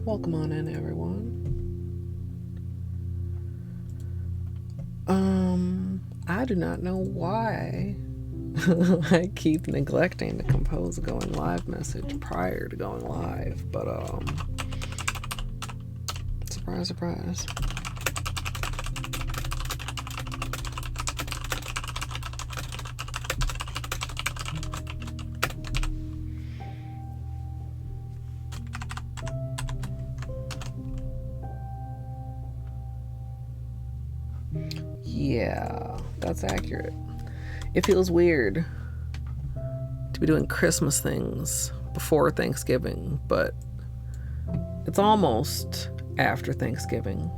Welcome on in, everyone. I do not know why I keep neglecting to compose a going live message prior to going live, but surprise, surprise. Yeah, that's accurate. It feels weird to be doing Christmas things before Thanksgiving, but it's almost after Thanksgiving.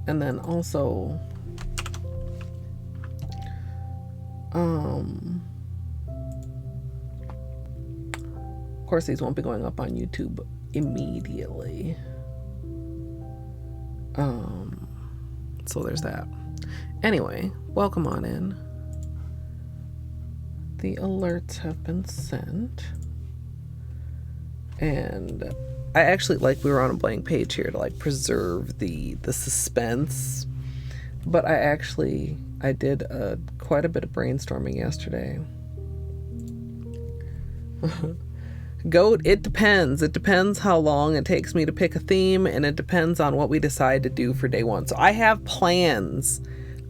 And then also, of course, these won't be going up on YouTube immediately. So there's that. Anyway, welcome on in. The alerts have been sent. And I actually, we were on a blank page here to preserve the suspense. But I did quite a bit of brainstorming yesterday. Goat, it depends. It depends how long it takes me to pick a theme, and it depends on what we decide to do for day one. So I have plans.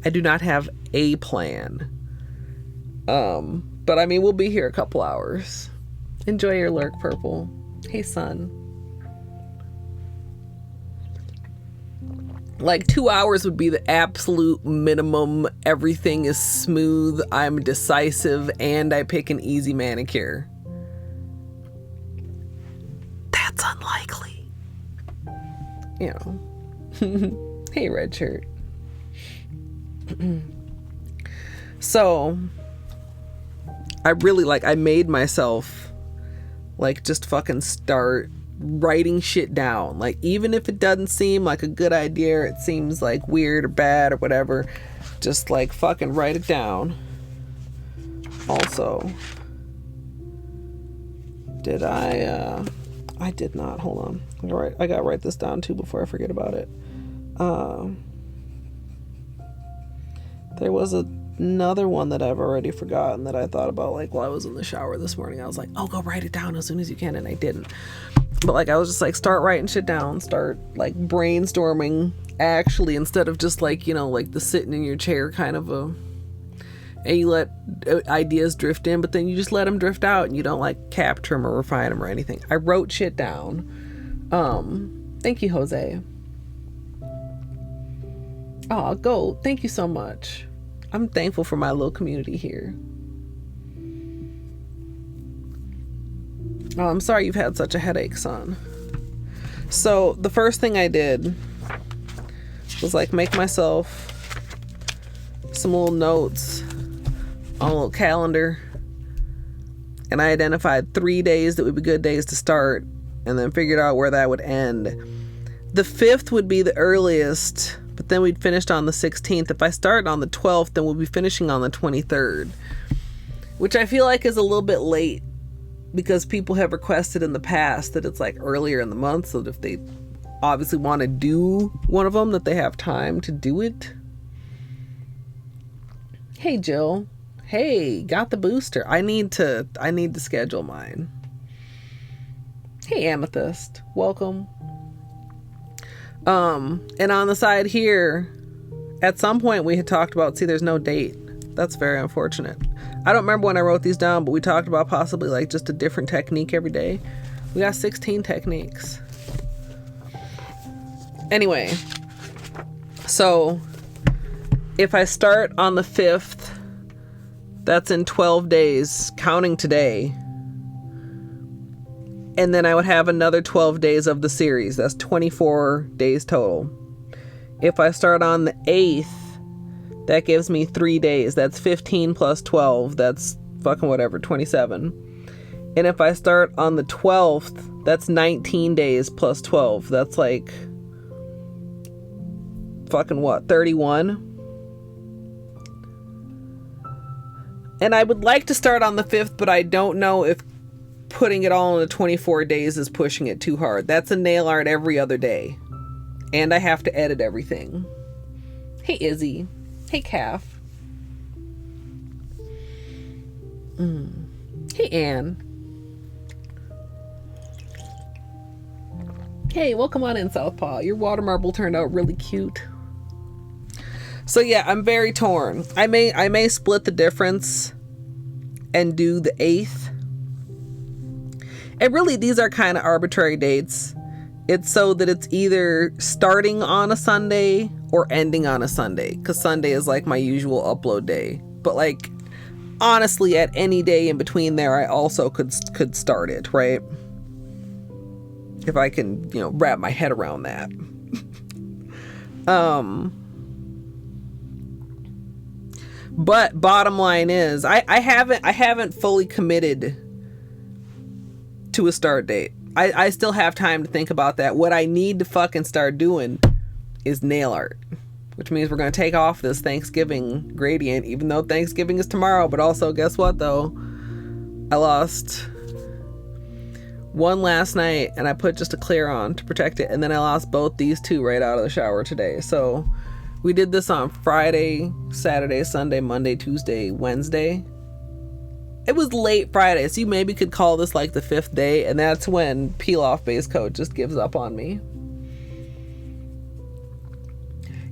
I do not have a plan. But I mean, we'll be here a couple hours. Enjoy your lurk, Purple. Hey, son. 2 hours would be the absolute minimum. Everything is smooth. I'm decisive, and I pick an easy manicure. That's unlikely. You know. Hey, red shirt. So I really I made myself just fucking start writing shit down. Even if it doesn't seem like a good idea, or it seems weird or bad or whatever, just fucking write it down. Also, did I did not, hold on. I gotta write this down too before I forget about it. There was another one that I've already forgotten that I thought about while I was in the shower this morning. I was like, oh, go write it down as soon as you can, and I didn't. But I was just start writing shit down, start brainstorming actually, instead of just the sitting in your chair kind of and you let ideas drift in, but then you just let them drift out and you don't capture them or refine them or anything. I wrote shit down. Thank you, Jose. Oh, go. Thank you so much. I'm thankful for my little community here. Oh, I'm sorry you've had such a headache, son. So the first thing I did was make myself some little notes on a little calendar, and I identified 3 days that would be good days to start, and then figured out where that would end. The 5th would be the earliest, but then we'd finished on the 16th. If I start on the 12th, then we'll be finishing on the 23rd, which I feel is a little bit late, because people have requested in the past that it's earlier in the month, so that if they obviously want to do one of them, that they have time to do it. Hey, Jill. Hey, got the booster. I need to schedule mine. Hey, Amethyst. Welcome. And on the side here, at some point we had talked about, there's no date. That's very unfortunate. I don't remember when I wrote these down, but we talked about possibly just a different technique every day. We got 16 techniques. Anyway, so if I start on the 5th, that's in 12 days, counting today. And then I would have another 12 days of the series. That's 24 days total. If I start on the 8th, that gives me 3 days. That's 15 plus 12. That's fucking whatever, 27. And if I start on the 12th, that's 19 days plus 12. That's fucking what, 31? And I would like to start on the 5th, but I don't know if putting it all into 24 days is pushing it too hard. That's a nail art every other day. And I have to edit everything. Hey, Izzy. Hey, Calf. Hey, Anne. Hey, welcome on in, Southpaw. Your water marble turned out really cute. So yeah, I'm very torn. I may split the difference and do the 8th. And really, these are kind of arbitrary dates. It's so that it's either starting on a Sunday or ending on a Sunday, because Sunday is like my usual upload day. But like, honestly, at any day in between there, I also could start it, right? If I can, wrap my head around that. But bottom line is, I haven't fully committed to a start date. I still have time to think about that. What I need to fucking start doing is nail art, which means we're going to take off this Thanksgiving gradient, even though Thanksgiving is tomorrow. But also, guess what though? I lost one last night and I put just a clear on to protect it, and then I lost both these two right out of the shower today. So we did this on Friday, Saturday, Sunday, Monday, Tuesday, Wednesday. It was late Friday, so you maybe could call this like the 5th day, and that's when peel off base coat just gives up on me.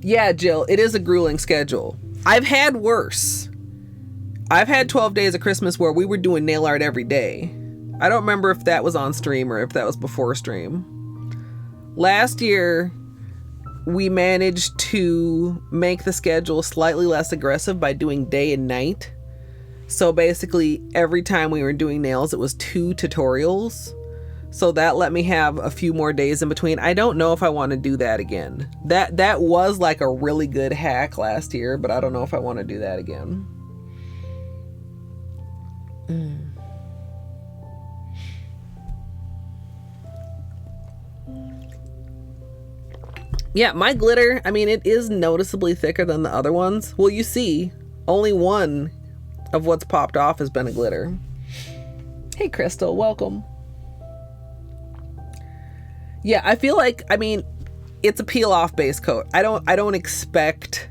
Yeah, Jill, it is a grueling schedule. I've had worse. I've had 12 days of Christmas where we were doing nail art every day. I don't remember if that was on stream or if that was before stream. Last year, we managed to make the schedule slightly less aggressive by doing day and night. So basically, every time we were doing nails, it was 2 tutorials. So that let me have a few more days in between. I don't know if I want to do that again. That was like a really good hack last year, but I don't know if I want to do that again. Yeah, my glitter, I mean, it is noticeably thicker than the other ones. Well, you see, only one of what's popped off has been a glitter. Hey, Crystal, welcome. Yeah, I feel like, I mean, it's a peel off base coat. I don't expect,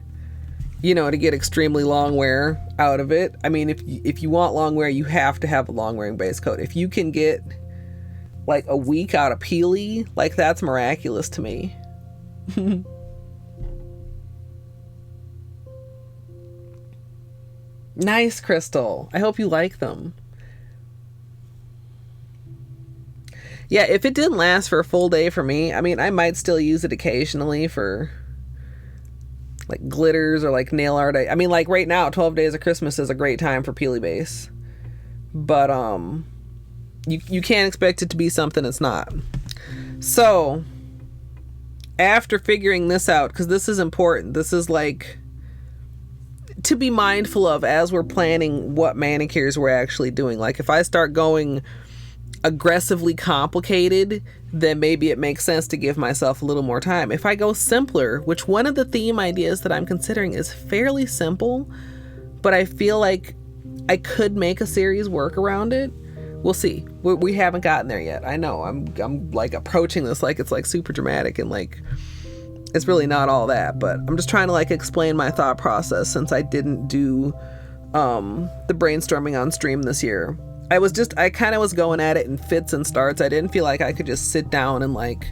to get extremely long wear out of it. I mean, if you want long wear, you have to have a long wearing base coat. If you can get like a week out of peely, like that's miraculous to me. Nice, Crystal. I hope you like them. Yeah, if it didn't last for a full day for me, I mean, I might still use it occasionally for like glitters or like nail art. I mean, like right now, 12 Days of Christmas is a great time for peely base. But you can't expect it to be something it's not. So after figuring this out, because this is important, this is like to be mindful of as we're planning what manicures we're actually doing. Like if I start going aggressively complicated, then maybe it makes sense to give myself a little more time. If I go simpler, which one of the theme ideas that I'm considering is fairly simple, but I feel like I could make a series work around it. We'll see. We haven't gotten there yet. I know I'm like approaching this like it's like super dramatic and like it's really not all that, but I'm just trying to like explain my thought process since I didn't do the brainstorming on stream this year. I kind of was going at it in fits and starts. I didn't feel like I could just sit down and like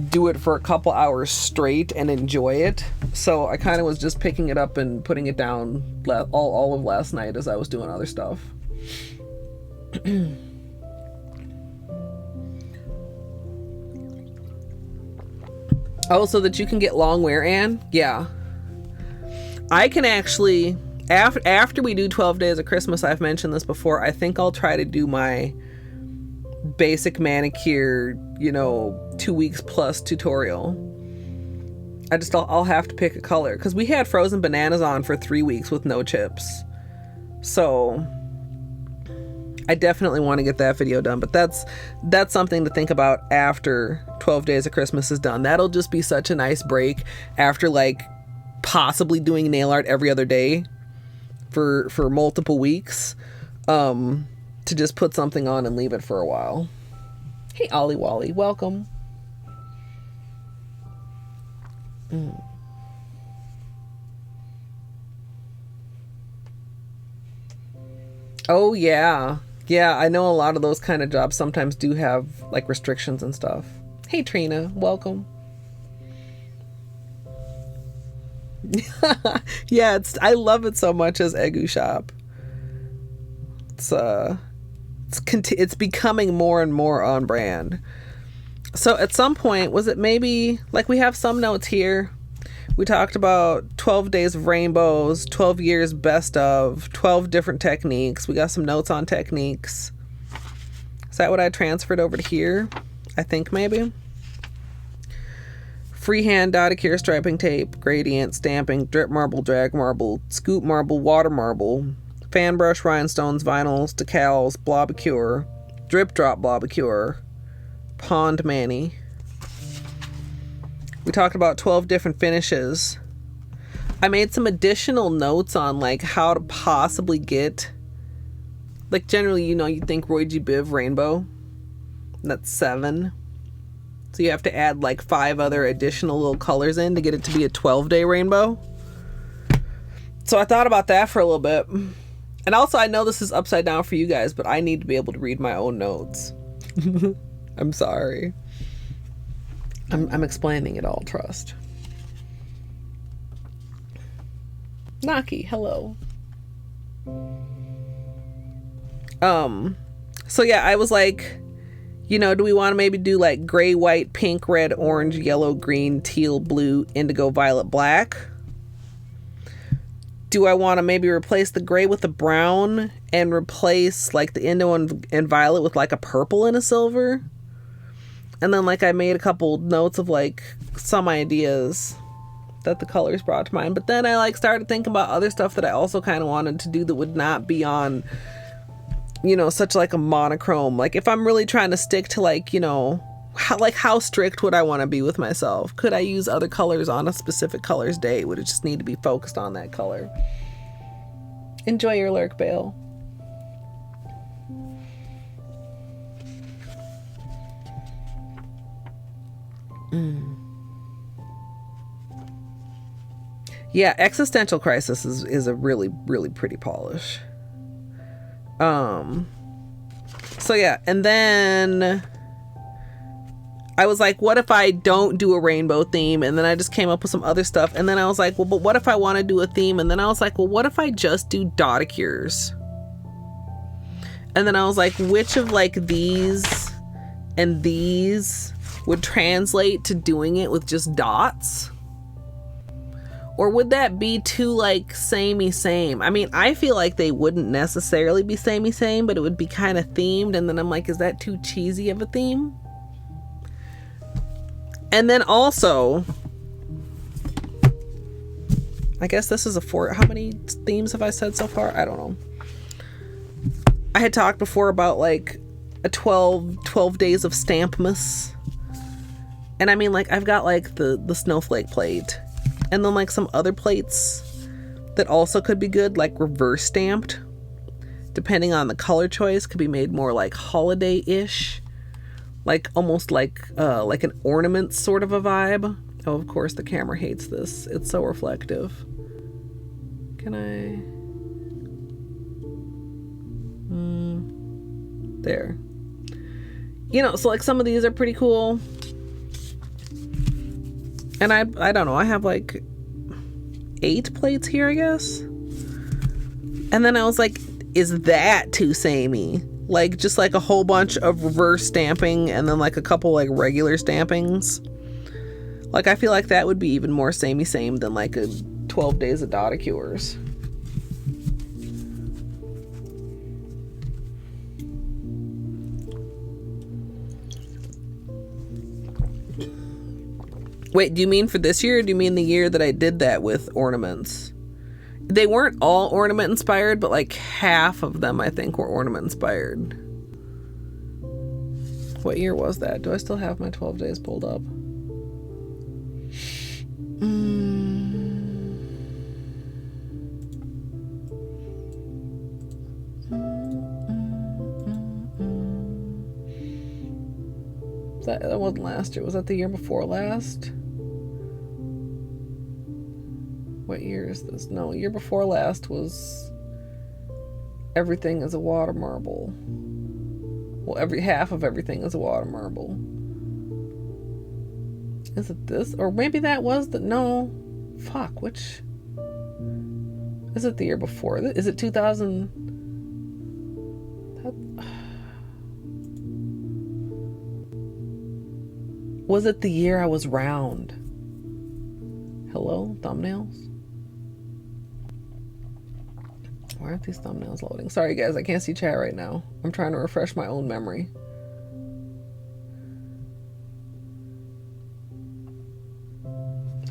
do it for a couple hours straight and enjoy it. So I kind of was just picking it up and putting it down all of last night as I was doing other stuff. Oh, so that you can get long wear, Anne? Yeah. I can actually, after we do 12 Days of Christmas, I've mentioned this before, I think I'll try to do my basic manicure, 2 weeks plus tutorial. I'll have to pick a color, because we had frozen bananas on for 3 weeks with no chips. So I definitely want to get that video done, but that's something to think about after 12 Days of Christmas is done. That'll just be such a nice break after like possibly doing nail art every other day for multiple weeks. to just put something on and leave it for a while. Hey, Ollie Wally, welcome. Oh, yeah. Yeah, I know a lot of those kind of jobs sometimes do have like restrictions and stuff. Hey, Trina, welcome. Yeah, I love it so much as Egu Shop. It's becoming more and more on brand. So at some point, was it maybe like we have some notes here? We talked about 12 days of rainbows, 12 years best of, 12 different techniques. We got some notes on techniques. Is that what I transferred over to here? I think maybe. Freehand Dotticure striping tape, gradient, stamping, drip marble, drag marble, scoop marble, water marble, fan brush, rhinestones, vinyls, decals, blobicure, drip drop blobicure, pond mani. We talked about 12 different finishes. I made some additional notes on like how to possibly get, like generally, you know, you think Roy G. Biv rainbow. That's 7. So you have to add like 5 other additional little colors in to get it to be a 12-day rainbow. So I thought about that for a little bit. And also I know this is upside down for you guys, but I need to be able to read my own notes. I'm sorry. I'm explaining it all, trust. Naki, hello. So yeah, I was like, you know, do we want to maybe do like gray, white, pink, red, orange, yellow, green, teal, blue, indigo, violet, black? Do I want to maybe replace the gray with the brown and replace like the indigo and violet with like a purple and a silver? And then like I made a couple notes of like some ideas that the colors brought to mind. But then I like started thinking about other stuff that I also kind of wanted to do that would not be on, you know, such like a monochrome. Like if I'm really trying to stick to like, you know, how strict would I want to be with myself? Could I use other colors on a specific color's day? Would it just need to be focused on that color? Enjoy your lurk, Bale. Yeah, Existential Crisis is a really, really pretty polish. So yeah, and then I was like, what if I don't do a rainbow theme? And then I just came up with some other stuff. And then I was like, well, but what if I want to do a theme? And then I was like, well, what if I just do Dotticures? And then I was like, which of like these and these would translate to doing it with just dots? Or would that be too like samey same? I mean, I feel like they wouldn't necessarily be samey same, but it would be kind of themed. And then I'm like, is that too cheesy of a theme? And then also, I guess this is how many themes have I said so far? I don't know. I had talked before about like a 12 days of Stampmas. And I mean, like, I've got like the snowflake plate, and then like some other plates that also could be good, like reverse stamped, depending on the color choice, could be made more like holiday-ish, like almost like an ornament sort of a vibe. Oh, of course the camera hates this. It's so reflective. Can I? There. You know, so like some of these are pretty cool. And I don't know, I have like 8 plates here, I guess. And then I was like, is that too samey? Like just like a whole bunch of reverse stamping and then like a couple like regular stampings. Like I feel like that would be even more samey same than like a 12 days of Dotticures. Wait, do you mean for this year, or do you mean the year that I did that with ornaments? They weren't all ornament inspired, but like half of them I think were ornament inspired. What year was that? Do I still have my 12 days pulled up? wasn't last year. Was that the year before last? What year is this? No, year before last was Everything is a Water Marble. Well, every half of Everything is a Water Marble. Is it this? Or maybe that was the... No. Fuck, which... Is it the year before? Is it 2000? Was it the year I was round? Hello, thumbnails? Why aren't these thumbnails loading? Sorry guys, I can't see chat right now. I'm trying to refresh my own memory.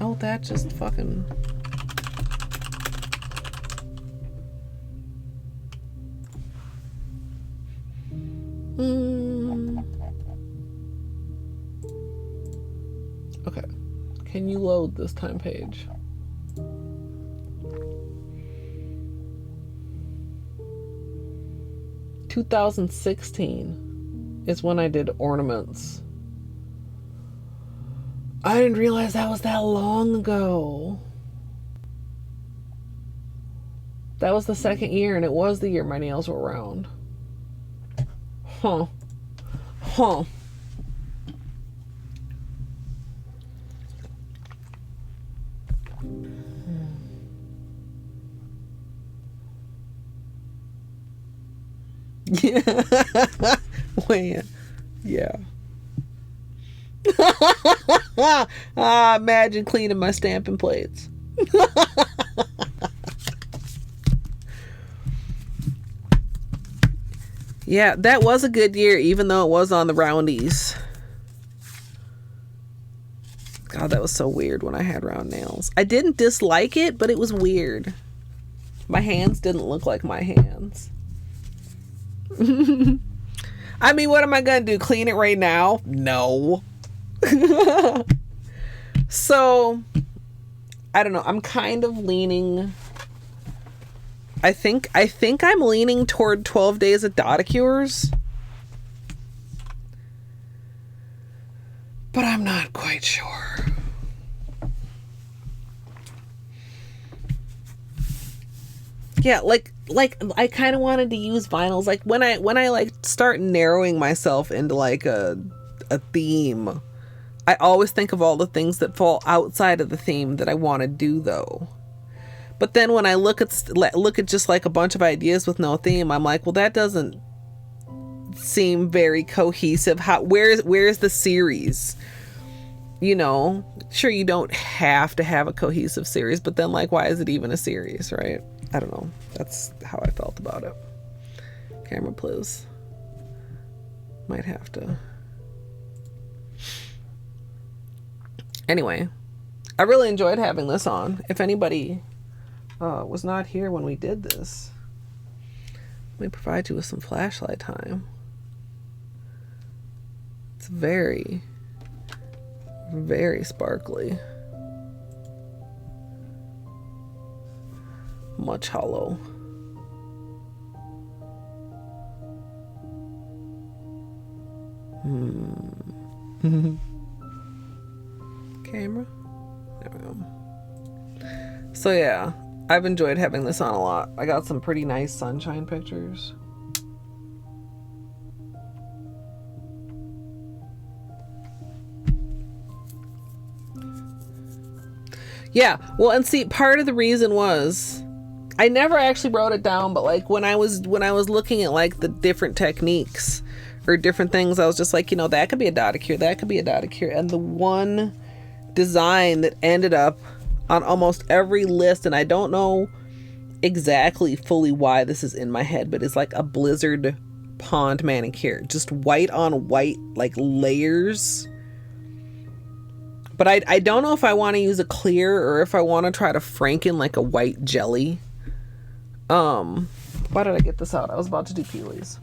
Oh, that just fucking... Okay. Can you load this time page? ...2016 is when I did ornaments. I didn't realize that was that long ago. That was the second year, and it was the year my nails were round. Huh. Huh. Yeah. Wait. Yeah. Imagine cleaning my stamping plates. Yeah, that was a good year, even though it was on the roundies. God, that was so weird when I had round nails. I didn't dislike it, but it was weird. My hands didn't look like my hands. I mean, what am I gonna do? Clean it right now? No. So, I don't know. I'm kind of leaning... I think I'm leaning toward 12 Days of Dotticures. But I'm not quite sure. Yeah, like I kind of wanted to use vinyls. Like when I like start narrowing myself into like a theme, I always think of all the things that fall outside of the theme that I want to do though. But then when I look at just like a bunch of ideas with no theme, I'm like, well, that doesn't seem very cohesive. Where's the series? You know, sure, you don't have to have a cohesive series, but then like, why is it even a series, right? I don't know. That's how I felt about it. Camera, please. Might have to. Anyway, I really enjoyed having this on. If anybody was not here when we did this, let me provide you with some flashlight time. It's very, very sparkly. Much Holo. Camera. There we go. So yeah, I've enjoyed having this on a lot. I got some pretty nice sunshine pictures. Yeah, well, and see, part of the reason was I never actually wrote it down, but like when I was looking at like the different techniques or different things, I was just like, you know, that could be a Dotticure, that could be a Dotticure. And the one design that ended up on almost every list, and I don't know exactly fully why this is in my head, but it's like a blizzard pond manicure, just white on white, like layers. But I don't know if I want to use a clear or if I want to try to franken like a white jelly. Why did I get this out? I was about to do peelies.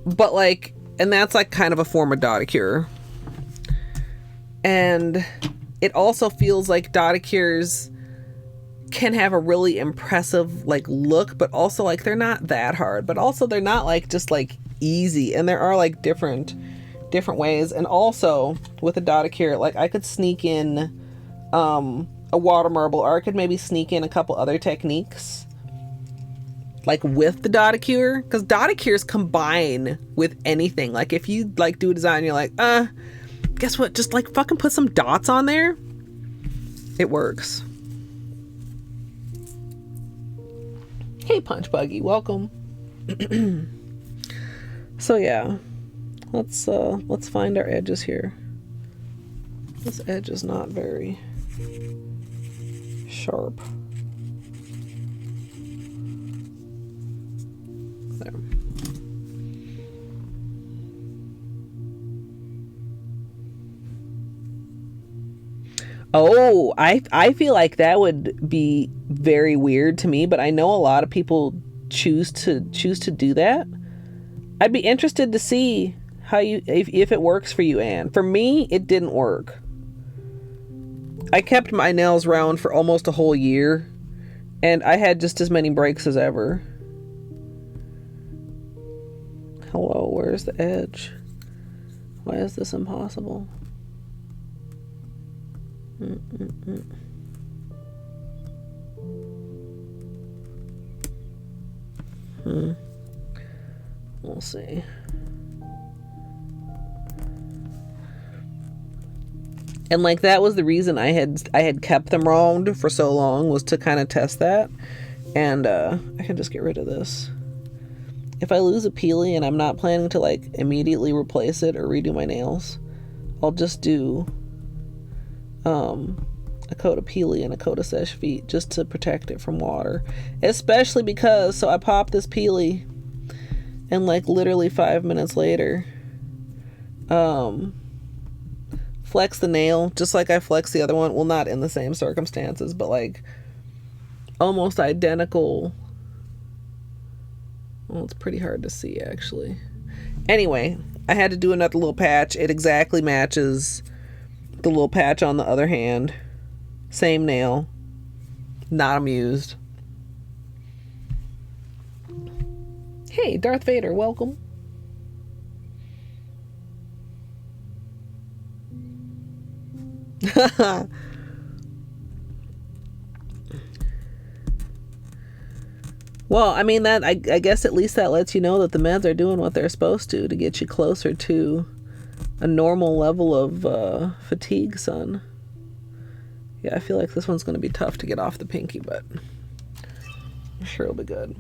But like, and that's like kind of a form of Dotticure. And it also feels like Dotticures can have a really impressive like look, but also like they're not that hard, but also they're not like just like easy. And there are like different different ways. And also with the Dotticure, like I could sneak in a water marble, or I could maybe sneak in a couple other techniques like with the Dotticure, because Dotticures combine with anything. Like if you like do a design, you're like, guess what? Just like fucking put some dots on there. It works. Hey Punch Buggy, welcome. So yeah, let's find our edges here. This edge is not very sharp. There. Oh, I feel like that would be very weird to me, but I know a lot of people choose to do that. I'd be interested to see how if it works for you, Anne. For me, it didn't work. I kept my nails round for almost a whole year, and I had just as many breaks as ever. Hello, where's the edge? Why is this impossible? We'll see. And like that was the reason I had kept them round for so long, was to kind of test that. And I can just get rid of this. If I lose a peely and I'm not planning to like immediately replace it or redo my nails, I'll just do a coat of peely and a coat of seche vite just to protect it from water. Especially because, so I pop this peely and like literally 5 minutes later, flex the nail just like I flexed the other one. Well, not in the same circumstances, but like almost identical. Well, it's pretty hard to see actually. Anyway, I had to do another little patch. It exactly matches the little patch on the other hand. Same nail. Not amused. Hey, Darth Vader, welcome. Well, I mean, that I guess at least that lets you know that the meds are doing what they're supposed to get you closer to a normal level of fatigue, son. Yeah, I feel like this one's going to be tough to get off the pinky, but I'm sure it'll be good.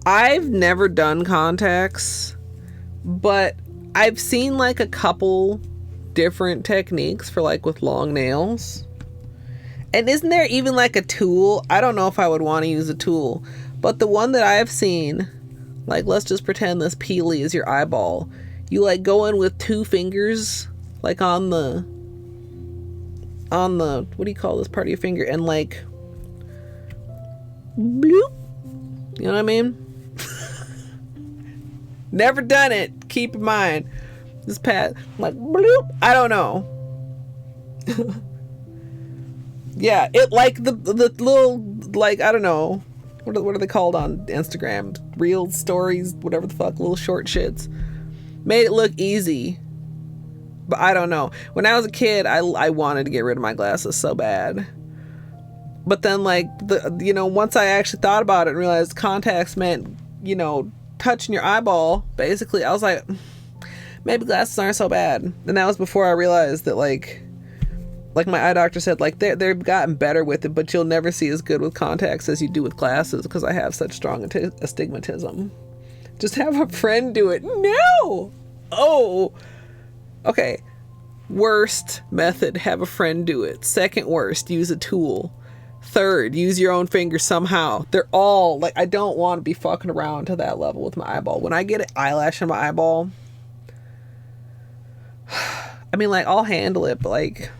I've never done contacts, but I've seen like a couple different techniques for like with long nails. And isn't there even like a tool? I don't know if I would want to use a tool, but the one that I've seen, like let's just pretend this peely is your eyeball. You like go in with 2 fingers, like on the, what do you call this part of your finger? And like, bloop. You know what I mean? Never done it. Keep in mind. This pat, like, bloop. I don't know. Yeah, it like the little, like, I don't know. What are they called on Instagram? Reels, stories, whatever the fuck, little short shits. Made it look easy. But I don't know. When I was a kid, I wanted to get rid of my glasses so bad. But then like, once I actually thought about it and realized contacts meant, touching your eyeball, basically, I was like, maybe glasses aren't so bad. And that was before I realized that like my eye doctor said, like they've gotten better with it, but you'll never see as good with contacts as you do with glasses because I have such strong astigmatism. Just have a friend do it. No! Oh! Okay. Worst method, have a friend do it. Second worst, use a tool. Third, use your own finger somehow. They're all, like, I don't want to be fucking around to that level with my eyeball. When I get an eyelash in my eyeball, I mean, like, I'll handle it, but, like,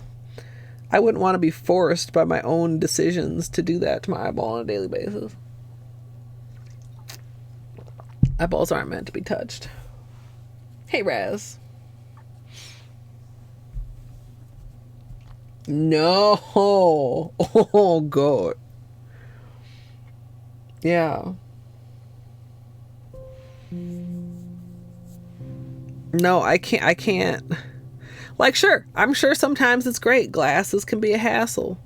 I wouldn't want to be forced by my own decisions to do that to my eyeball on a daily basis. Eyeballs aren't meant to be touched. Hey, Raz. No. Oh, God. Yeah. No, I can't. Like, sure, I'm sure sometimes it's great. Glasses can be a hassle.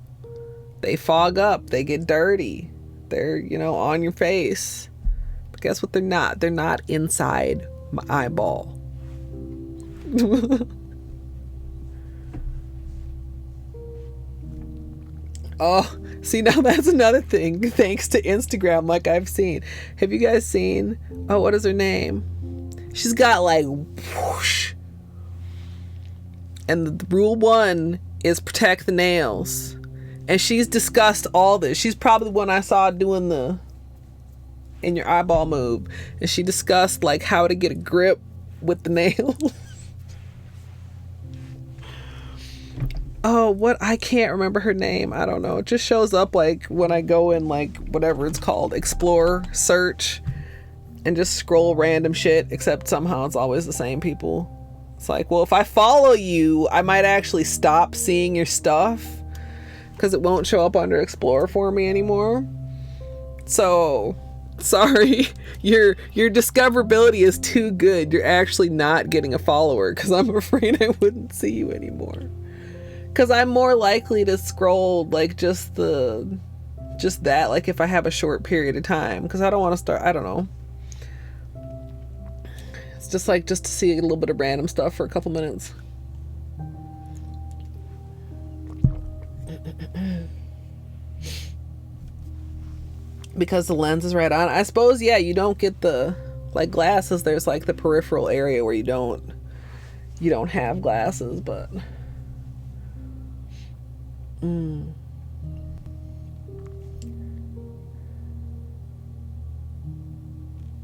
They fog up, they get dirty. They're, you know, on your face. But guess what they're not? They're not inside my eyeball. Oh, see, now that's another thing. Thanks to Instagram, like I've seen. Have you guys seen? Oh, what is her name? She's got like whoosh. And the rule 1 is protect the nails. And she's discussed all this. She's probably the one I saw doing the in your eyeball move. And she discussed like how to get a grip with the nail. Oh, what? I can't remember her name. I don't know. It just shows up like when I go in like whatever it's called, explore, search, and just scroll random shit, except somehow it's always the same people. It's like, well, if I follow you, I might actually stop seeing your stuff because it won't show up under explore for me anymore. So, sorry, your discoverability is too good. You're actually not getting a follower because I'm afraid I wouldn't see you anymore. Because I'm more likely to scroll like just that, like if I have a short period of time, because I don't want to start, I don't know. It's just like just to see a little bit of random stuff for a couple minutes. Because the lens is right on. I suppose, yeah, you don't get the, like glasses, there's like the peripheral area where you don't have glasses, but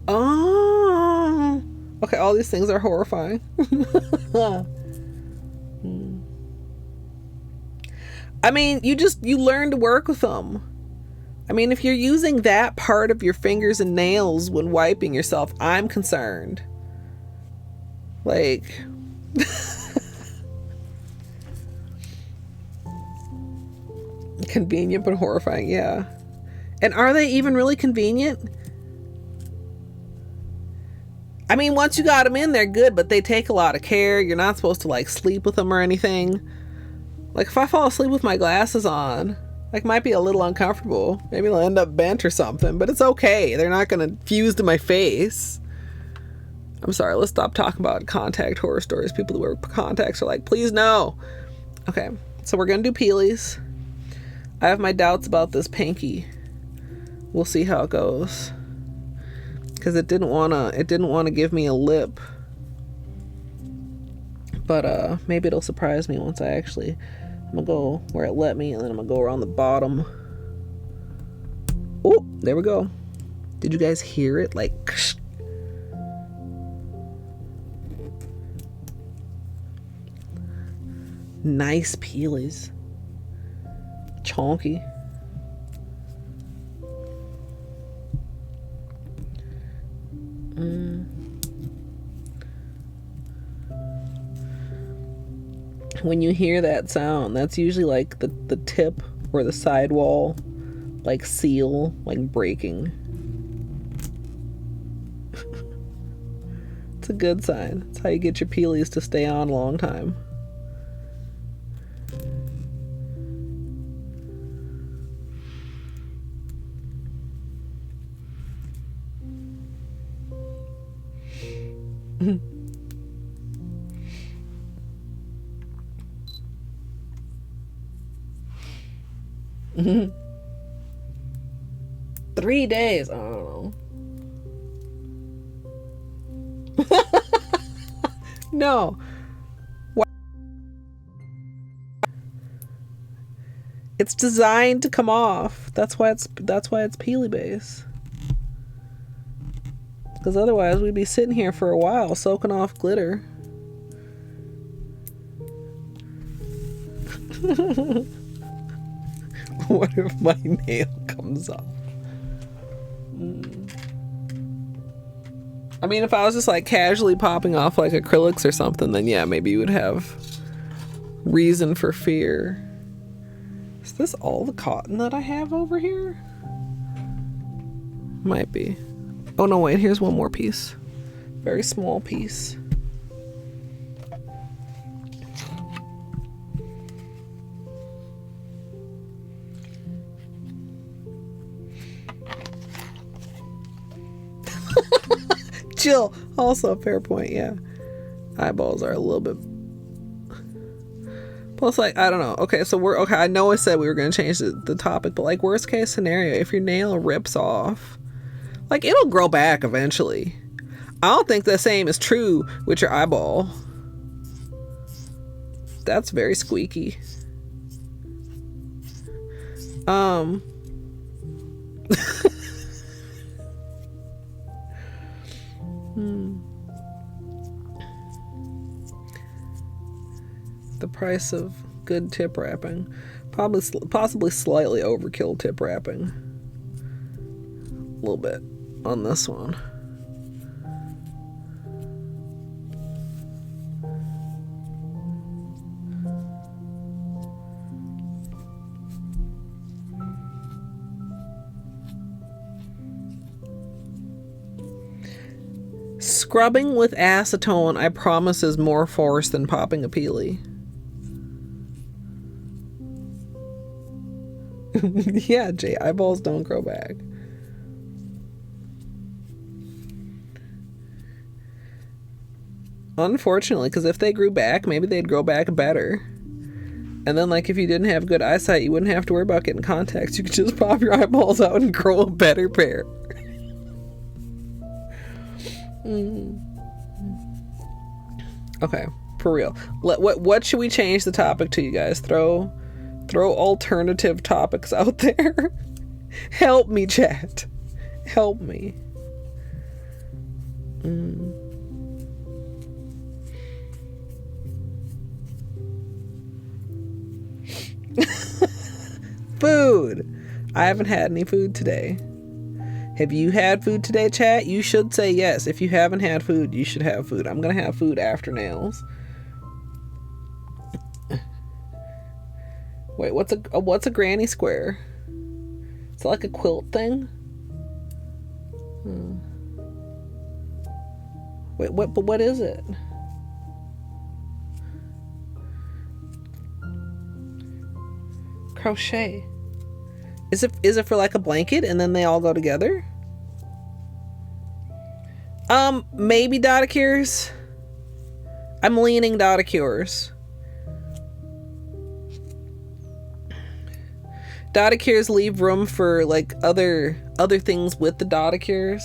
oh, okay, all these things are horrifying. I mean, you learn to work with them. I mean, if you're using that part of your fingers and nails when wiping yourself, I'm concerned. Like convenient but horrifying, yeah. And are they even really convenient? I mean, once you got them in, they're good, but they take a lot of care. You're not supposed to like sleep with them or anything. Like if I fall asleep with my glasses on, like might be a little uncomfortable. Maybe I'll end up bent or something, but it's okay. They're not gonna fuse to my face. I'm sorry, let's stop talking about contact horror stories. People who wear contacts are like, please no. Okay, so we're gonna do peelies. I have my doubts about this pinky. We'll see how it goes. Because it didn't wanna give me a lip. But maybe it'll surprise me once I'm gonna go where it let me, and then I'm gonna go around the bottom. Oh, there we go. Did you guys hear it? Like, nice peelies. Chonky. When you hear that sound, that's usually like the tip or the sidewall, like seal, like breaking. It's a good sign. It's how you get your peelies to stay on a long time. Mm-hmm. 3 days. I don't know. No. It's designed to come off. That's why it's peely base. Because otherwise we'd be sitting here for a while soaking off glitter. What if my nail comes off? I mean, if I was just like casually popping off like acrylics or something, then yeah, maybe you would have reason for fear. Is this all the cotton that I have over here? Might be. Oh no, wait, here's one more piece. Very small piece. Jill, also a fair point, yeah. Eyeballs are a little bit... Plus, like, I don't know. Okay, so we're... Okay, I know I said we were going to change the topic, but, like, worst case scenario, if your nail rips off, like, it'll grow back eventually. I don't think the same is true with your eyeball. That's very squeaky. The price of good tip wrapping. Possibly slightly overkill tip wrapping. A little bit on this one. Scrubbing with acetone, I promise, is more force than popping a peely. Yeah, Jay, eyeballs don't grow back. Unfortunately, because if they grew back, maybe they'd grow back better. And then, like, if you didn't have good eyesight, you wouldn't have to worry about getting contacts. You could just pop your eyeballs out and grow a better pair. Okay, for real. What should we change the topic to, you guys? Throw alternative topics out there. Help me, chat. Help me. Food. I haven't had any food today. Have you had food today, chat? You should say yes. If you haven't had food, you should have food. I'm gonna have food after nails. Wait, what's a granny square? Is it like a quilt thing? Wait, what is it? Crochet. Is it for like a blanket and then they all go together? Maybe Dotticures. I'm leaning Dotticures. Dotticures leave room for like other things with the Dotticures.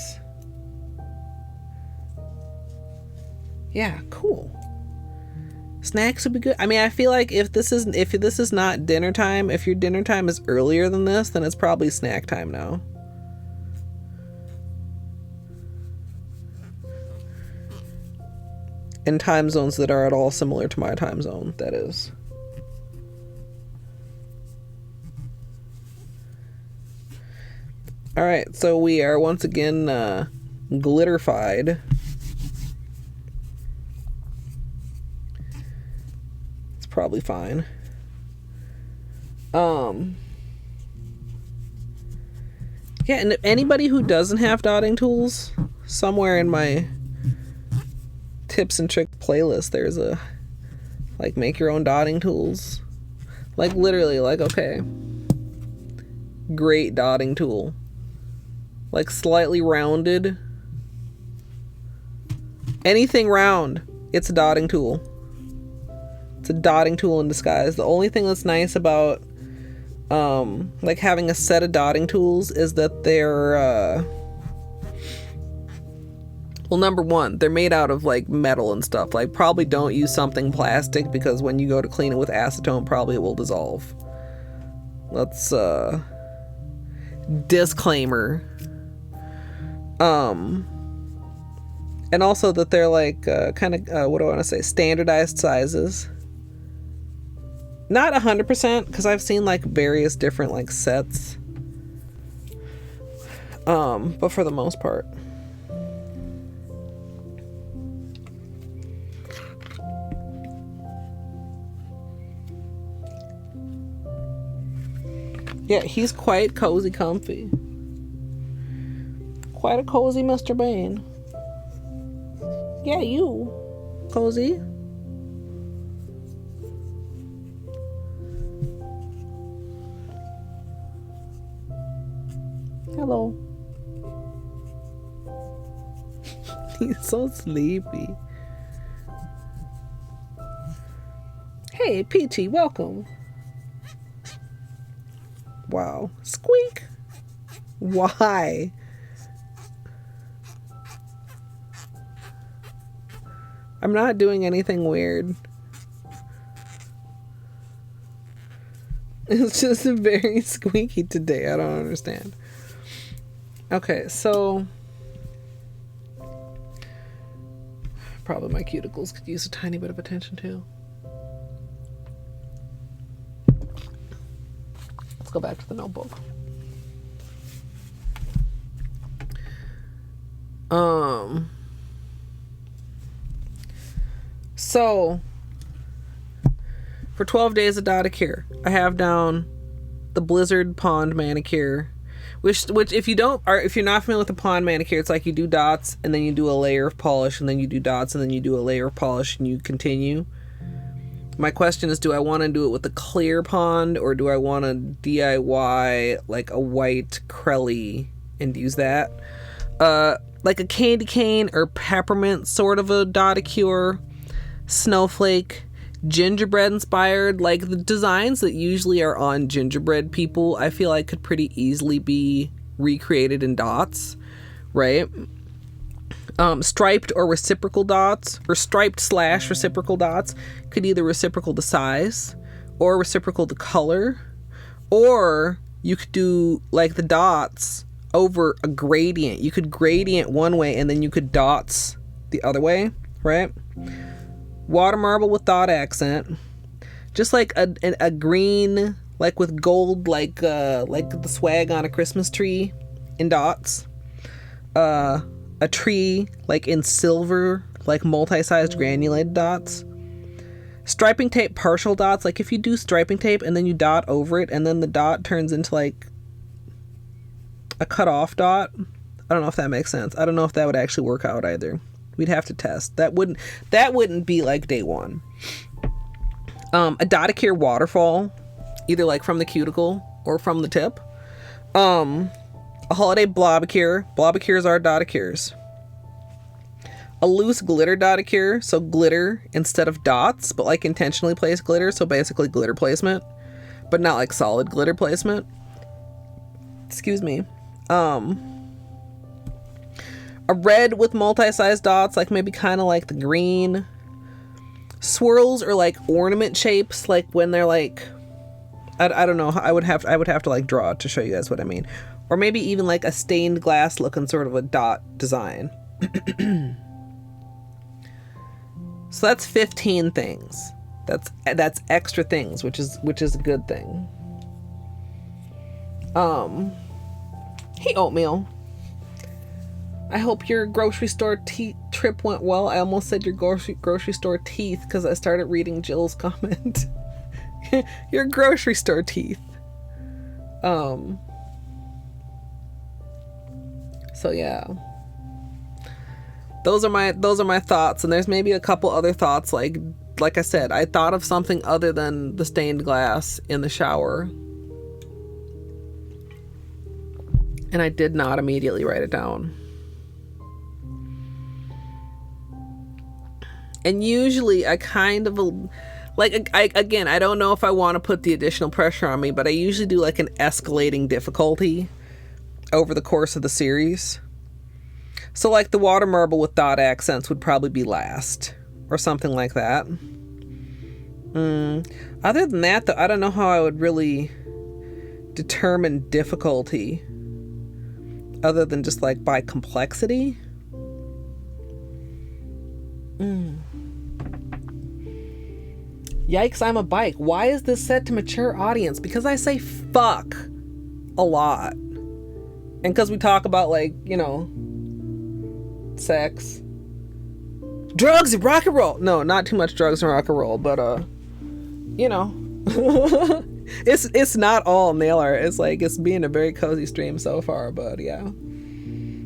Yeah, cool. Snacks would be good. I mean, I feel like if this is not dinner time, if your dinner time is earlier than this, then it's probably snack time now. In time zones that are at all similar to my time zone, that is. Alright, so we are once again glitterified. It's probably fine. Yeah, and anybody who doesn't have dotting tools, somewhere in my tips and trick playlist, there's a like make your own dotting tools. Like literally, like, okay, great dotting tool. Like slightly rounded. Anything round, it's a dotting tool. It's a dotting tool in disguise. The only thing that's nice about like having a set of dotting tools is that they're well, number one, they're made out of like metal and stuff. Like probably don't use something plastic because when you go to clean it with acetone, probably it will dissolve. Let's disclaimer. And also that they're like kind of what do I want to say, standardized sizes. Not 100% because I've seen like various different like sets, but for the most part. Yeah, he's quite cozy comfy. Quite a cozy Mr. Bane. Yeah, you. Cozy. Hello. He's so sleepy. Hey, Peachy, welcome. Wow. Squeak. Why? I'm not doing anything weird. It's just very squeaky today. I don't understand. Okay, so probably my cuticles could use a tiny bit of attention too. Let's go back to the notebook. So for 12 days of Dotticure, I have down the Blizzard Pond manicure, which if you're not familiar with the pond manicure, it's like you do dots and then you do a layer of polish and then you do dots and then you do a layer of polish and you continue. My question is, do I want to do it with a clear pond or do I want to DIY like a white Crelly and use that? Like a candy cane or peppermint sort of a Dotticure, snowflake, gingerbread inspired, like the designs that usually are on gingerbread people, I feel like could pretty easily be recreated in dots, right? Striped or reciprocal dots, or striped / reciprocal dots could either reciprocal the size or reciprocal the color, or you could do like the dots over a gradient. You could gradient one way and then you could dots the other way, right? Water marble with dot accent, just like a green, like with gold, like the swag on a Christmas tree in dots. A tree like in silver, like multi-sized granulated dots. Striping tape partial dots, like if you do striping tape and then you dot over it and then the dot turns into like a cut off dot. I don't know if that makes sense. I don't know if that would actually work out either. We'd have to test. That wouldn't be like day one. A Dotticure waterfall, either like from the cuticle or from the tip. A holiday Blobicure. Blobicures are Dotticures. A loose glitter Dotticure, so glitter instead of dots, but like intentionally placed glitter, so basically glitter placement, but not like solid glitter placement. Excuse me. A red with multi-sized dots, like maybe kind of like the green. Swirls or like ornament shapes, like when they're like, I don't know. I would have to like draw it to show you guys what I mean. Or maybe even like a stained glass looking sort of a dot design. So that's 15 things. That's extra things, which is a good thing. Hey Oatmeal. I hope your grocery store trip went well. I almost said your grocery store teeth because I started reading Jill's comment. Your grocery store teeth. So yeah, those are my thoughts, and there's maybe a couple other thoughts. Like I said, I thought of something other than the stained glass in the shower, and I did not immediately write it down. And usually I kind of I don't know if I want to put the additional pressure on me, but I usually do like an escalating difficulty over the course of the series. So like the water marble with dot accents would probably be last or something like that. Other than that though, I don't know how I would really determine difficulty other than just like by complexity. Yikes, I'm a bike. Why is this set to mature audience? Because I say fuck a lot. And because we talk about, like, you know, sex, drugs, and rock and roll. No, not too much drugs and rock and roll, but, you know, it's not all nail art. It's like, it's being a very cozy stream so far, but yeah.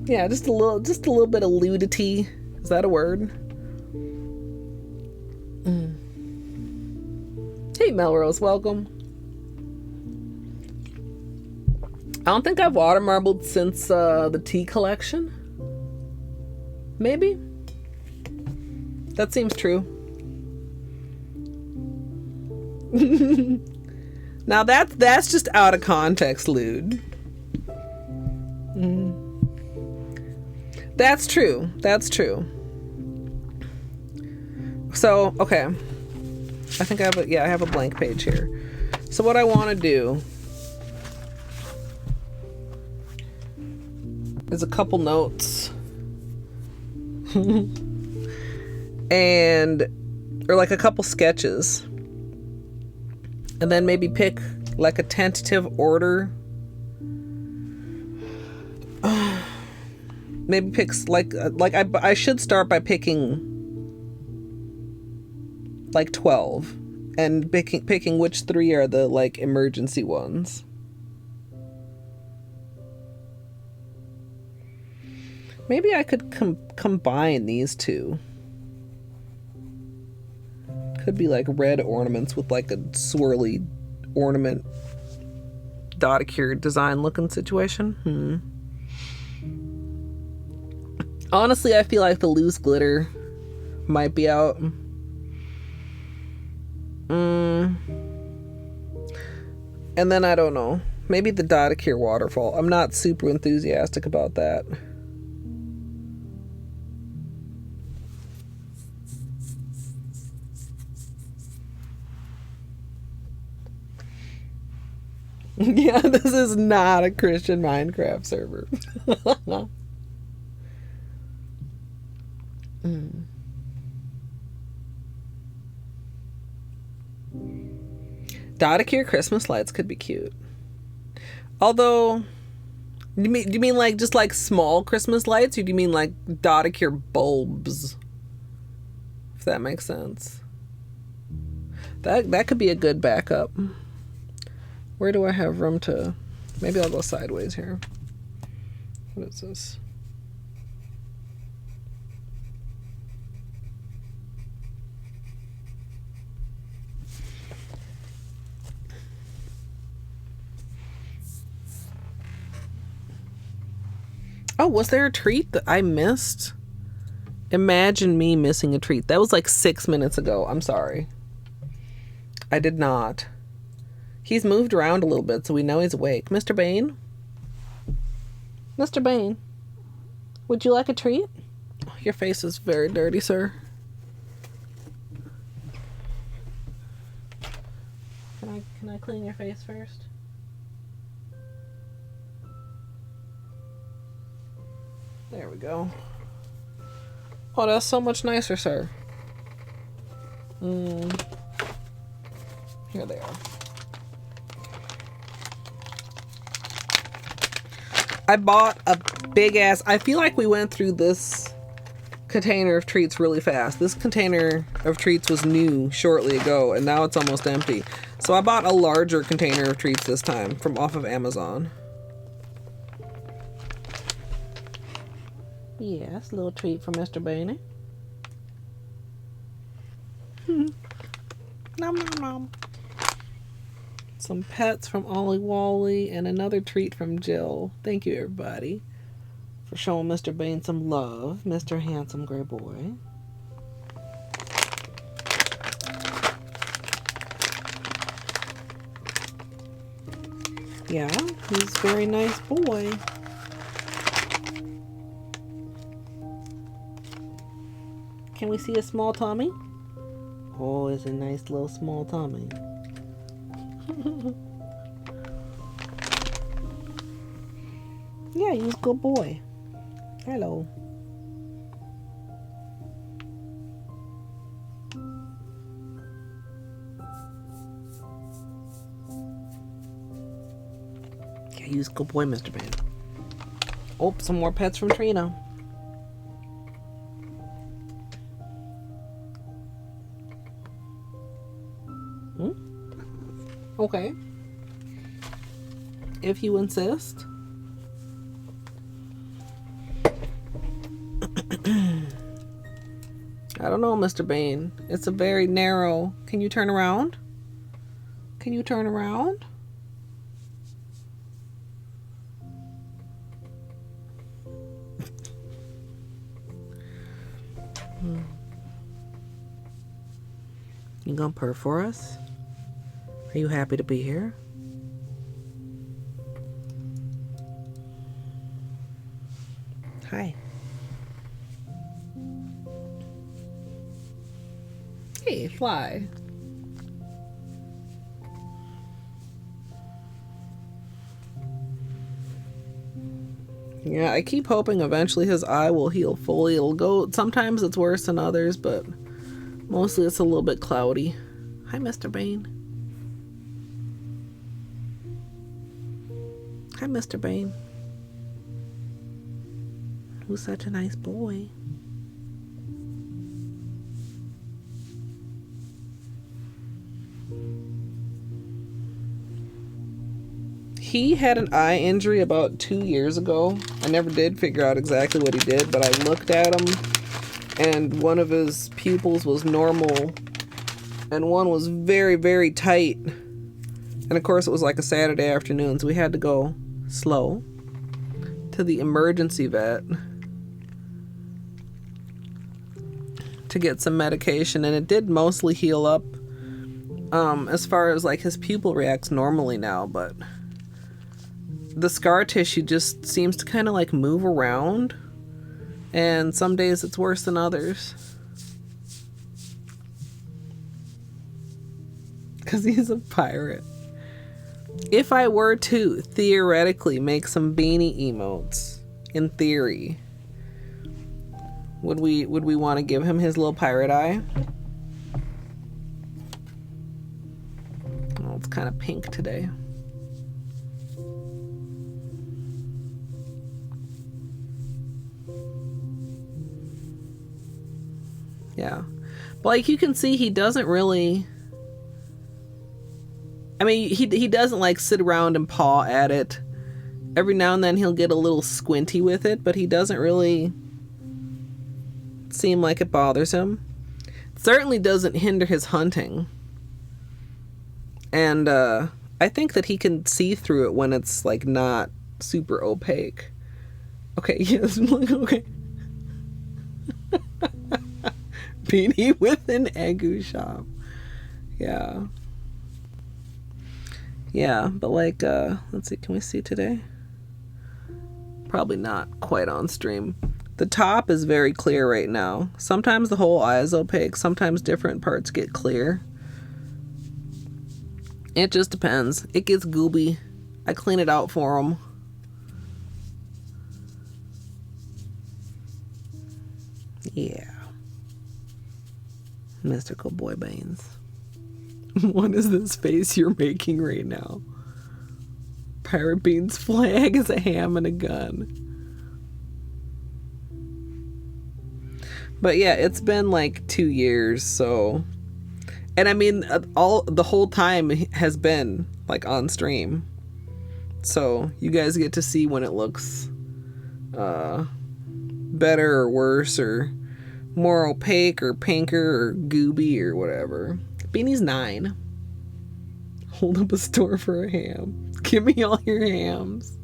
Yeah, just a little bit of ludity. Is that a word? Hey, Melrose, welcome. I don't think I've water marbled since the tea collection. Maybe? That seems true. Now that's just out of context, Lude. That's true. That's true. So, okay. I think I have a blank page here. So what I want to do is a couple notes. Or like a couple sketches. And then maybe pick like a tentative order. Maybe picks I should start by picking like 12 and picking which 3 are the like emergency ones. Maybe I could combine these two. Could be like red ornaments with like a swirly ornament Dotticure design looking situation. Honestly, I feel like the loose glitter might be out. And then I don't know. Maybe the Dotticure waterfall. I'm not super enthusiastic about that. Yeah, this is not a Christian Minecraft server. Dotticure Christmas lights could be cute. Although, do you mean like just like small Christmas lights, or do you mean like Dotticure bulbs? If that makes sense. That could be a good backup. Where do I have room to... Maybe I'll go sideways here. What is this? Oh, was there a treat that I missed? Imagine me missing a treat. That was like 6 minutes ago. I'm sorry. I did not. He's moved around a little bit, so we know he's awake. Mr. Bain? Mr. Bain? Would you like a treat? Oh, your face is very dirty, sir. Can I clean your face first? There we go. Oh, that's so much nicer, sir. Here they are. I bought a big ass... I feel like we went through this container of treats really fast. This container of treats was new shortly ago, and now it's almost empty. So I bought a larger container of treats this time from off of Amazon. Yes, a little treat for Mr. Bainey. Nom nom nom. Some pets from Ollie Wally and another treat from Jill. Thank you, everybody, for showing Mr. Bain some love, Mr. Handsome Gray Boy. Yeah, he's a very nice boy. Can we see a small tummy? Oh, it's a nice little small tummy. Yeah, he's a good boy. Hello. Yeah, he's a good boy, Mr. Bain. Oh, some more pets from Trina. Okay. If you insist. I don't know, Mr. Bane. It's a very narrow... Can you turn around? Can you turn around? You gonna purr for us? Are you happy to be here? Hi. Hey, fly. Yeah, I keep hoping eventually his eye will heal fully. It'll go, sometimes it's worse than others, but mostly it's a little bit cloudy. Hi, Mr. Bane. Hi, Mr. Bane. Who's such a nice boy? He had an eye injury about 2 years ago. I never did figure out exactly what he did, but I looked at him and one of his pupils was normal and one was very, very tight. And of course it was like a Saturday afternoon, so we had to go slow to the emergency vet to get some medication, and it did mostly heal up. As far as like his pupil reacts normally now, but the scar tissue just seems to kind of like move around, and some days it's worse than others. Because he's a pirate. If I were to theoretically make some beanie emotes, in theory, would we want to give him his little pirate eye? Oh, it's kind of pink today. Yeah. But like you can see, he doesn't really... I mean, he doesn't like sit around and paw at it. Every now and then he'll get a little squinty with it, but he doesn't really seem like it bothers him. It certainly doesn't hinder his hunting. And I think that he can see through it when it's like not super opaque. Okay, yes, okay. Beanie with an Agu shop. Yeah. Yeah, but like, let's see, can we see today? Probably not quite on stream. The top is very clear right now. Sometimes the whole eye is opaque, sometimes different parts get clear. It just depends. It gets gooby. I clean it out for him. Yeah. Mystical Boy Banes. What is this face you're making right now? Pirate Bean's flag is a ham and a gun. But yeah, it's been like 2 years, so... And I mean, the whole time has been like on stream. So you guys get to see when it looks better or worse or more opaque or pinker or gooby or whatever. Beanie's 9. Hold up a store for a ham. Give me all your hams.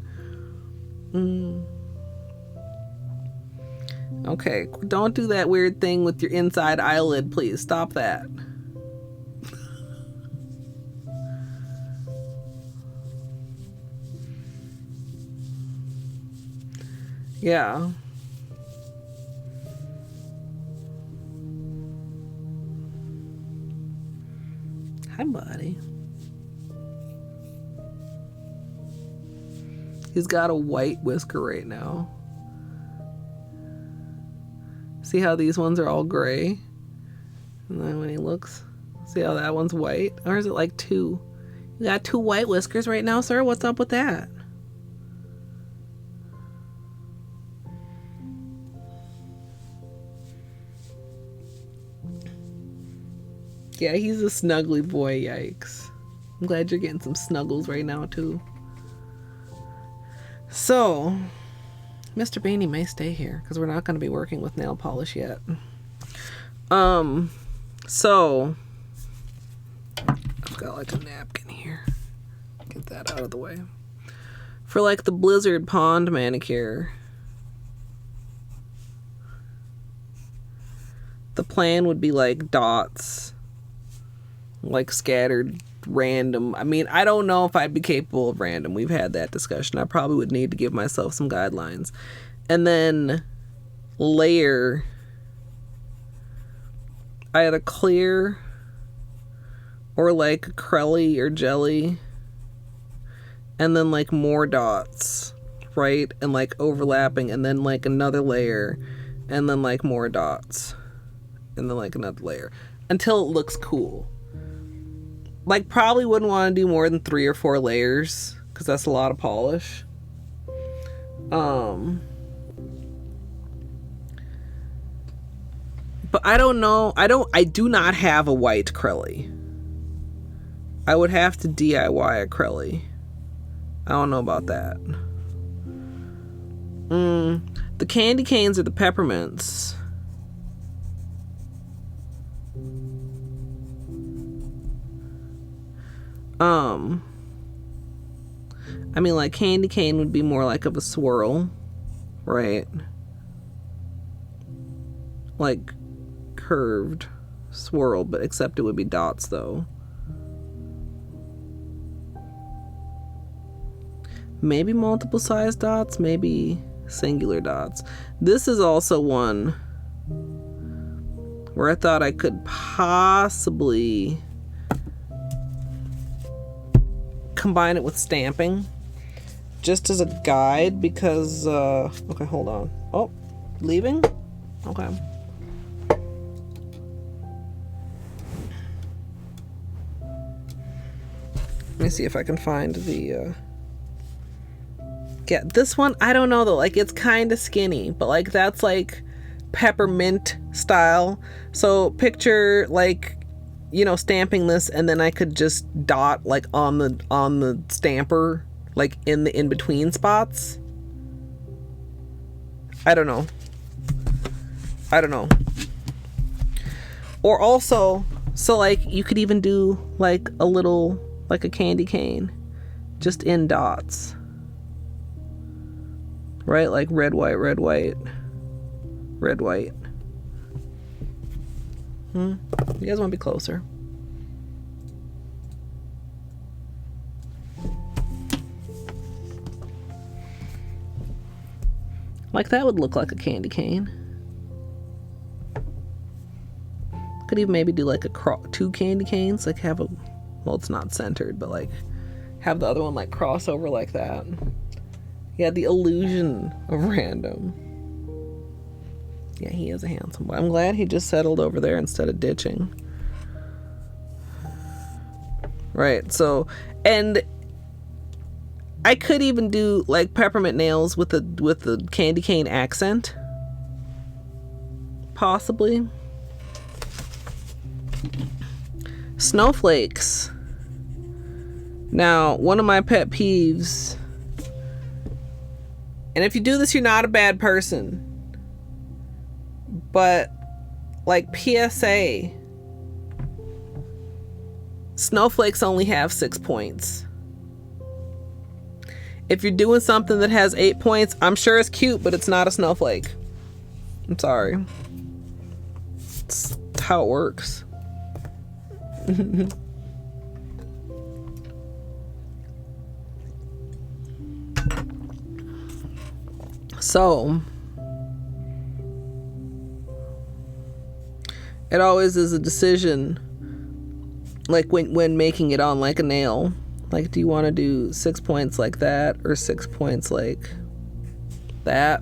Okay, don't do that weird thing with your inside eyelid, please. Stop that. Yeah. Hi, buddy. He's got a white whisker right now. See how these ones are all gray? And then when he looks, see how that one's white? Or is it like 2? You got 2 white whiskers right now, sir? What's up with that? Yeah, he's a snuggly boy, yikes. I'm glad you're getting some snuggles right now, too. So, Mr. Beanie may stay here, because we're not going to be working with nail polish yet. So I've got like a napkin here. Get that out of the way. For like the Blizzard Pond manicure, the plan would be like dots, like scattered random. I mean, I don't know if I'd be capable of random. We've had that discussion. I probably would need to give myself some guidelines. And then layer either clear or like acrylic or jelly, and then like more dots, right? And like overlapping, and then like another layer, and then like more dots, and then like another layer until it looks cool. Like, probably wouldn't want to do more than 3 or 4 layers because that's a lot of polish. But I don't know. I do not have a white acrylic. I would have to DIY acrylic. I don't know about that. The candy canes or the peppermints. I mean, like, candy cane would be more like of a swirl, right? Like, curved swirl, but except it would be dots, though. Maybe multiple size dots, maybe singular dots. This is also one where I thought I could possibly combine it with stamping just as a guide because okay, hold on. Oh, leaving? Okay. Let me see if I can find the yeah, this one, I don't know though, like it's kind of skinny, but like that's like peppermint style. So picture like, you know, stamping this and then I could just dot like on the stamper, like in the in-between spots. I don't know. Or also, so like you could even do like a little, like a candy cane, just in dots. Right? Like red, white, red, white, red, white. You guys want to be closer? Like that would look like a candy cane. Could even maybe do like a 2 candy canes, like have a, well, it's not centered, but like have the other one like cross over like that. Yeah, the illusion of random. Yeah, he is a handsome boy. I'm glad he just settled over there instead of ditching. Right, so, and I could even do like peppermint nails with the candy cane accent. Possibly. Snowflakes. Now, one of my pet peeves, and if you do this, you're not a bad person, but like PSA, snowflakes only have 6 points. If you're doing something that has 8 points, I'm sure it's cute, but it's not a snowflake. I'm sorry. It's how it works. So, it always is a decision, like when making it on like a nail. Like, do you want to do 6 points like that or 6 points like that?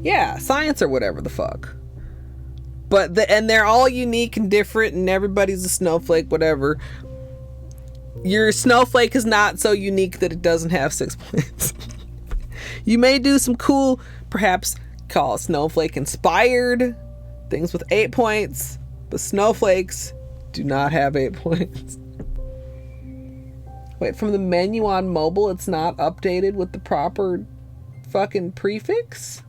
Yeah, science or whatever the fuck. But and they're all unique and different, and everybody's a snowflake, whatever. Your snowflake is not so unique that it doesn't have 6 points. You may do some cool, perhaps call snowflake inspired things with 8 points, but snowflakes do not have 8 points. Wait, from the menu on mobile, it's not updated with the proper fucking prefix?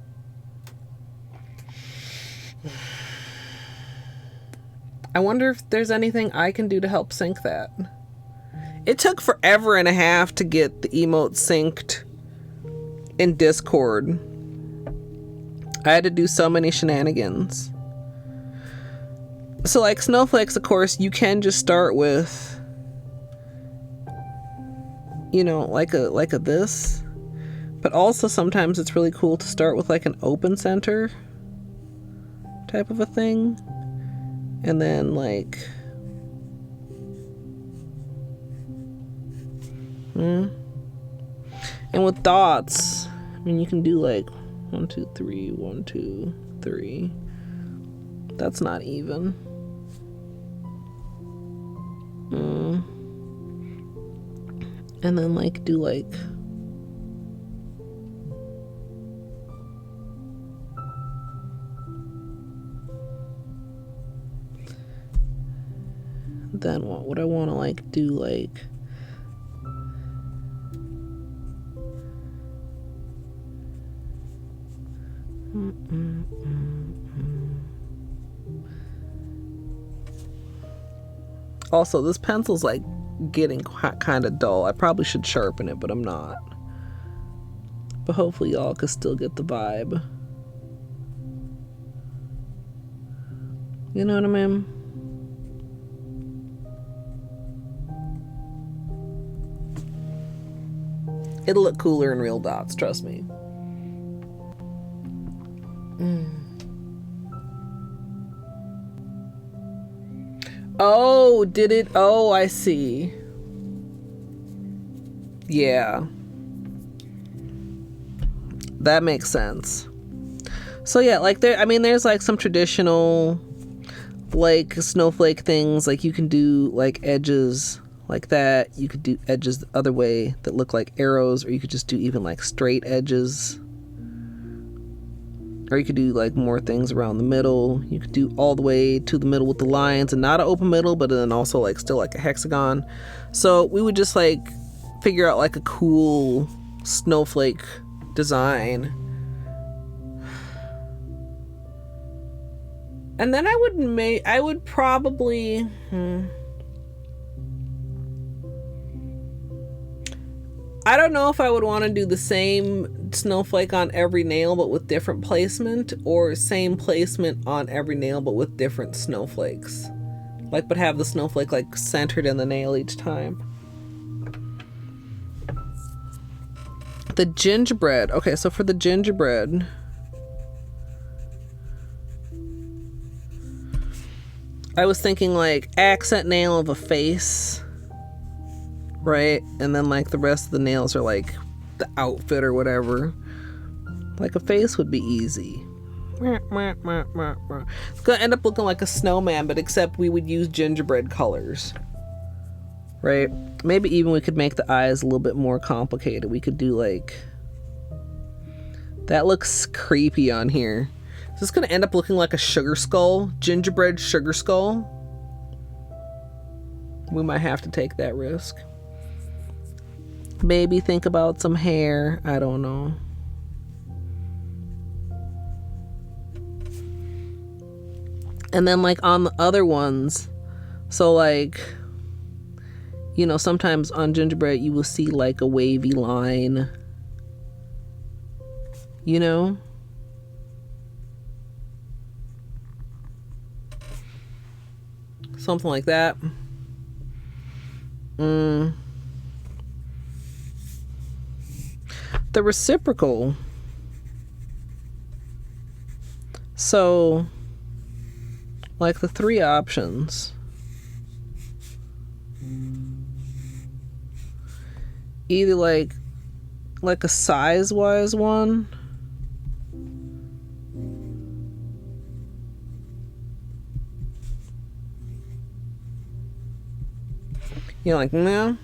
I wonder if there's anything I can do to help sync that. It took forever and a half to get the emote synced in Discord. I had to do so many shenanigans. So like Snowflakes, of course, you can just start with, you know, like a this. But also sometimes it's really cool to start with like an open center type of a thing. And then like and with dots, I mean, you can do like 1 2 3 1 2 3. That's not even. And then like do like then what would I want to like do like Also, this pencil's like getting kind of dull. I probably should sharpen it, but I'm not. But hopefully y'all can still get the vibe. You know what I mean? It'll look cooler in real dots, trust me. Oh, did it? Oh, I see. Yeah. That makes sense. So yeah, like there's like some traditional like snowflake things. Like you can do like edges like that. You could do edges the other way that look like arrows, or you could just do even like straight edges. Or you could do like more things around the middle. You could do all the way to the middle with the lines and not an open middle, but then also like still like a hexagon. So we would just like figure out like a cool snowflake design. And then I would probably I don't know if I would want to do the same snowflake on every nail but with different placement, or same placement on every nail but with different snowflakes. Like, but have the snowflake like centered in the nail each time. The gingerbread. Okay, so for the gingerbread, I was thinking like accent nail of a face. Right? And then like the rest of the nails are like the outfit or whatever. Like a face would be easy. It's gonna end up looking like a snowman, but except we would use gingerbread colors. Right? Maybe even we could make the eyes a little bit more complicated. We could do like... That looks creepy on here. Is this gonna end up looking like a sugar skull? Gingerbread sugar skull? We might have to take that risk. Maybe think about some hair. I don't know. And then like on the other ones, so like, you know, sometimes on gingerbread you will see like a wavy line, you know? Something like that. The reciprocal. So, like the three options. Either like a size-wise one. You know, like, no.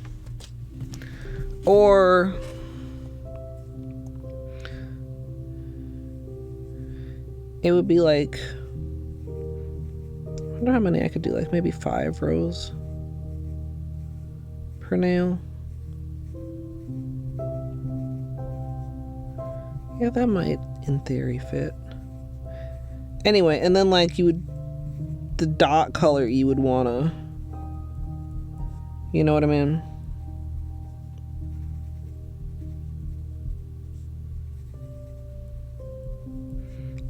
Or it would be like, I wonder how many I could do, like maybe 5 rows per nail. Yeah, that might in theory fit. Anyway, and then like you would, the dot color you would wanna, you know what I mean?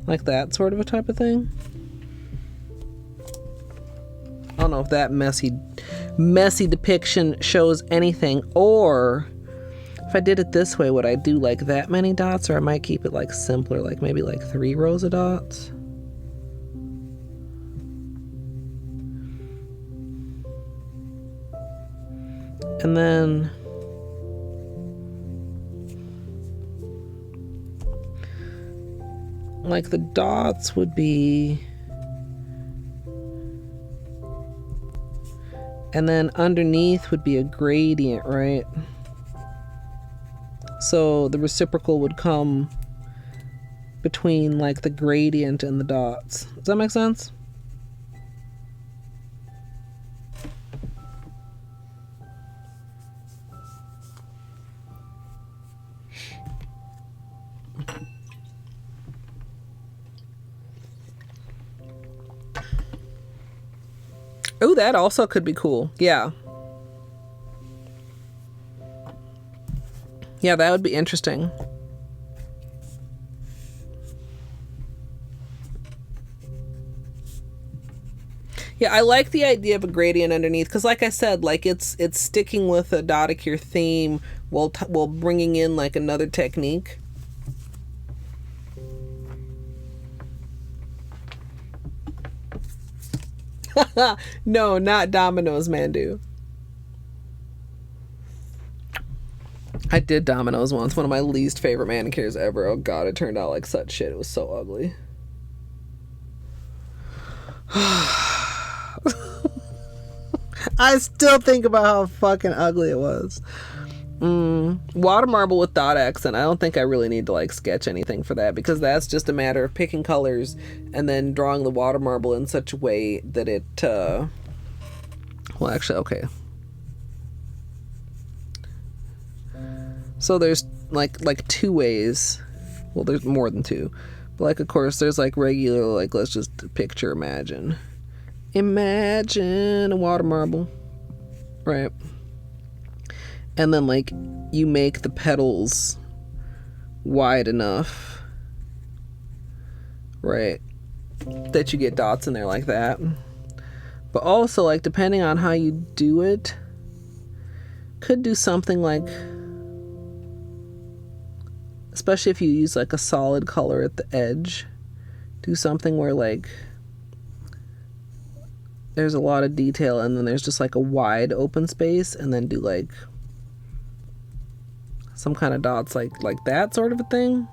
Like that sort of a type of thing. I don't know if that messy depiction shows anything, or if I did it this way, would I do like that many dots, or I might keep it like simpler, like maybe like 3 rows of dots. And then like the dots would be, and then underneath would be a gradient, right? So the reciprocal would come between like the gradient and the dots. Does that make sense? Oh, that also could be cool. Yeah. Yeah, that would be interesting. Yeah, I like the idea of a gradient underneath because, like I said, like it's sticking with a Dotticure theme while bringing in like another technique. No, not Domino's, Mandu. I did Domino's once, one of my least favorite manicures ever. Oh god, it turned out like such shit. It was so ugly. I still think about how fucking ugly it was. Water marble with dot accent. I don't think I really need to like sketch anything for that, because that's just a matter of picking colors and then drawing the water marble in such a way that it well, actually, okay. So there's like 2 ways. Well, there's more than 2. But like, of course, there's like regular, like, let's just picture, imagine a water marble, right? And then like you make the petals wide enough, right, that you get dots in there like that. But also, like, depending on how you do it, could do something like, especially if you use like a solid color at the edge, do something where like there's a lot of detail and then there's just like a wide open space, and then do like some kind of dots like that sort of a thing.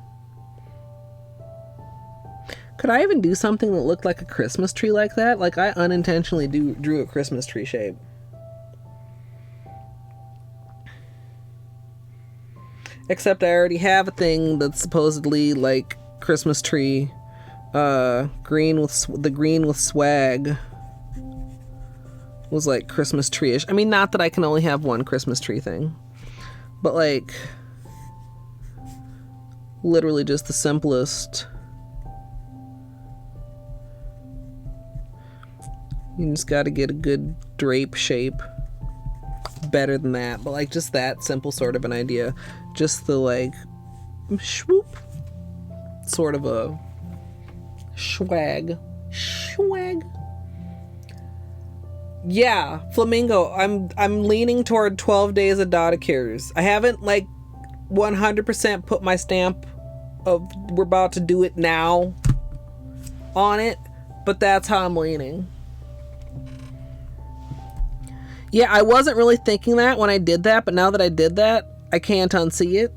Could I even do something that looked like a Christmas tree like that? Like, I unintentionally drew a Christmas tree shape. Except I already have a thing that's supposedly like Christmas tree, green with swag was like Christmas tree-ish. I mean, not that I can only have one Christmas tree thing, but like literally just the simplest. You just got to get a good drape shape. Better than that, but like just that simple sort of an idea. Just the like swoop, sort of a swag. Yeah, Flamingo. I'm leaning toward 12 days of Dotticures. I haven't like 100% put my stamp of we're about to do it now on it, but that's how I'm leaning. Yeah, I wasn't really thinking that when I did that, but now that I did that, I can't unsee it.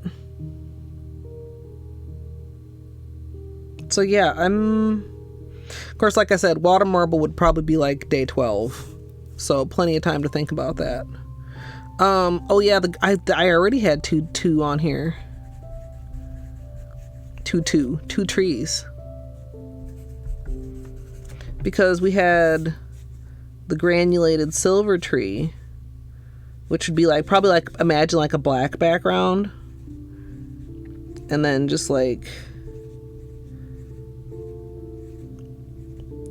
So yeah, of course, like I said, water marble would probably be like day 12. So plenty of time to think about that. Oh yeah, I already had two on here. Two trees. Because we had the granulated silver tree, which would be like, probably like, imagine like a black background. and then just like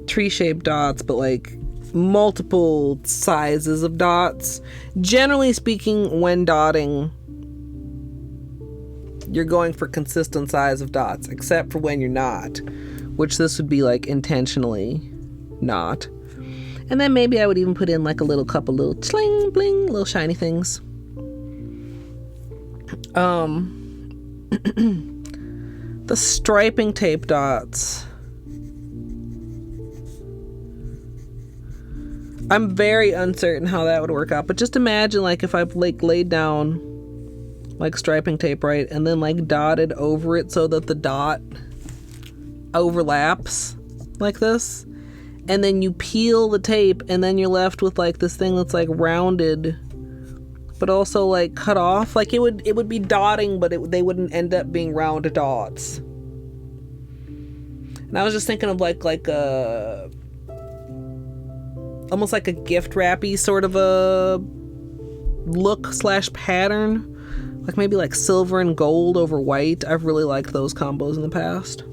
tree-shaped dots, but like multiple sizes of dots. Generally speaking, when dotting, you're going for consistent size of dots, except for when you're not, which this would be like intentionally not. And then maybe I would even put in like a little couple little chling bling little shiny things. The striping tape dots, I'm very uncertain how that would work out, but just imagine like if I like laid down like striping tape, right, and then like dotted over it so that the dot overlaps like this, and then you peel the tape and then you're left with like this thing that's like rounded but also like cut off. Like it would be dotting, but they wouldn't end up being round dots. And I was just thinking of like a almost like a gift wrappy sort of a look / pattern, like maybe like silver and gold over white. I've really liked those combos in the past.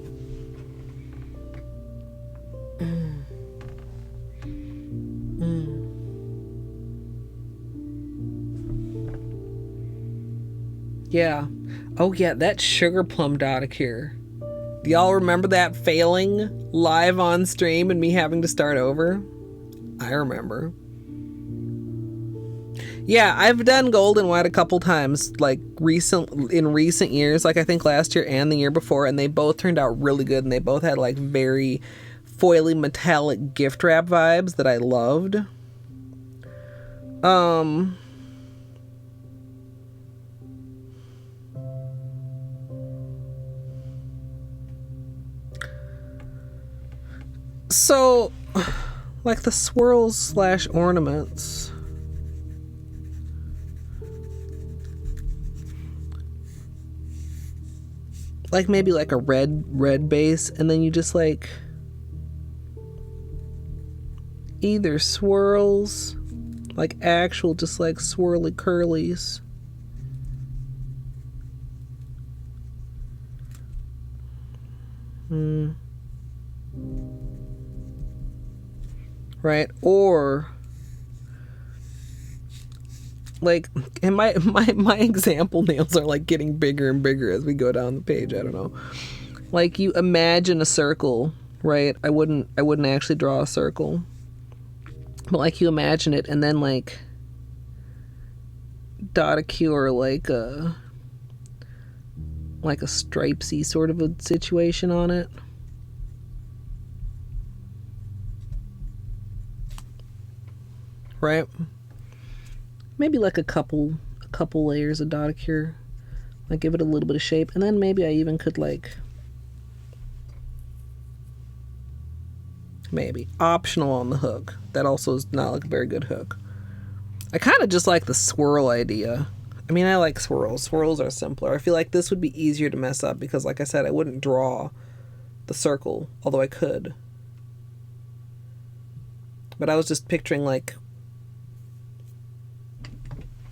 Yeah. Oh yeah, that sugar plum Dotticure. Do y'all remember that failing live on stream and me having to start over? I remember. Yeah, I've done gold and white a couple times, like in recent years, like I think last year and the year before, and they both turned out really good, and they both had like very foily metallic gift wrap vibes that I loved. So, like the swirls / ornaments. Like maybe like a red base, and then you just like either swirls, like actual just like swirly curlies. Right, or like, and my example nails are like getting bigger and bigger as we go down the page. I don't know. Like you imagine a circle, right? I wouldn't actually draw a circle, but like you imagine it, and then like Dotticure like a stripesy sort of a situation on it. Right? Maybe like a couple layers of Dotticure, like give it a little bit of shape, and then maybe I even could like maybe optional on the hook. That also is not like a very good hook. I kind of just like the swirl idea. I mean, I like swirls. Swirls are simpler. I feel like this would be easier to mess up because, like I said, I wouldn't draw the circle, although I could. But I was just picturing like,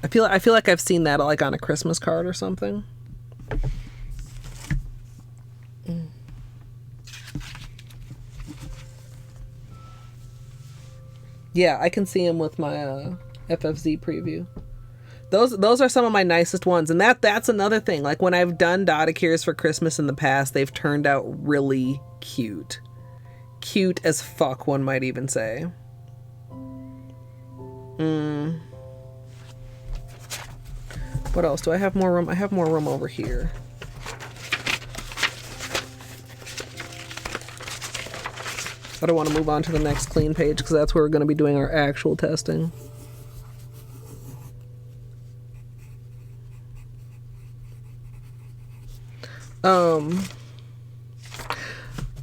I feel like I've seen that like on a Christmas card or something. Yeah, I can see him with my FFZ preview. Those are some of my nicest ones, and that's another thing. Like when I've done Dotticures for Christmas in the past, they've turned out really cute. Cute as fuck, one might even say. What else? Do I have more room? I have more room over here. I don't want to move on to the next clean page because that's where we're going to be doing our actual testing.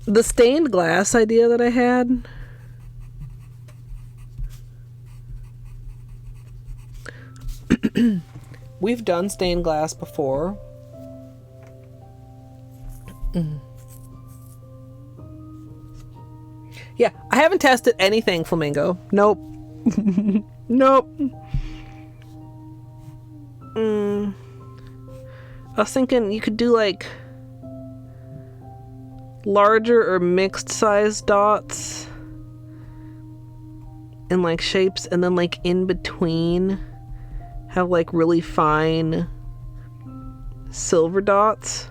The stained glass idea that I had. We've done stained glass before. Yeah, I haven't tested anything, Flamingo. Nope. Nope. I was thinking you could do like larger or mixed size dots in like shapes, and then like in between have like really fine silver dots.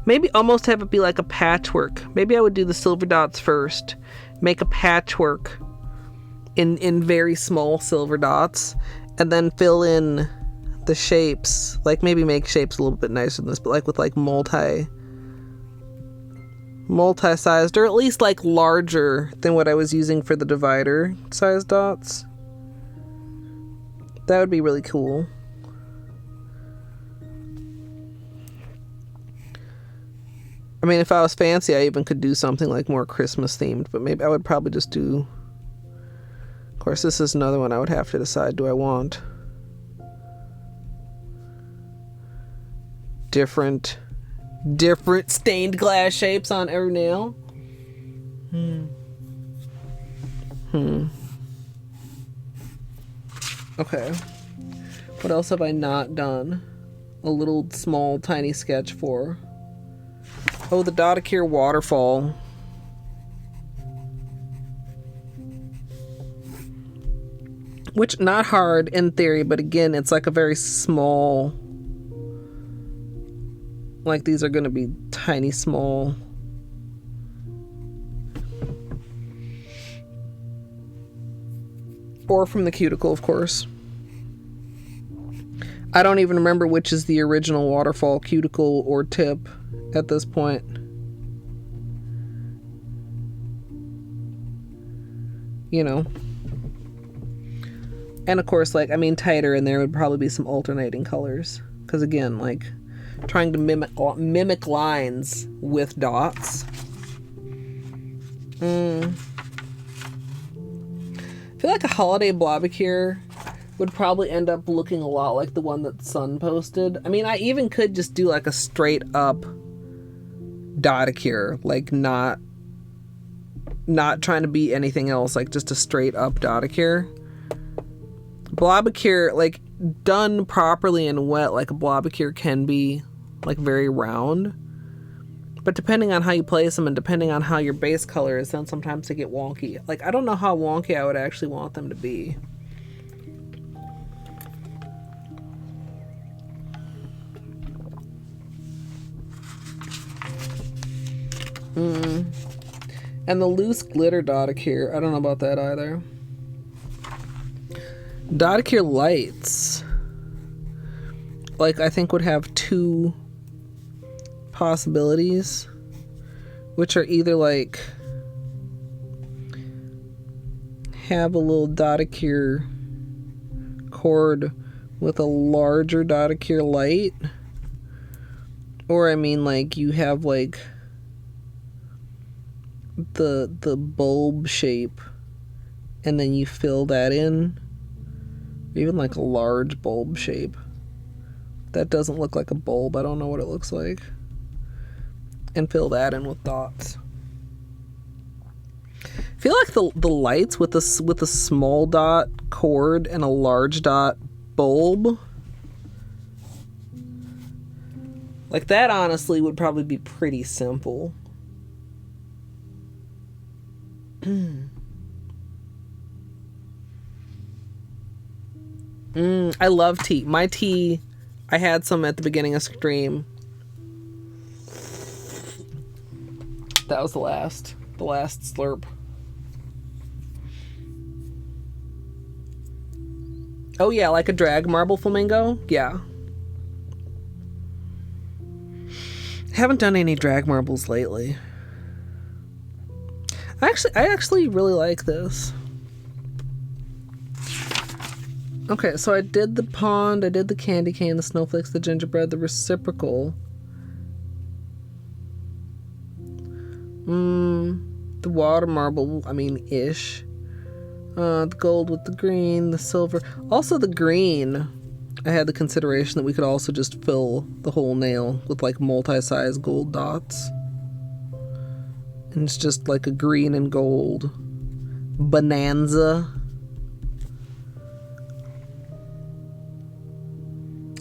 Maybe almost have it be like a patchwork. Maybe I would do the silver dots first, make a patchwork in very small silver dots, and then fill in the shapes, like maybe make shapes a little bit nicer than this, but like with like multi-sized, or at least like larger than what I was using for the divider size dots. That would be really cool. I mean, if I was fancy, I even could do something like more Christmas themed, but maybe I would probably just do, of course, this is another one I would have to decide, do I want different stained glass shapes on every nail? Okay. What else have I not done? A little small tiny sketch for. Oh, the Dotticure waterfall. Which, not hard in theory, but again, it's like a very small, like these are going to be tiny small. Or from the cuticle, of course. I don't even remember which is the original waterfall, cuticle or tip at this point. You know. And of course, like, I mean, tighter in there would probably be some alternating colors. Because again, like, trying to mimic lines with dots. I feel like a holiday Blobicure would probably end up looking a lot like the one that Sun posted. I mean, I even could just do like a straight up Dotticure, like not trying to be anything else, like just a straight up Dotticure. Blobicure, like done properly and wet, like a Blobicure can be like very round. But depending on how you place them and depending on how your base color is, then sometimes they get wonky. Like, I don't know how wonky I would actually want them to be. And the loose glitter Dotticure, I don't know about that either. Dotticure lights, like, I think would have two possibilities, which are either like have a little Dotticure cord with a larger Dotticure light, or I mean, like, you have like the bulb shape and then you fill that in, even like a large bulb shape that doesn't look like a bulb, I don't know what it looks like, and fill that in with dots. I feel like the lights with a small dot cord and a large dot bulb, like that honestly would probably be pretty simple. I love tea. My tea, I had some at the beginning of stream. That was the last slurp. Oh yeah, like a drag marble flamingo? Yeah. Haven't done any drag marbles lately. I actually really like this. Okay, so I did the pond, I did the candy cane, the snowflakes, the gingerbread, the reciprocal. The water marble, I mean, ish. The gold with the green, the silver. Also the green, I had the consideration that we could also just fill the whole nail with like multi-size gold dots. And it's just like a green and gold bonanza.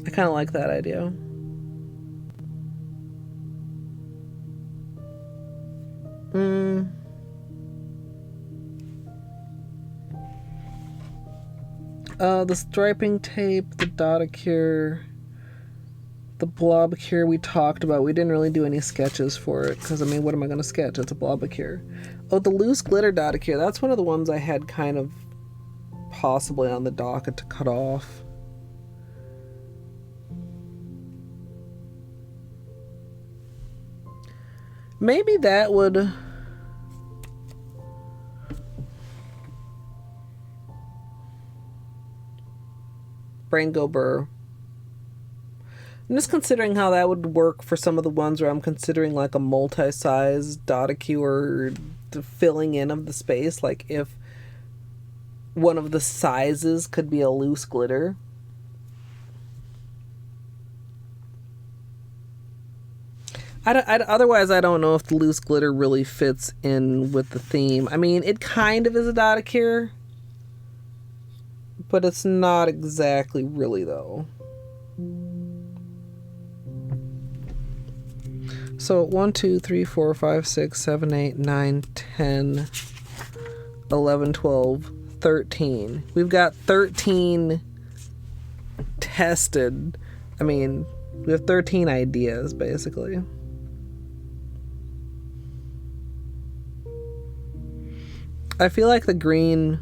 I kind of like that idea. The striping tape, the Dotticure, the Blobicure we talked about. We didn't really do any sketches for it because, I mean, what am I going to sketch? It's a Blobicure. Oh, the loose glitter Dotticure. That's one of the ones I had kind of possibly on the docket to cut off. Maybe that would... Brain go burr. I'm just considering how that would work for some of the ones where I'm considering like a multi-size Dotticure filling in of the space. Like if one of the sizes could be a loose glitter. Otherwise, I don't know if the loose glitter really fits in with the theme. I mean, it kind of is a Dotticure, but it's not exactly really, though. So 1, 2, 3, 4, 5, 6, 7, 8, 9, 10, 11, 12, 13. We've got 13 tested. I mean, we have 13 ideas, basically. I feel like the green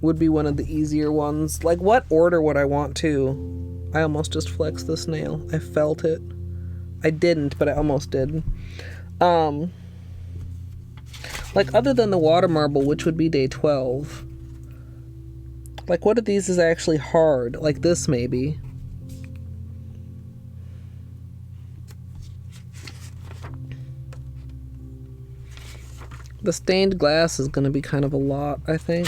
would be one of the easier ones. Like, what order would I want to? I almost just flexed this nail. I felt it. I didn't, but I almost did. Like, other than the water marble, which would be day 12. Like, what of these is actually hard? Like this, maybe. The stained glass is going to be kind of a lot, I think.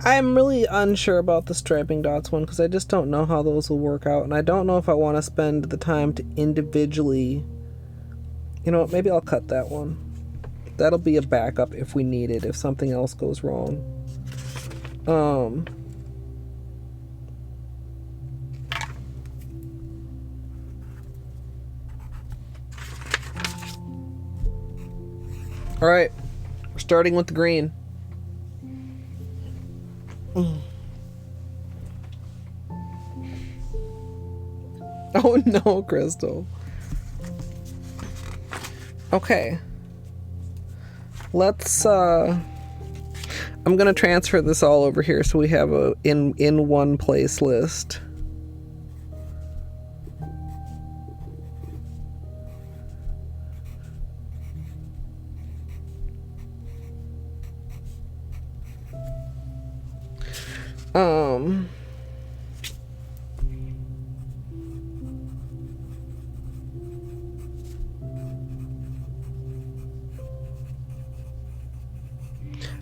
I'm really unsure about the striping dots one because I just don't know how those will work out, and I don't know if I want to spend the time to individually... You know what, maybe I'll cut that one. That'll be a backup if we need it, if something else goes wrong. Alright, we're starting with the green. Oh no, Crystal. Okay. Let's I'm gonna transfer this all over here so we have a in one place list.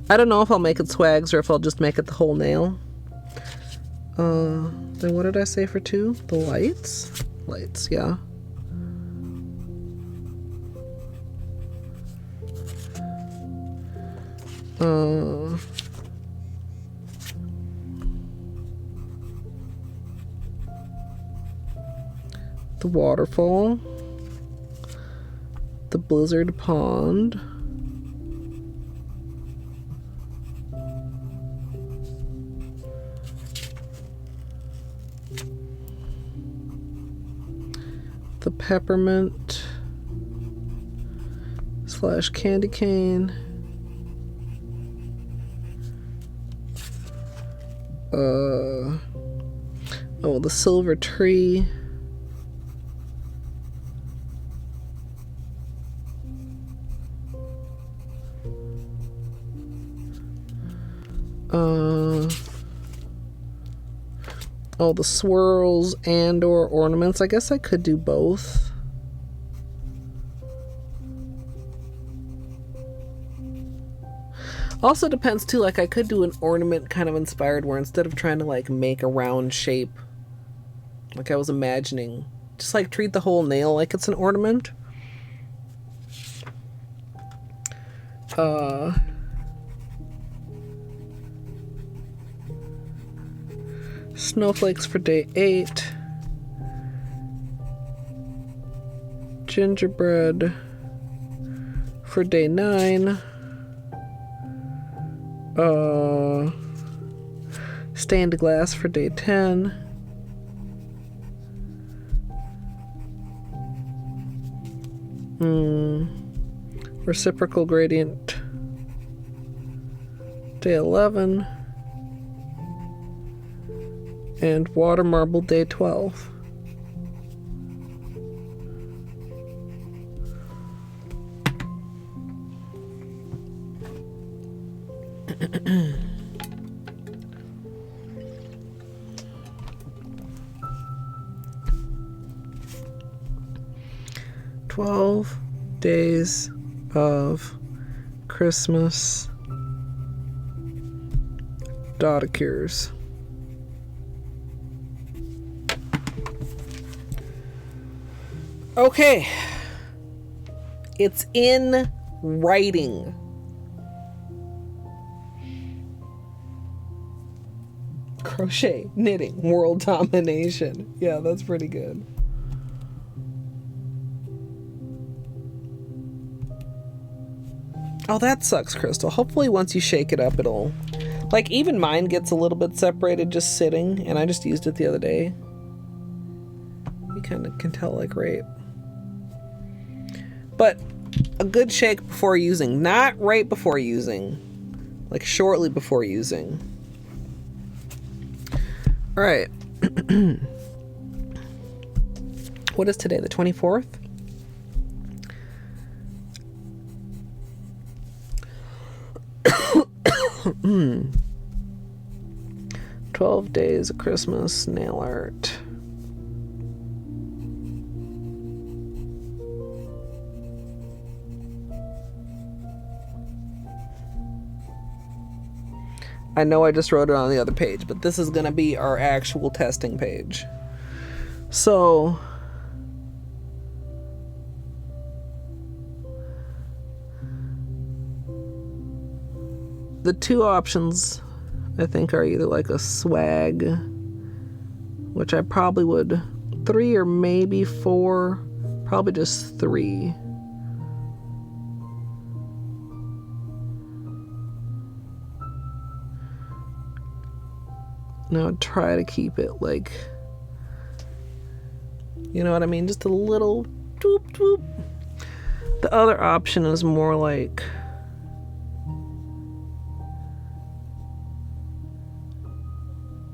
I don't know if I'll make it swags or if I'll just make it the whole nail. Then what did I say for 2? The lights? Lights, yeah. The waterfall. The blizzard pond. The peppermint / candy cane. Oh, the silver tree. Oh, the swirls and or ornaments. I guess I could do both. Also depends too, like I could do an ornament kind of inspired where instead of trying to like make a round shape, like I was imagining, just like treat the whole nail like it's an ornament. Snowflakes for day 8. Gingerbread for day 9. Stained glass for day 10. Reciprocal gradient day 11. And water marble day 12. Days of Christmas Dotticures. Okay, it's in writing. Crochet, knitting, world domination. Yeah, that's pretty good. Oh, that sucks, Crystal. Hopefully once you shake it up, it'll... Like, even mine gets a little bit separated just sitting, and I just used it the other day. You kind of can tell, like, right. But a good shake before using. Not right before using. Like, shortly before using. Alright. What is today? The 24th? 12 days of Christmas nail art. I know I just wrote it on the other page, but this is going to be our actual testing page. So the two options I think are either like a swag, which I probably would 3 or maybe 4, probably just 3. Now try to keep it like, you know what I mean? Just a little doop doop. The other option is more like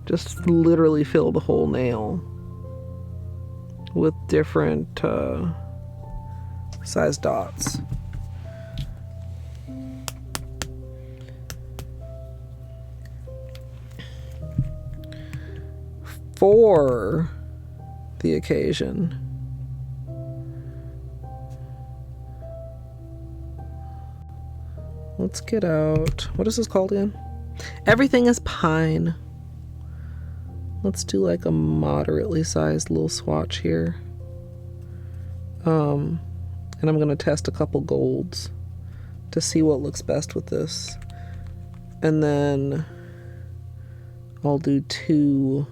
just literally fill the whole nail with different size dots. For the occasion, let's get out, what is this called again? Everything is pine. Let's do like a moderately sized little swatch here. And I'm going to test a couple golds to see what looks best with this. And then I'll do 2.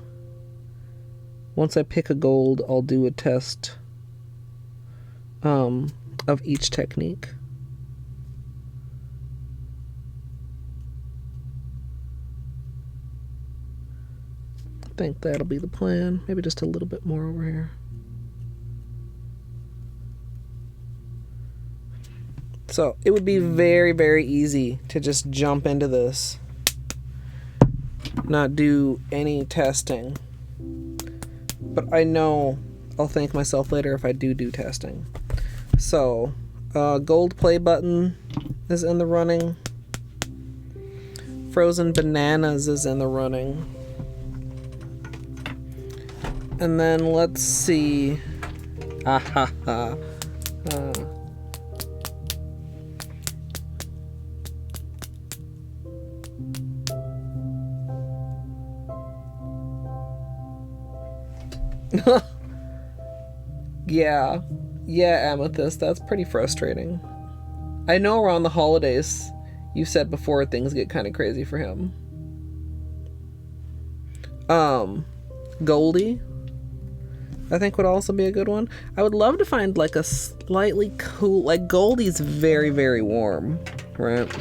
Once I pick a gold, I'll do a test of each technique. I think that'll be the plan. Maybe just a little bit more over here. So it would be very, very easy to just jump into this, not do any testing. But I know I'll thank myself later if I do testing. So, gold play button is in the running Frozen Bananas is in the running. And then let's see. Ah ha ha. Yeah. Yeah, Amethyst, that's pretty frustrating. I know around the holidays, you said before, things get kind of crazy for him. Goldie, I think would also be a good one. I would love to find like a slightly cool, like Goldie's very, very warm, right?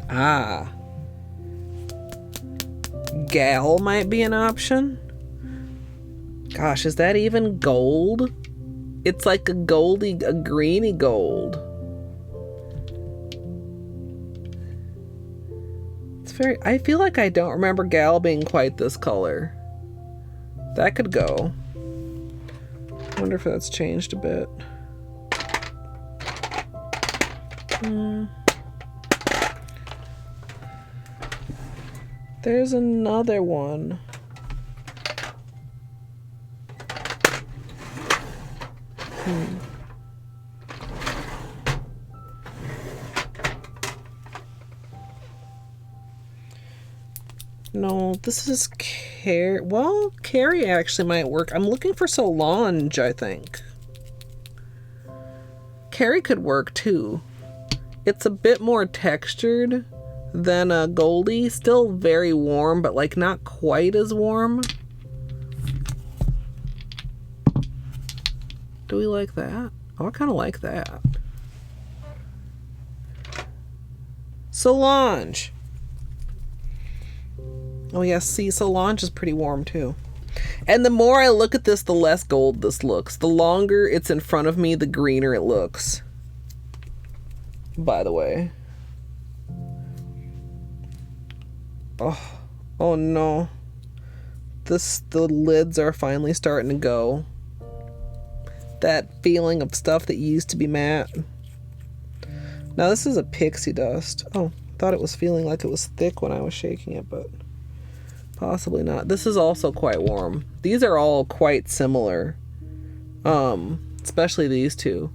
Ah. Gal might be an option. Gosh, is that even gold? It's like a greeny gold. It's very, I feel like I don't remember Gal being quite this color. That could go. I wonder if that's changed a bit. There's another one. No, this is Carrie. Well, Carrie actually might work. I'm looking for Solange, I think. Carrie could work too. It's a bit more textured than a Goldie. Still very warm, but like not quite as warm. Do we like that? Oh, I kind of like that. Solange. Oh yes, see, Solange is pretty warm too. And the more I look at this, the less gold this looks. The longer it's in front of me, the greener it looks. By the way. Oh no. The lids are finally starting to go. That feeling of stuff that used to be matte. Now this is a Pixie Dust. Oh, thought it was feeling like it was thick when I was shaking it, but possibly not. This is also quite warm. These are all quite similar. Especially these two.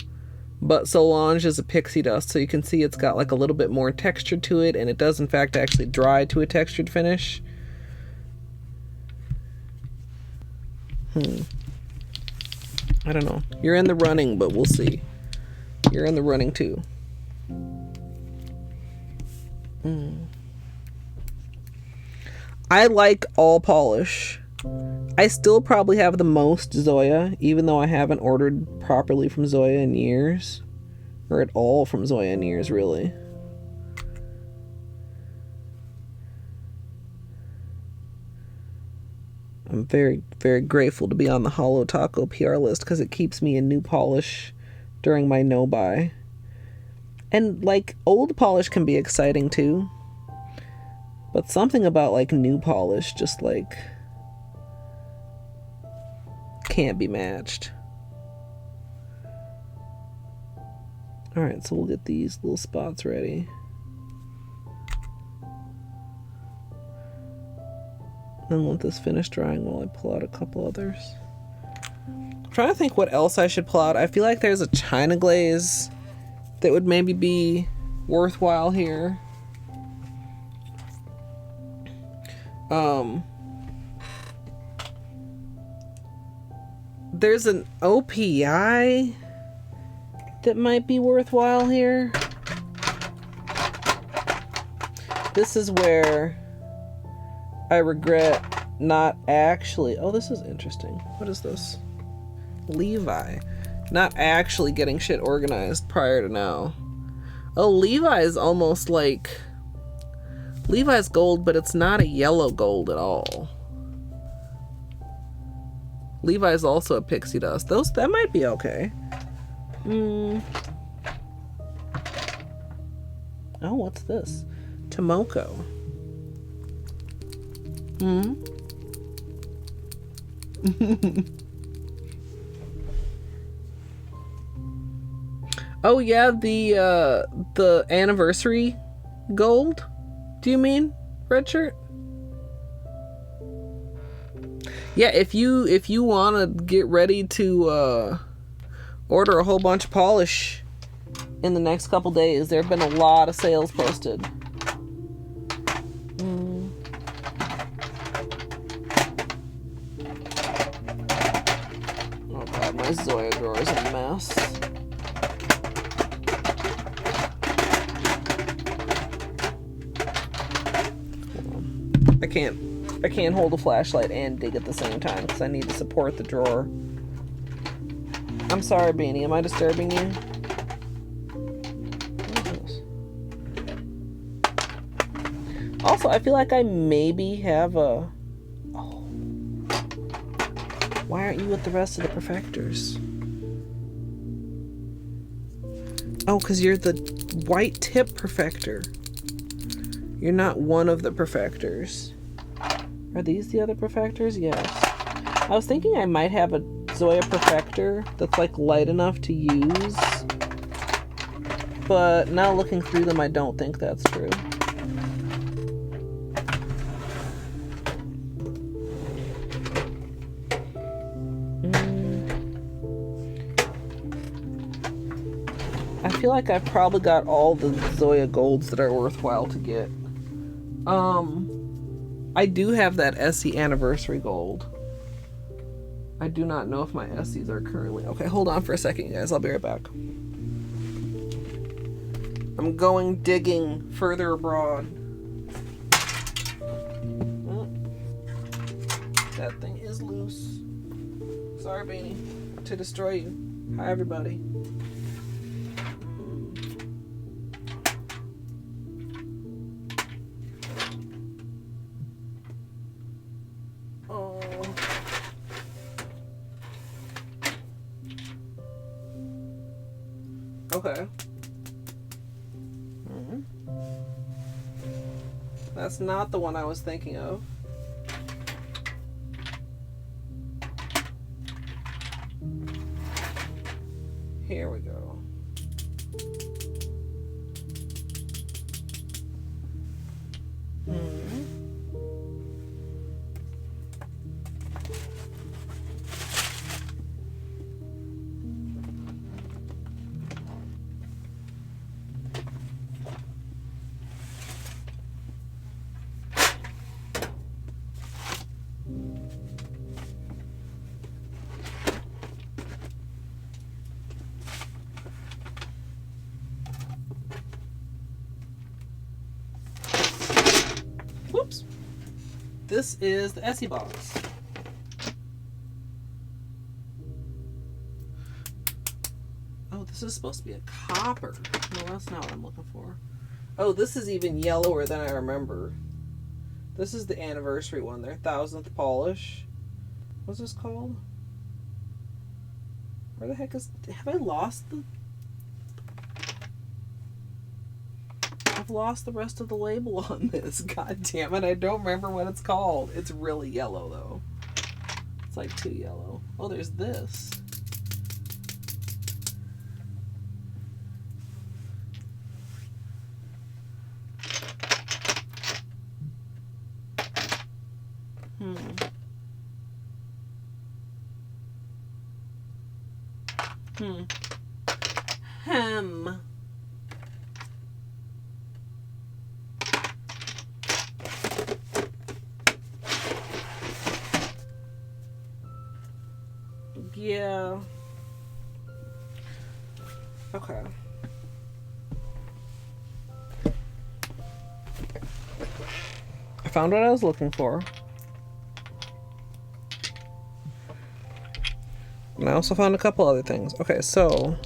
But Solange is a Pixie Dust, so you can see it's got like a little bit more texture to it, and it does in fact actually dry to a textured finish. I don't know. You're in the running, but we'll see. You're in the running too. I like all polish. I still probably have the most Zoya, even though I haven't ordered properly from Zoya in years. Or at all from Zoya in years, really. I'm very, very grateful to be on the Holo Taco PR list because it keeps me in new polish during my no-buy. And, like, old polish can be exciting, too. But something about, like, new polish just, like, can't be matched. Alright, so we'll get these little spots ready. Then let this finish drying while I pull out a couple others. I'm trying to think what else I should pull out. I feel like there's a China glaze that would maybe be worthwhile here. There's an OPI that might be worthwhile here. This is where I regret not actually... Oh, this is interesting. What is this? Levi. Not actually getting shit organized prior to now. Oh, Levi is almost like... Levi's gold, but it's not a yellow gold at all. Levi's also a Pixie Dust. That might be okay. Oh, what's this? Tomoko. Oh yeah, the anniversary gold. Do you mean red shirt? Yeah, if you want to get ready to order a whole bunch of polish in the next couple days, there have been a lot of sales posted. Oh god, my Zoya drawer is a mess. I can't hold a flashlight and dig at the same time because I need to support the drawer. I'm sorry, Beanie. Am I disturbing you? What is this? Also, I feel like I maybe have a... Oh. Why aren't you with the rest of the perfectors? Oh, because you're the white tip perfector. You're not one of the perfectors. Are these the other perfectors? Yes. I was thinking I might have a Zoya perfector that's like light enough to use. But now looking through them, I don't think that's true. I feel like I've probably got all the Zoya golds that are worthwhile to get. I do have that Essie anniversary gold. I do not know if my Essies are currently... Okay, hold on for a second, guys. I'll be right back. I'm going digging further abroad. Oh, that thing is loose. Sorry, Beanie, to destroy you. Hi, everybody. Okay. That's not the one I was thinking of. Here we go. Whoops. This is the Essie box. Oh, this is supposed to be a copper. No, that's not what I'm looking for. Oh, this is even yellower than I remember. This is the anniversary one, their 1000th polish. What's this called? Where the heck is... Have I lost the... I've lost the rest of the label on this. God damn it, I don't remember what it's called. It's really yellow, though. It's like too yellow. Oh, there's this. Yeah. Okay. I found what I was looking for. And I also found a couple other things. Okay, so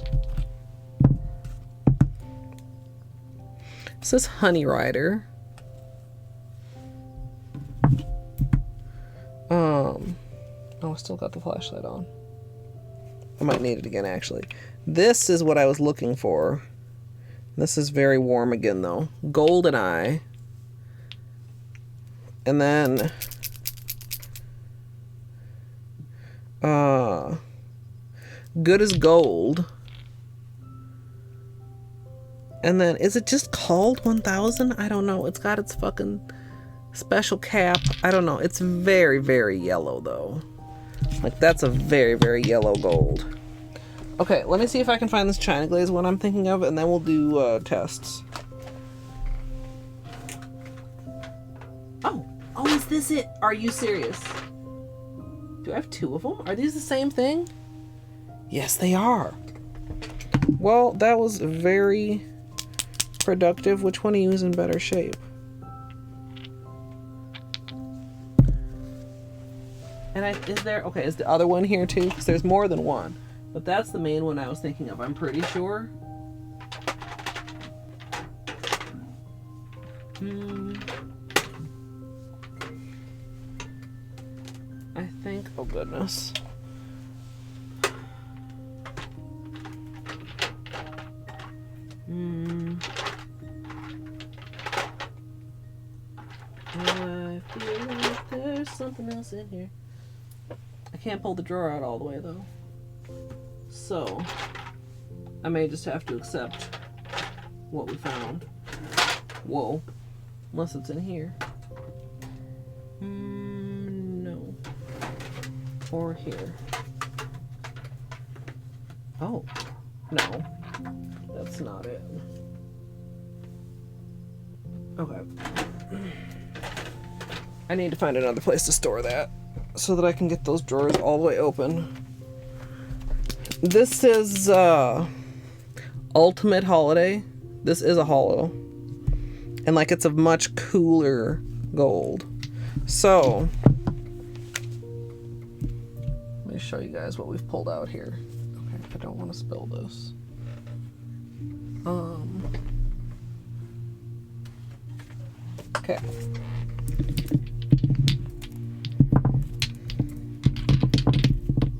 this is Honey Rider. Oh, I still got the flashlight on. I might need it again, actually. This is what I was looking for. This is very warm again, though. Golden Eye. And then Good as Gold. And then, is it just called 1000? I don't know. It's got its fucking special cap. I don't know. It's very, very yellow, though. Like, that's a very, very yellow gold. Okay, let me see if I can find this China Glaze one I'm thinking of, and then we'll do tests. Oh, is this it? Are you serious? Do I have two of them? Are these the same thing? Yes, they are. Well, that was very productive. Which one of you is in better shape? And is the other one here too? Because there's more than one. But that's the main one I was thinking of, I'm pretty sure. I think, oh goodness. I feel like there's something else in here. I can't pull the drawer out all the way though. So, I may just have to accept what we found. Whoa. Unless it's in here. No. Or here. Oh. No. That's not it. Okay. I need to find another place to store that so that I can get those drawers all the way open. This is Ultimate Holiday. This is a holo. And like it's a much cooler gold. So let me show you guys what we've pulled out here. Okay, I don't want to spill this. Okay.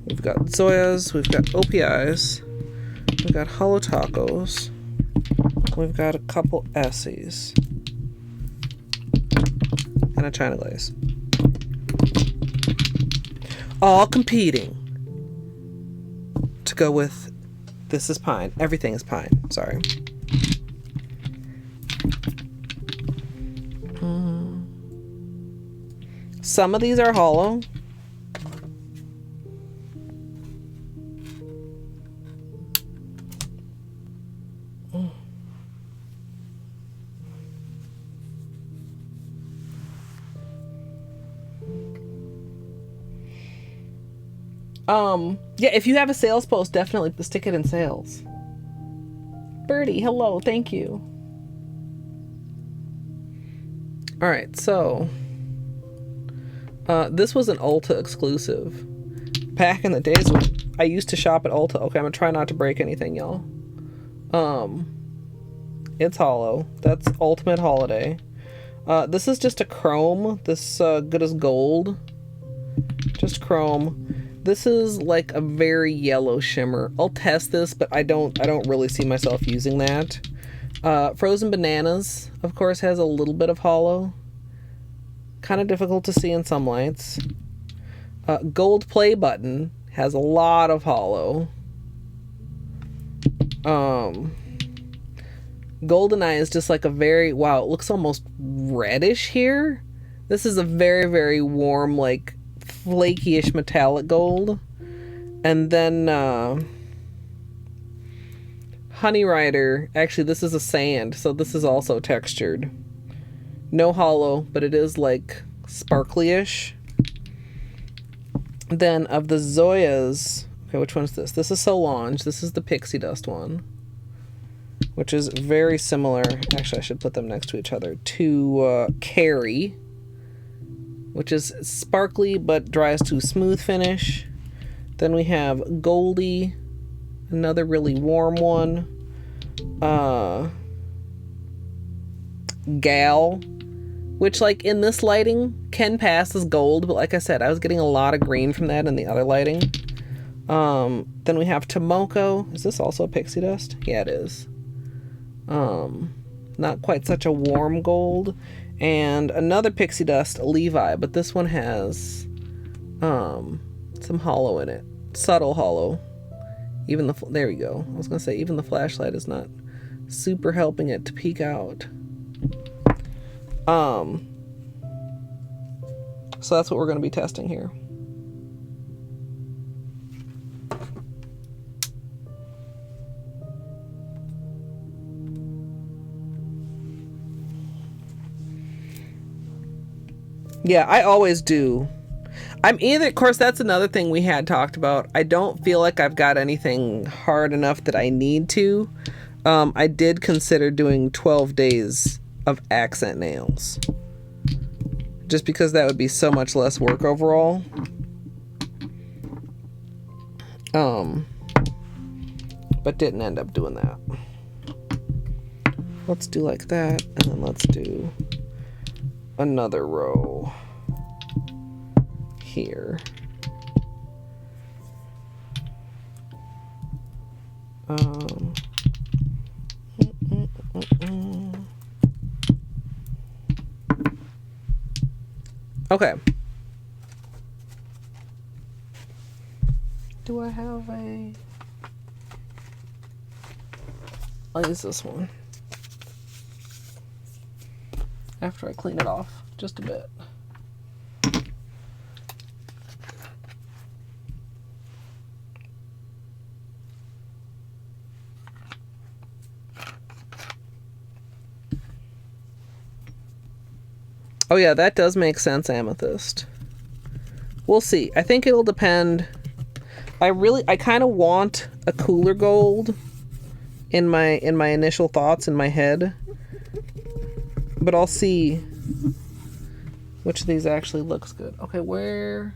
We've got Zoyas, we've got OPIs, we've got Holo Tacos, we've got a couple Essies, and a China Glaze. All competing to go with this is pine. Everything is pine. Sorry. Some of these are holo. Yeah, if you have a sales post, definitely stick it in sales. Birdie, hello, thank you. All right, so this was an Ulta exclusive. Back in the days when I used to shop at Ulta. Okay, I'm gonna try not to break anything, y'all. It's holo. That's Ultimate Holiday. This is just a chrome. This good as gold. Just chrome. This is like a very yellow shimmer. I'll test this, but I don't really see myself using that. Frozen Bananas, of course, has a little bit of holo. Kind of difficult to see in some lights. Gold Play Button has a lot of holo. Goldeneye is just like a very, wow, it looks almost reddish here. This is a very, very warm, like flaky-ish metallic gold. And then Honey Rider, actually this is a sand, so this is also textured. No holo, but it is like sparkly-ish. Then of the Zoyas, okay, which one is this? This is Solange. This is the Pixie Dust one, which is very similar. Actually, I should put them next to each other. To Carrie, which is sparkly but dries to smooth finish. Then we have Goldie, another really warm one. Gal, which like in this lighting can pass as gold, but like I said, I was getting a lot of green from that in the other lighting. Then we have Tomoko. Is this also a Pixie Dust? Yeah, it is. Not quite such a warm gold. And another Pixie Dust, Levi, but this one has some holo in it. Subtle holo. Even there we go. I was gonna say even the flashlight is not super helping it to peek out. So that's what we're going to be testing here. Yeah, I always do. I'm either, of course, that's another thing we had talked about. I don't feel like I've got anything hard enough that I need to. I did consider doing 12 days of accent nails, just because that would be so much less work overall. But didn't end up doing that. Let's do like that, and then let's do another row here. Okay. Do I have a... I'll use this one after I clean it off just a bit. Oh yeah, that does make sense, amethyst. We'll see. I think it'll depend. I kind of want a cooler gold in my initial thoughts in my head. But I'll see which of these actually looks good. Okay, where...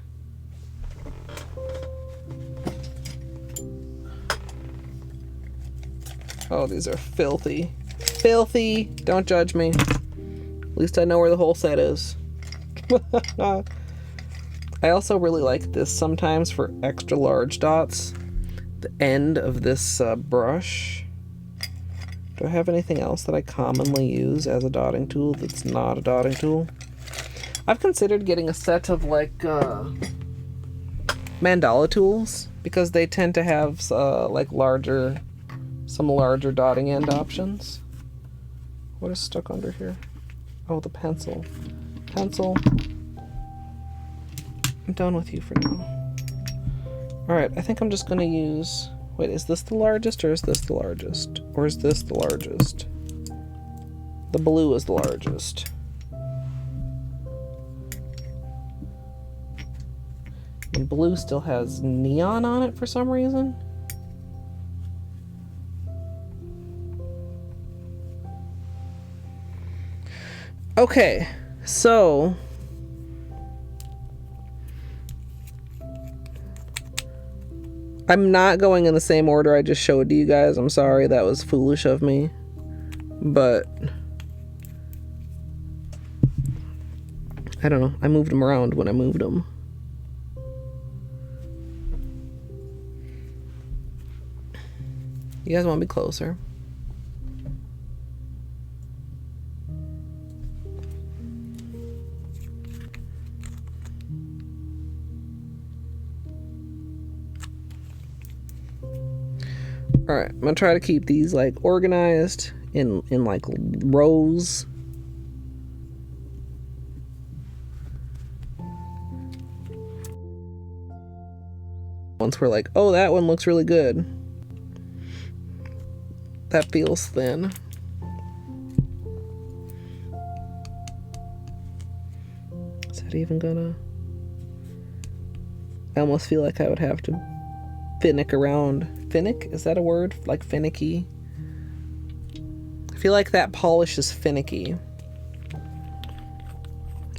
Oh, these are filthy. Filthy! Don't judge me. At least I know where the whole set is. I also really like this sometimes for extra large dots. The end of this brush. Do I have anything else that I commonly use as a dotting tool that's not a dotting tool? I've considered getting a set of like mandala tools because they tend to have like some larger dotting end options. What is stuck under here? Oh, the pencil. Pencil. I'm done with you for now. Alright, I think I'm just going to use... Wait, is this the largest or is this the largest? Or is this the largest? The blue is the largest. And blue still has neon on it for some reason. Okay, so... I'm not going in the same order I just showed to you guys. I'm sorry, that was foolish of me. But... I don't know. I moved them around when I moved them. You guys want to be closer? Alright, I'm gonna try to keep these like organized in like rows. Once we're like, oh, that one looks really good. That feels thin. Is that even gonna... I almost feel like I would have to finick around. Finnick? Is that a word? Like finicky? I feel like that polish is finicky.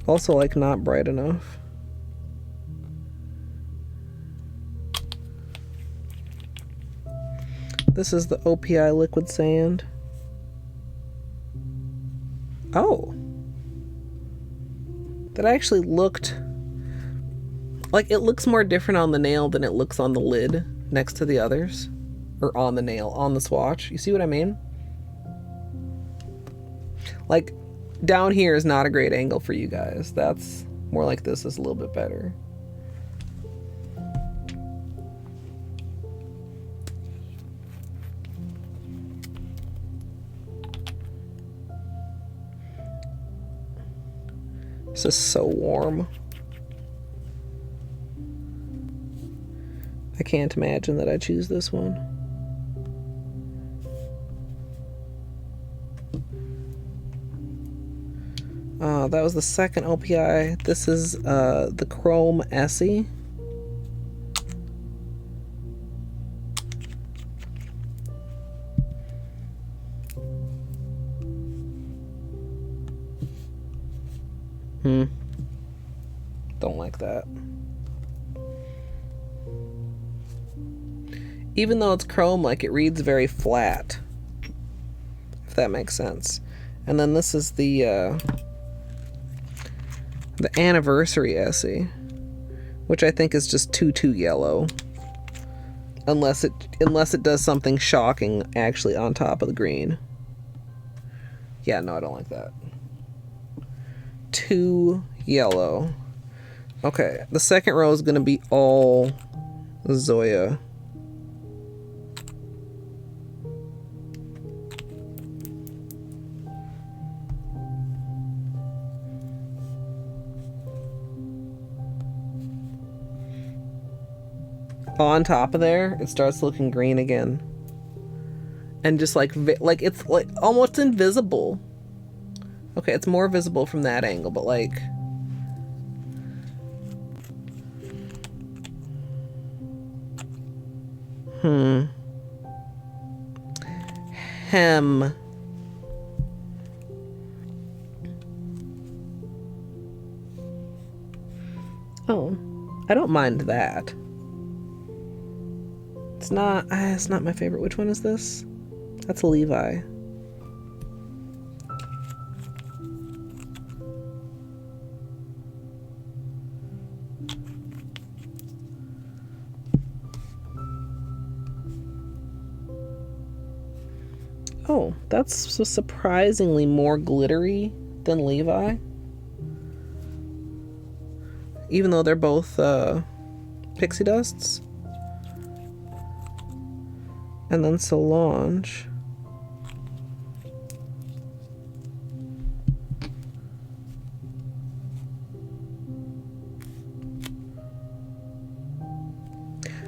Also like not bright enough. This is the Opi Liquid Sand. Oh. That actually looked... Like, it looks more different on the nail than it looks on the lid next to the others. Or on the nail, on the swatch. You see what I mean? Like, down here is not a great angle for you guys. That's more like this is a little bit better. This is so warm. I can't imagine that I choose this one. That was the second OPI. This is the Chrome Essie. Don't like that. Even though it's chrome, like, it reads very flat, if that makes sense. And then this is the Anniversary Essie, which I think is just too yellow. Unless it does something shocking actually on top of the green. Yeah, no, I don't like that. Too yellow. Okay, the second row is going to be all Zoya. On top of there, it starts looking green again. And just like it's like almost invisible. Okay, it's more visible from that angle, but like... Hem. Oh, I don't mind that. It's not my favorite. Which one is this? That's Levi. Oh, that's surprisingly more glittery than Levi. Even though they're both Pixie Dusts. And then Solange.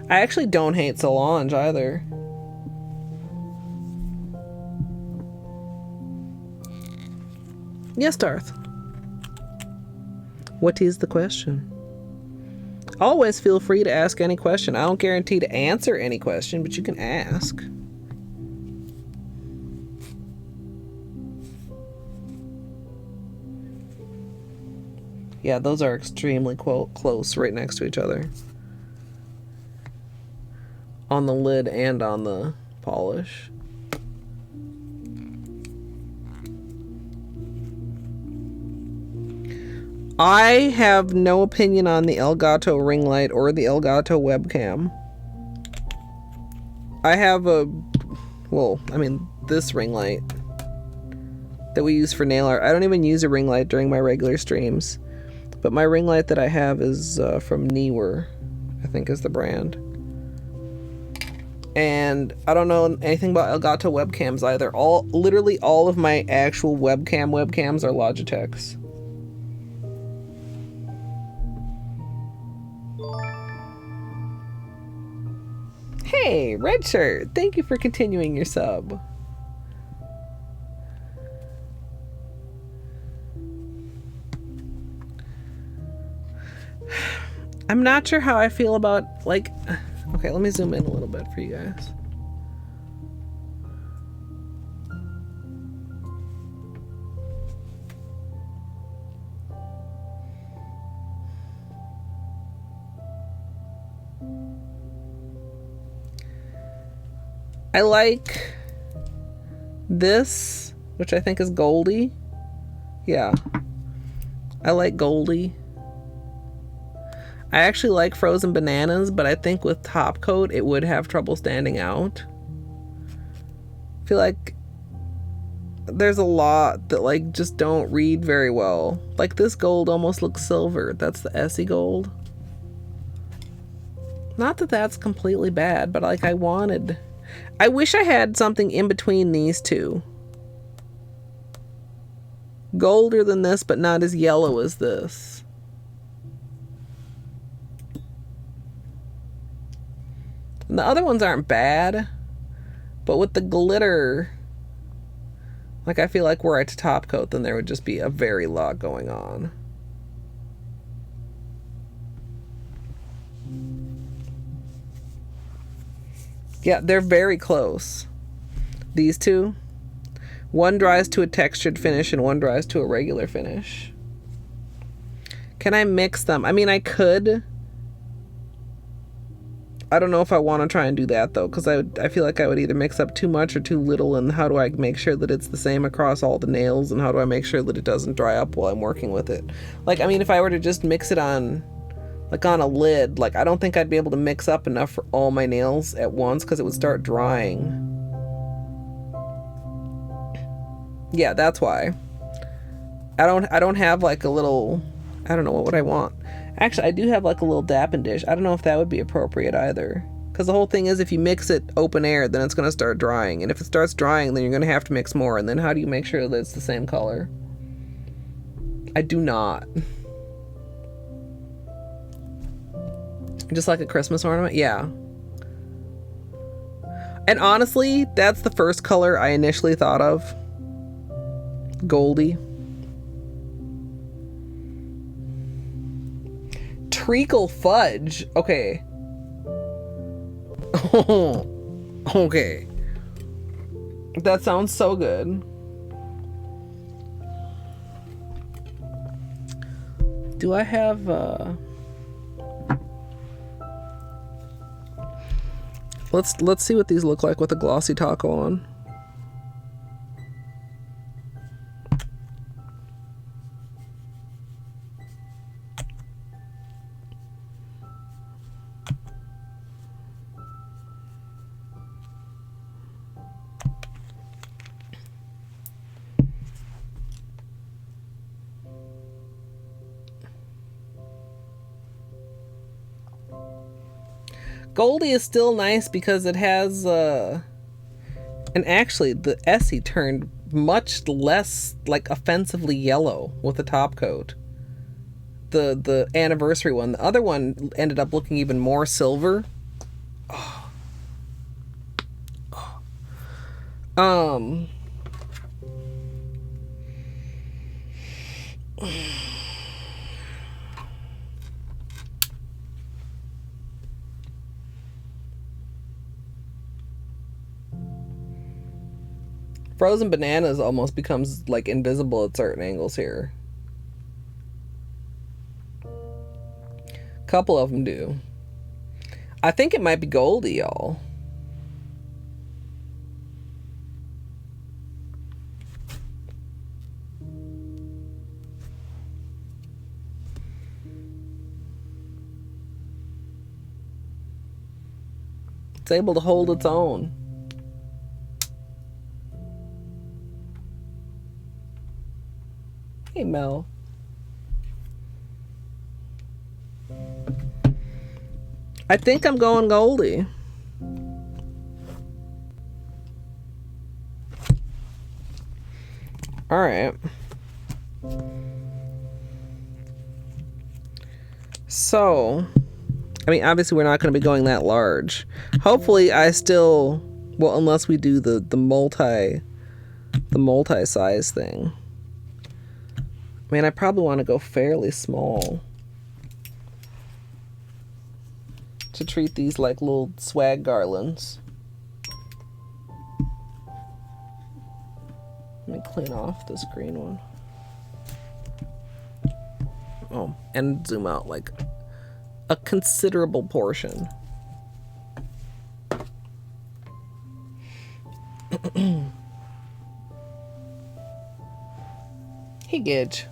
I actually don't hate Solange either. Yes, Darth. What is the question? Always feel free to ask any question. I don't guarantee to answer any question, but you can ask. Yeah, those are extremely close, right next to each other. On the lid and on the polish. I have no opinion on the Elgato ring light or the Elgato webcam. I have this ring light that we use for nail art. I don't even use a ring light during my regular streams. But my ring light that I have is from Neewer, I think is the brand. And I don't know anything about Elgato webcams either. Literally all of my actual webcams are Logitech's. Hey, Red Shirt, thank you for continuing your sub. I'm not sure how I feel about, like... Okay, let me zoom in a little bit for you guys. I like this, which I think is Goldie. Yeah. I like Goldie. I actually like Frozen Bananas, but I think with top coat it would have trouble standing out. I feel like there's a lot that like just don't read very well. Like this gold almost looks silver. That's the Essie gold. Not that that's completely bad, but like I wish I had something in between these two. golder than this, but not as yellow as this. And the other ones aren't bad, but with the glitter, like I feel like were I to top coat, then there would just be a very lot going on. Yeah, they're very close. These two. One dries to a textured finish and one dries to a regular finish. Can I mix them? I mean, I could. I don't know if I want to try and do that though, because I feel like I would either mix up too much or too little, and how do I make sure that it's the same across all the nails, and how do I make sure that it doesn't dry up while I'm working with it? Like, I mean, if I were to just mix it on, like on a lid, like I don't think I'd be able to mix up enough for all my nails at once because it would start drying. Yeah, that's why. I don't have like a little, I don't know, what would I want? Actually, I do have like a little dapping dish. I don't know if that would be appropriate either. Because the whole thing is, if you mix it open air, then it's going to start drying. And if it starts drying, then you're going to have to mix more. And then how do you make sure that it's the same color? I do not. Just like a Christmas ornament? Yeah. And honestly, that's the first color I initially thought of. Goldie. Treacle fudge. Okay. Okay. That sounds so good. Do I have Let's see what these look like with a glossy taco on. Goldie is still nice because it has and actually the Essie turned much less like offensively yellow with the top coat. The anniversary one. The other one ended up looking even more silver. Oh. Oh. Frozen bananas almost becomes like invisible at certain angles here. A couple of them do. I think it might be Goldie, y'all. It's able to hold its own. Hey, Mel. I think I'm going Goldie. All right. So, I mean, obviously we're not going to be going that large. Hopefully I still, well, unless we do the multi-size thing. I mean, I probably want to go fairly small to treat these like little swag garlands. Let me clean off this green one. Oh, and zoom out like a considerable portion. Hey, Gidge.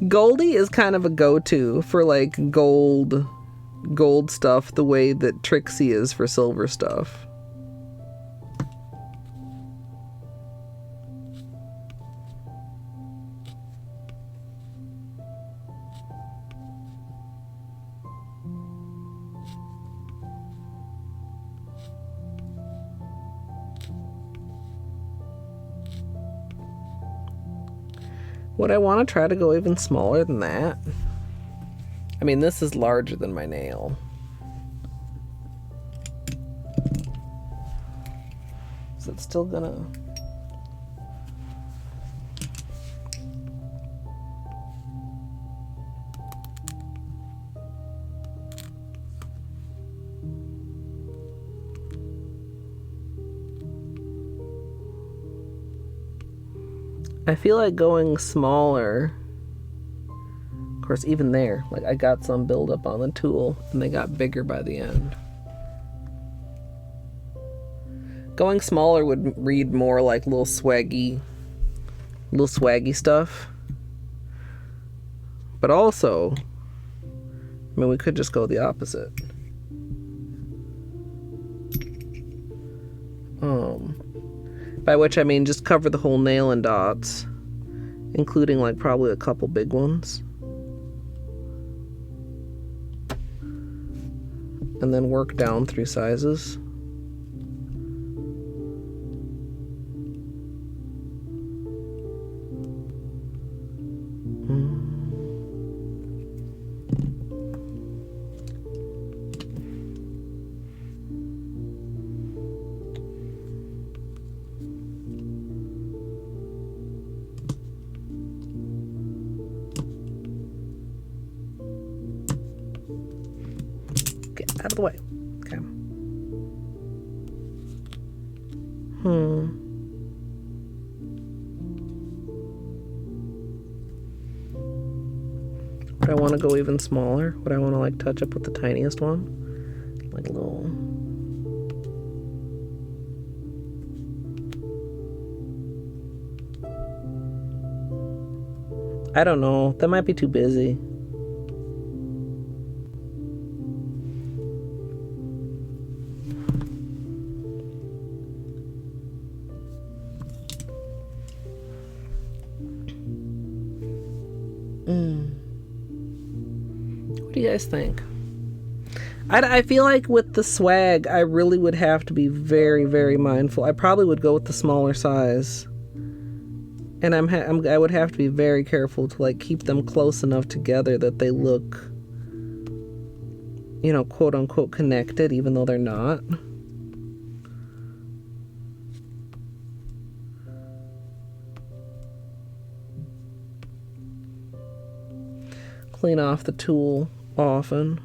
Goldie is kind of a go-to for like gold stuff the way that Trixie is for silver stuff. Would I want to try to go even smaller than that? I mean, this is larger than my nail. Is it still gonna... I feel like going smaller, of course, even there, like I got some buildup on the tool and they got bigger by the end. Going smaller would read more like little swaggy stuff. But also, I mean, we could just go the opposite. By which I mean just cover the whole nail in dots, including like probably a couple big ones. And then work down through sizes. Out of the way. Okay. Would I want to go even smaller? Would I want to like touch up with the tiniest one? Like a little... I don't know. That might be too busy. What do you guys think? I feel like with the swag, I really would have to be very, very mindful. I probably would go with the smaller size. And I would have to be very careful to like keep them close enough together that they look, you know, quote unquote connected, even though they're not. Clean off the tool often,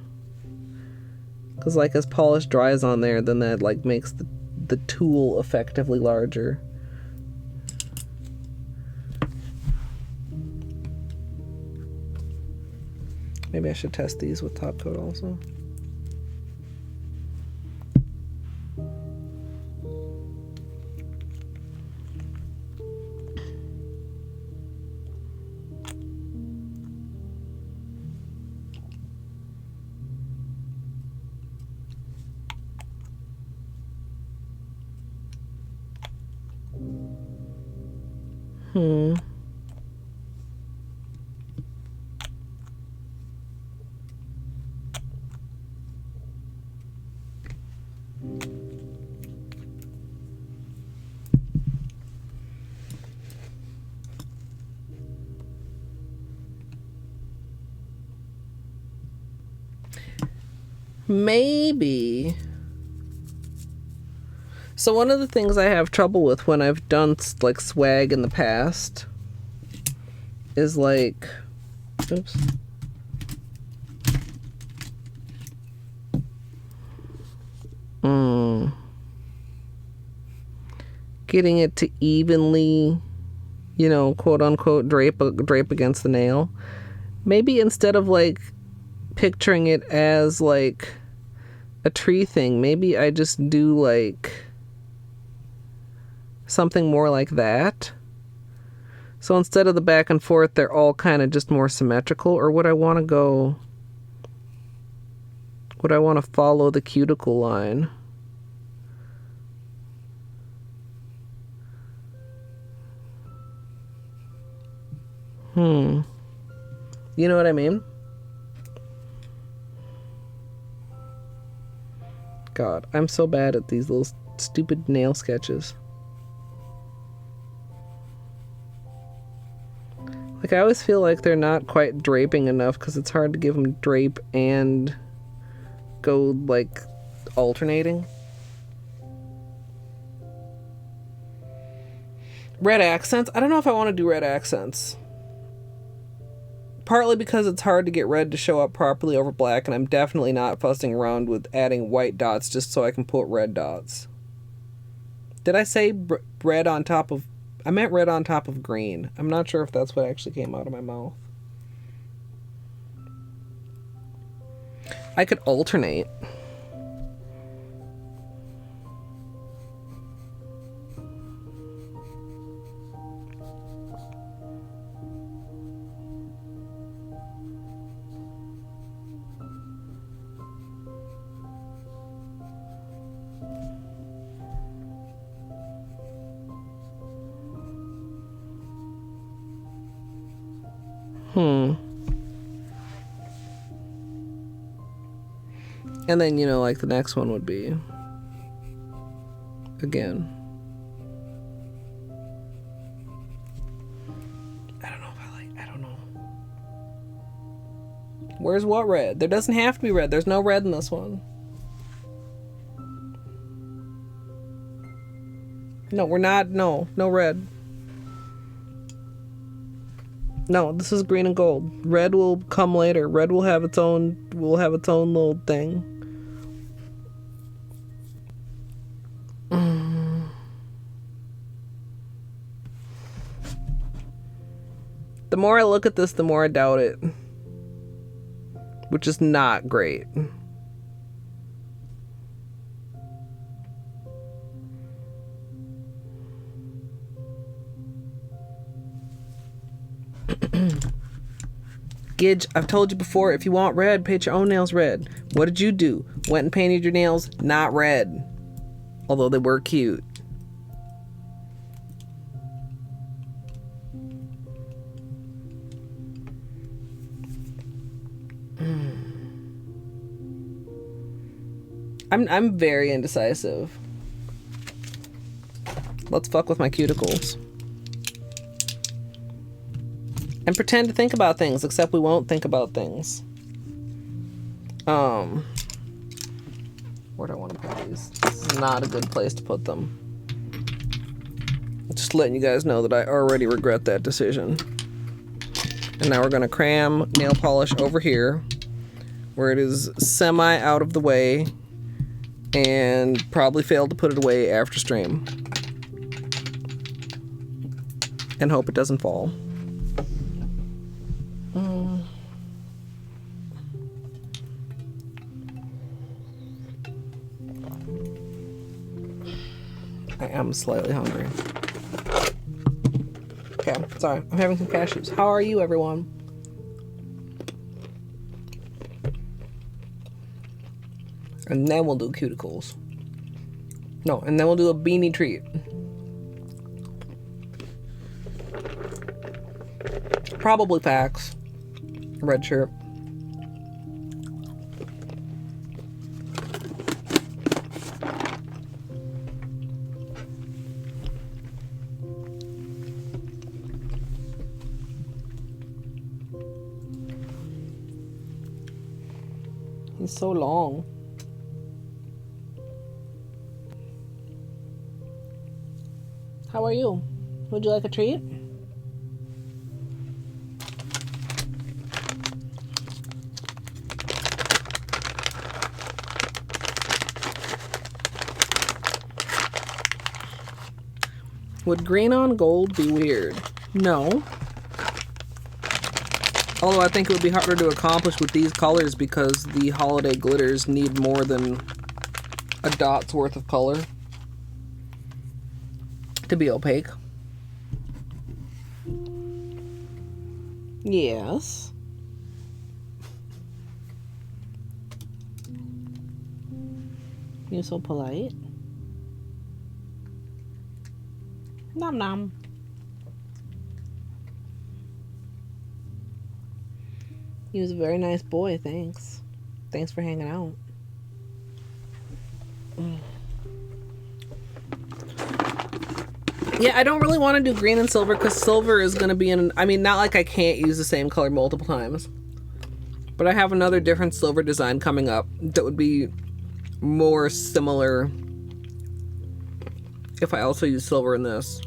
because like as polish dries on there, then that like makes the tool effectively larger. Maybe I should test these with top coat also. Maybe. So one of the things I have trouble with when I've done like swag in the past is like, oops. Getting it to evenly, you know, quote unquote drape against the nail. Maybe instead of like picturing it as like a tree thing, maybe I just do like something more like that. So instead of the back and forth, they're all kind of just more symmetrical. Or would I want to go, would I want to follow the cuticle line? You know what I mean? God, I'm so bad at these little stupid nail sketches. Like, I always feel like they're not quite draping enough because it's hard to give them drape and go, like, alternating. Red accents? I don't know if I want to do red accents. Partly because it's hard to get red to show up properly over black, and I'm definitely not fussing around with adding white dots just so I can put red dots. Did I say red on top of... I meant red on top of green. I'm not sure if that's what actually came out of my mouth. I could alternate. And then, you know, like the next one would be again. I don't know. Where's what red? There doesn't have to be red. There's no red in this one. No, we're not. No red. No, this is green and gold. Red will come later. Red will have its own little thing. The more I look at this, the more I doubt it. Which is not great. Gidge, I've told you before, if you want red, paint your own nails red. What did you do? Went and painted your nails not red. Although they were cute. I'm very indecisive. Let's fuck with my cuticles. And pretend to think about things, except we won't think about things. Where do I want to put these? This is not a good place to put them. Just letting you guys know that I already regret that decision. And now we're going to cram nail polish over here, where it is semi out of the way, and probably failed to put it away after stream. And hope it doesn't fall. I am slightly hungry. Okay, sorry. I'm having some cashews. How are you, everyone? And then we'll do cuticles. No, and then we'll do a beanie treat. Probably facts. Red shirt. He's so long. How are you? Would you like a treat? Would green on gold be weird? No. Although I think it would be harder to accomplish with these colors because the holiday glitters need more than a dot's worth of color to be opaque. Yes. You're so polite. Nom nom. He was a very nice boy, thanks. Thanks for hanging out. Yeah, I don't really want to do green and silver because silver is going to be in... I mean, not like I can't use the same color multiple times. But I have another different silver design coming up that would be more similar if I also use silver in this.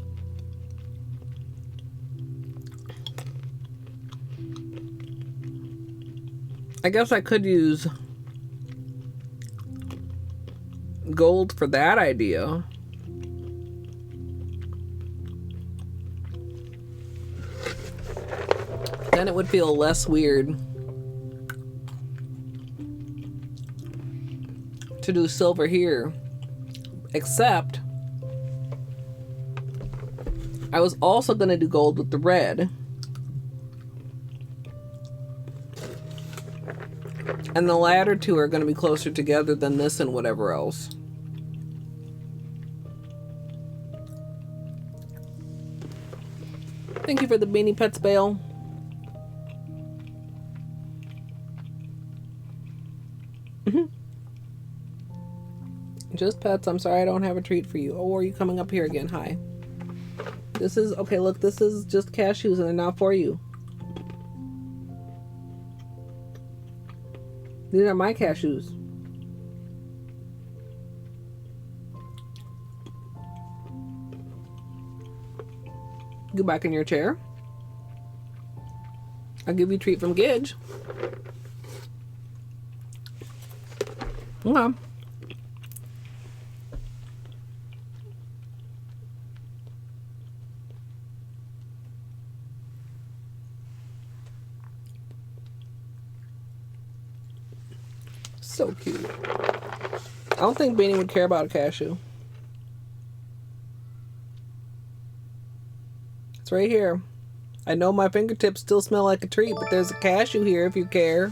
I guess I could use gold for that idea. Then it would feel less weird to do silver here. Except I was also going to do gold with the red. And the latter two are going to be closer together than this and whatever else. Thank you for the Beanie Pets bail. Just pets. I'm sorry I don't have a treat for you. Oh, are you coming up here again? Hi. This is... Okay, look. This is just cashews and they're not for you. These are my cashews. Go back in your chair. I'll give you a treat from Gidge. Okay. So cute. I don't think Beanie would care about a cashew. It's right here. I know my fingertips still smell like a treat, but there's a cashew here if you care.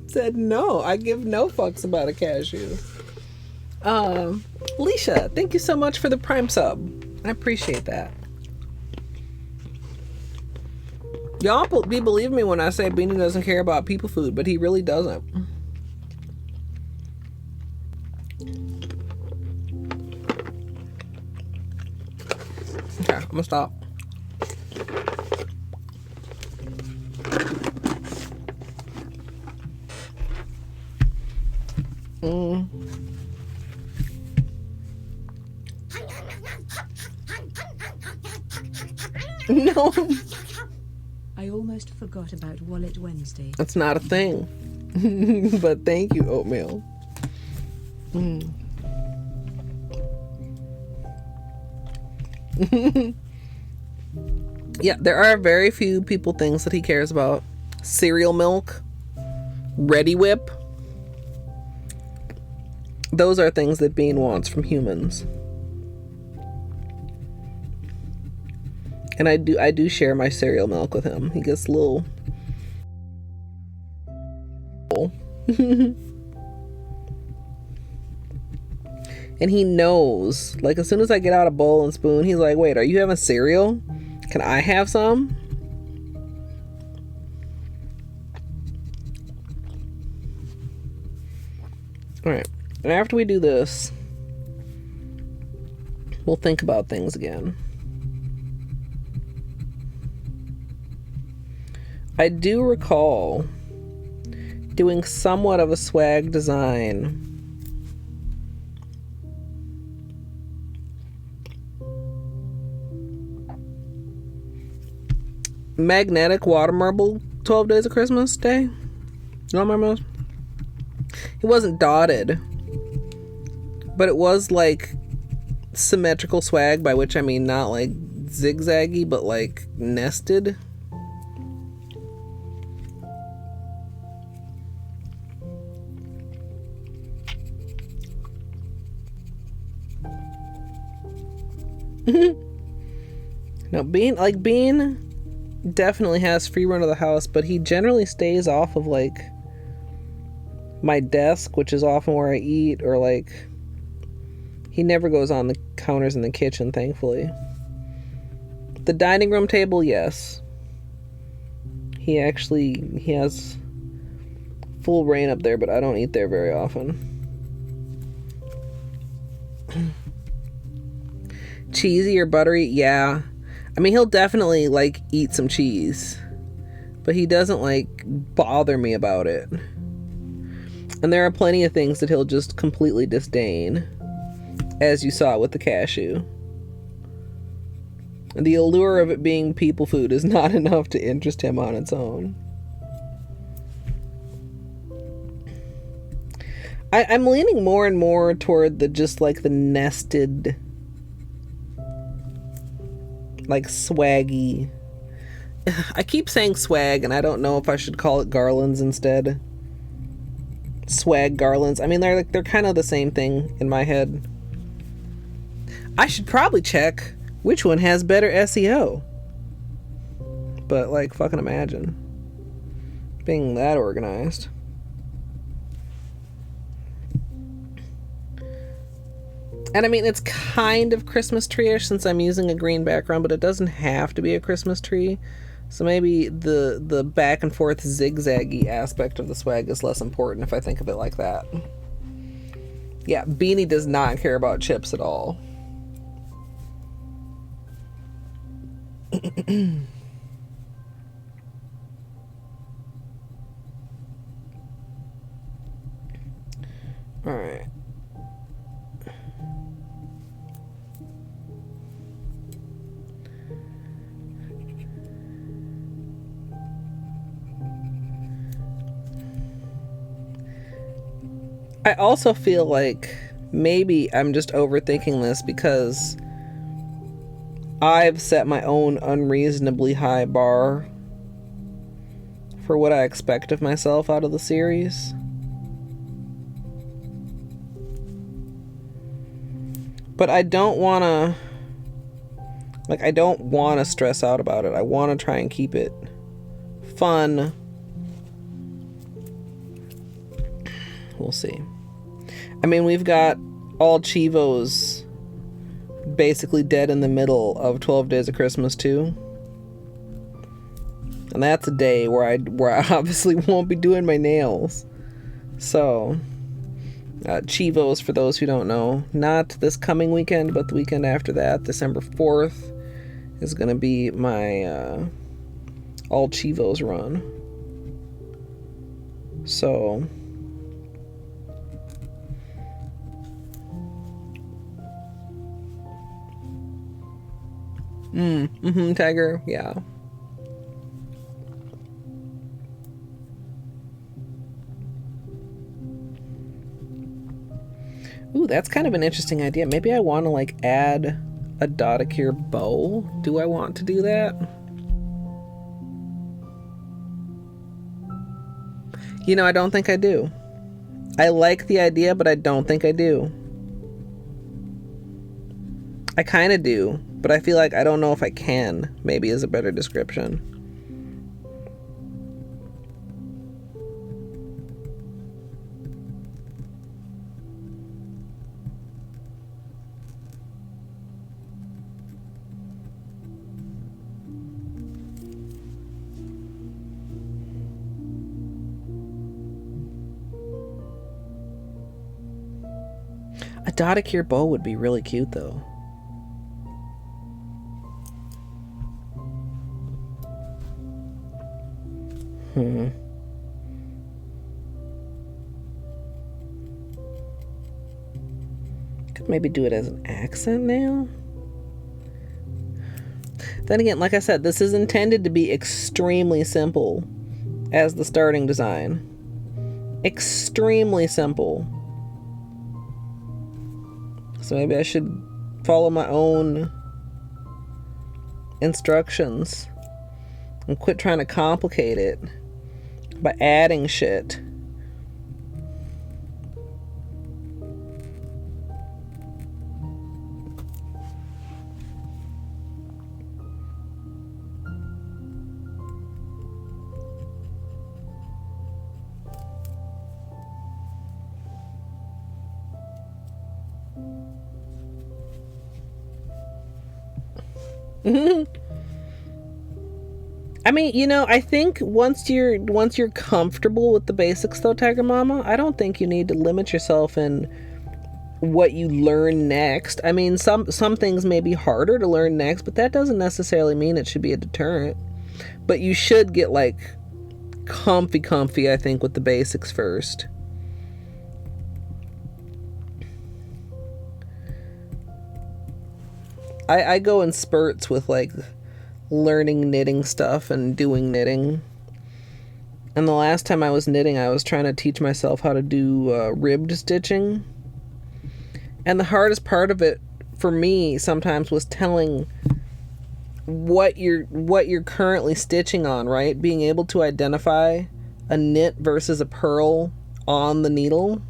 Said no. I give no fucks about a cashew. Leisha, thank you so much for the Prime sub. I appreciate that. Y'all believe me when I say Beanie doesn't care about people food, but he really doesn't. Okay, I'm gonna stop. No. I almost forgot about Wallet Wednesday. That's not a thing. But thank you, Oatmeal. Yeah, there are very few people things that he cares about. Cereal milk, Ready Whip. Those are things that Bean wants from humans. And I do share my cereal milk with him. He gets a little... And he knows. Like, as soon as I get out a bowl and spoon, he's like, wait, are you having cereal? Can I have some? Alright. And after we do this, we'll think about things again. I do recall doing somewhat of a swag design magnetic water marble 12 Days of Christmas Day. You don't remember those? It wasn't dotted, but it was like symmetrical swag, by which I mean not like zigzaggy, but like nested. No, Bean definitely has free run of the house, but he generally stays off of like my desk, which is often where I eat, or like he never goes on the counters in the kitchen, thankfully. The dining room table, yes. He has full reign up there, but I don't eat there very often. Cheesy or buttery? Yeah. I mean, he'll definitely, like, eat some cheese. But he doesn't, like, bother me about it. And there are plenty of things that he'll just completely disdain. As you saw with the cashew. The allure of it being people food is not enough to interest him on its own. I'm leaning more and more toward the just, like, the nested... like swaggy. I keep saying swag, and I don't know if I should call it garlands instead. Swag garlands. I mean, they're kind of the same thing in my head. I should probably check which one has better SEO. But, like, fucking imagine being that organized. And I mean, it's kind of Christmas tree-ish since I'm using a green background, but it doesn't have to be a Christmas tree. So maybe the back and forth zigzaggy aspect of the swag is less important if I think of it like that. Yeah, Beanie does not care about chips at all. Alright. I also feel like maybe I'm just overthinking this because I've set my own unreasonably high bar for what I expect of myself out of the series. But I don't want to... like, I don't want to stress out about it. I want to try and keep it fun. We'll see. I mean, we've got all Chivos basically dead in the middle of 12 Days of Christmas too. And that's a day where I obviously won't be doing my nails. So, Chivos, for those who don't know, not this coming weekend, but the weekend after that, December 4th, is going to be my all Chivos run. So... Tiger, yeah. Ooh, that's kind of an interesting idea. Maybe I want to, like, add a Dotticure bow. Do I want to do that? You know, I don't think I do. I like the idea, but I don't think I do. I kind of do, but I feel like I don't know if I can, maybe is a better description. A Dotticure bow would be really cute, though. Could maybe do it as an accent nail. Then again, like I said, this is intended to be extremely simple as the starting design. Extremely simple. So maybe I should follow my own instructions and quit trying to complicate it by adding shit. I mean, you know, I think once you're comfortable with the basics though, Tiger Mama, I don't think you need to limit yourself in what you learn next. I mean, some things may be harder to learn next, but that doesn't necessarily mean it should be a deterrent. But you should get like comfy, I think, with the basics first. I go in spurts with like learning knitting stuff and doing knitting. And the last time I was knitting, I was trying to teach myself how to do ribbed stitching. And the hardest part of it for me sometimes was telling what you're currently stitching on, right? Being able to identify a knit versus a purl on the needle.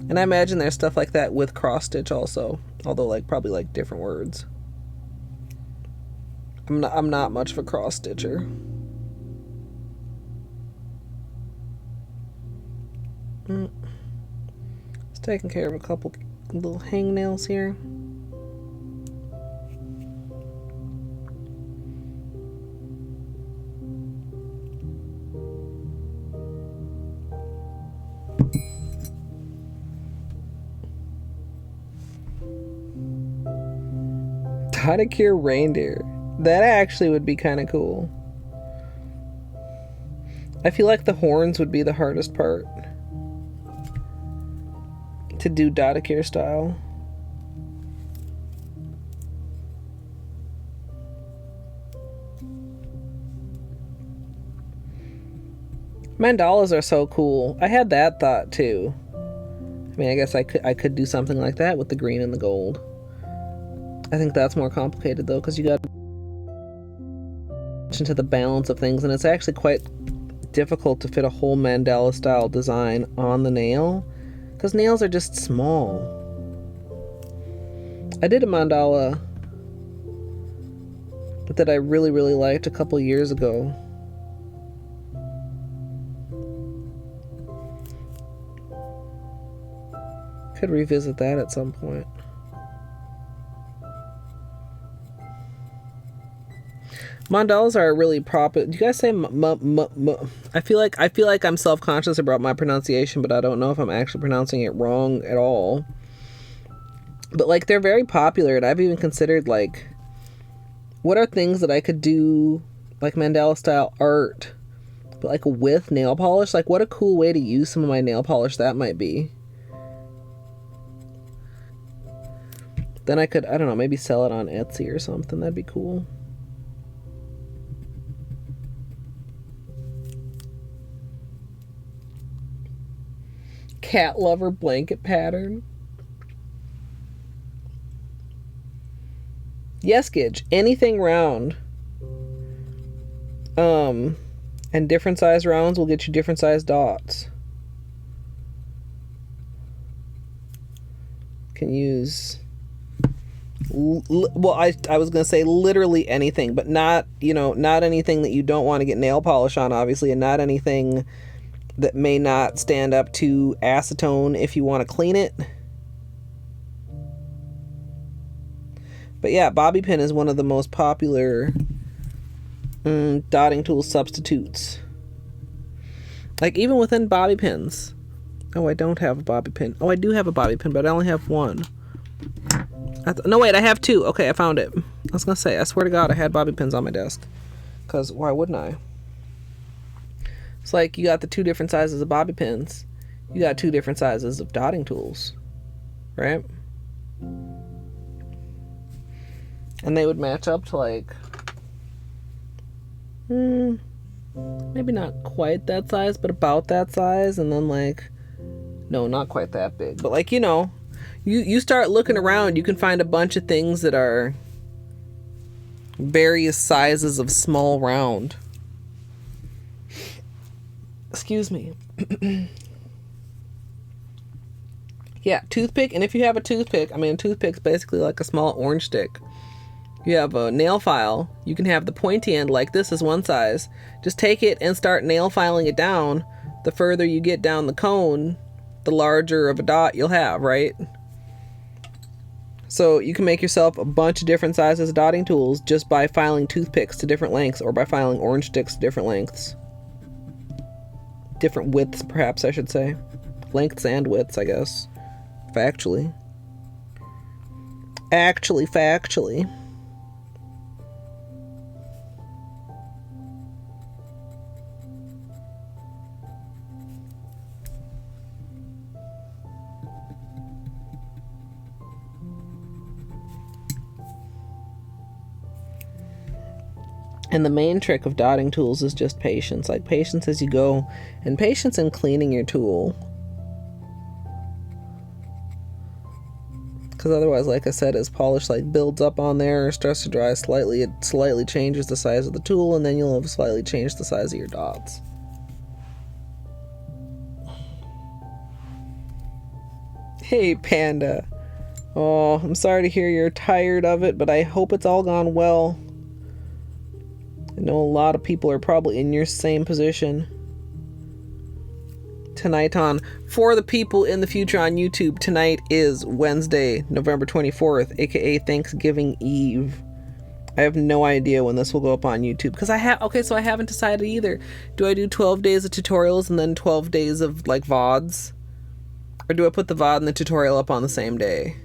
And I imagine there's stuff like that with cross stitch also, although like probably like different words. I'm not much of a cross stitcher. Just taking care of a couple little hangnails here. Dotticure reindeer. That actually would be kind of cool. I feel like the horns would be the hardest part to do Dotticure style. Mandalas are so cool. I had that thought too. I mean, I guess I could do something like that with the green and the gold. I think that's more complicated though, because you got into the balance of things, and it's actually quite difficult to fit a whole mandala style design on the nail because nails are just small. I did a mandala that I really liked a couple years ago. Could revisit that at some point. Mandalas are really proper. Do you guys say I feel like I'm self-conscious about my pronunciation, but I don't know if I'm actually pronouncing it wrong at all. But like, they're very popular, and I've even considered like, what are things that I could do like mandala style art, but like with nail polish? Like, what a cool way to use some of my nail polish that might be. Then I could, I don't know, maybe sell it on Etsy or something. That'd be cool. Cat lover blanket pattern. Yes, Gidge. Anything round. And different size rounds will get you different size dots. Can use... Well, I was going to say literally anything, but not, you know, not anything that you don't want to get nail polish on, obviously, and not anything that may not stand up to acetone if you want to clean it. But yeah, bobby pin is one of the most popular dotting tool substitutes. Like, even within bobby pins. Oh, I don't have a bobby pin. Oh, I do have a bobby pin, but I only have one. No, wait, I have two. Okay, I found it. I was going to say, I swear to God, I had bobby pins on my desk. Because why wouldn't I? It's like you got the two different sizes of bobby pins. You got two different sizes of dotting tools. Right? And they would match up to like... maybe not quite that size, but about that size. And then like... No, not quite that big. But like, you know... You start looking around, you can find a bunch of things that are various sizes of small round. Excuse me. Yeah, toothpick. And if you have a toothpick, I mean, a toothpick's basically like a small orange stick. You have a nail file. You can have the pointy end like this is one size. Just take it and start nail filing it down. The further you get down the cone, the larger of a dot you'll have, right? So you can make yourself a bunch of different sizes of dotting tools just by filing toothpicks to different lengths, or by filing orange sticks to different lengths. Different widths, perhaps I should say. Lengths and widths, I guess. Factually. Factually. And the main trick of dotting tools is just patience. Like, patience as you go, and patience in cleaning your tool. Because otherwise, like I said, as polish like builds up on there or starts to dry slightly, it slightly changes the size of the tool, and then you'll have slightly changed the size of your dots. Hey, Panda. Oh, I'm sorry to hear you're tired of it, but I hope it's all gone well. I know a lot of people are probably in your same position. Tonight for the people in the future on YouTube, tonight is Wednesday, November 24th, aka Thanksgiving Eve. I have no idea when this will go up on YouTube, because I haven't decided either. Do I do 12 days of tutorials and then 12 days of like VODs? Or do I put the VOD and the tutorial up on the same day?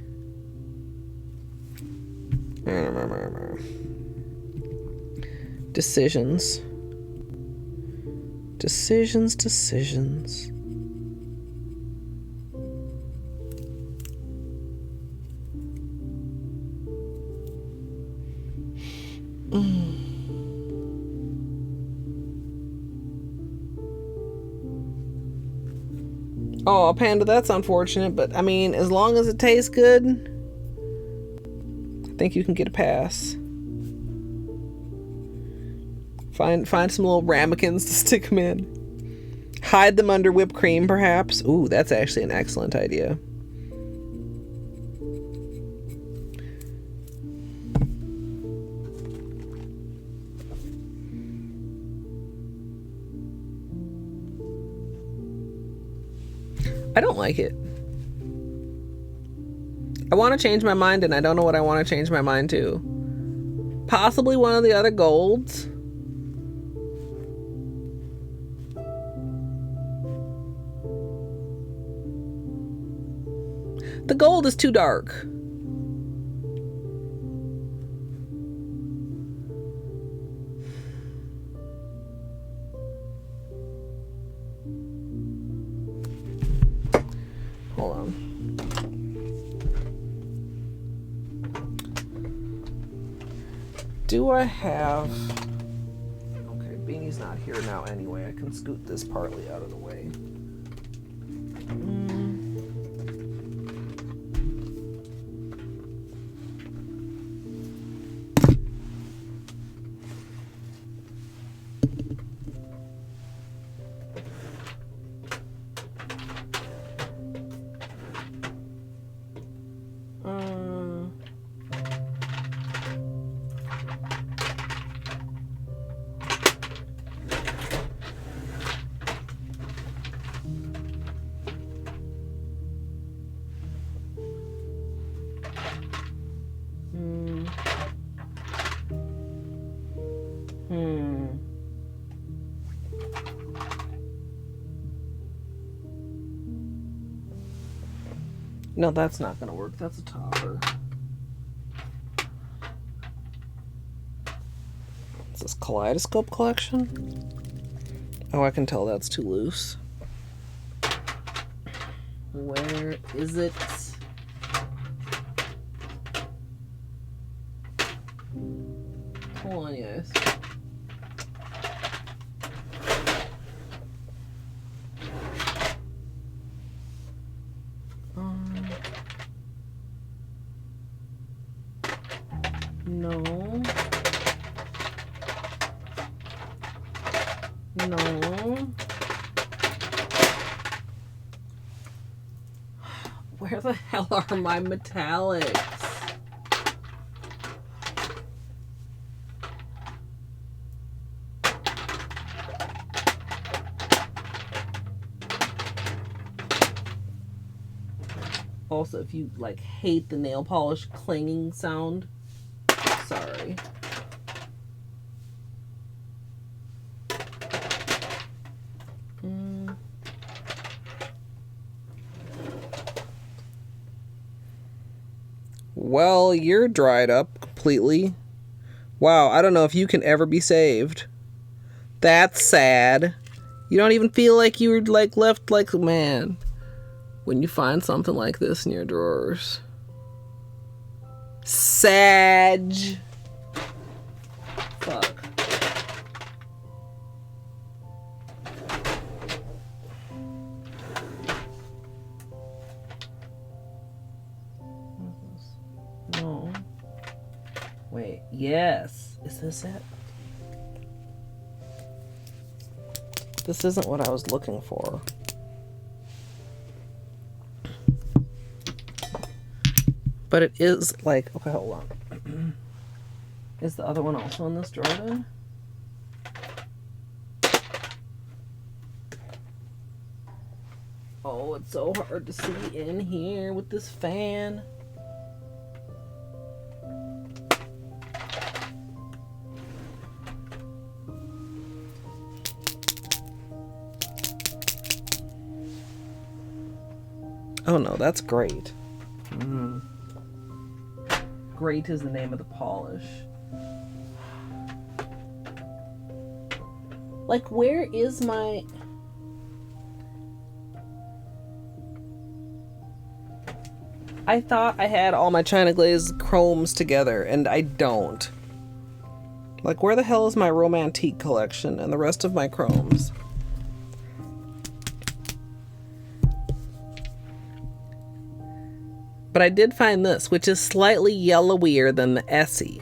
Decisions. Oh, Panda, that's unfortunate, but I mean, as long as it tastes good, I think you can get a pass. Find some little ramekins to stick them in. Hide them under whipped cream, perhaps. Ooh, that's actually an excellent idea. I don't like it. I want to change my mind, and I don't know what I want to change my mind to. Possibly one of the other golds. The gold is too dark. Hold on. Do I have... Okay, Beanie's not here now anyway. I can scoot this partly out of the way. No, that's not gonna work. That's a topper. Is this Kaleidoscope collection? Oh, I can tell that's too loose. Where is it? Hold on, guys. No. No. Where the hell are my metallics? Also, if you like hate the nail polish clanging sound, sorry. Well, you're dried up completely. Wow, I don't know if you can ever be saved. That's sad. You don't even feel like you were like left like, man, when you find something like this in your drawers. Sag. Fuck. No. Wait, yes. Is this it? This isn't what I was looking for. But it is like, okay, hold on. Is the other one also in this drawer then? Oh, it's so hard to see in here with this fan. Oh no, that's great. Great is the name of the polish. Like, where is my... I thought I had all my China Glaze chromes together, and I don't. Like, where the hell is my Romantique collection and the rest of my chromes? But I did find this, which is slightly yellowier than the Essie.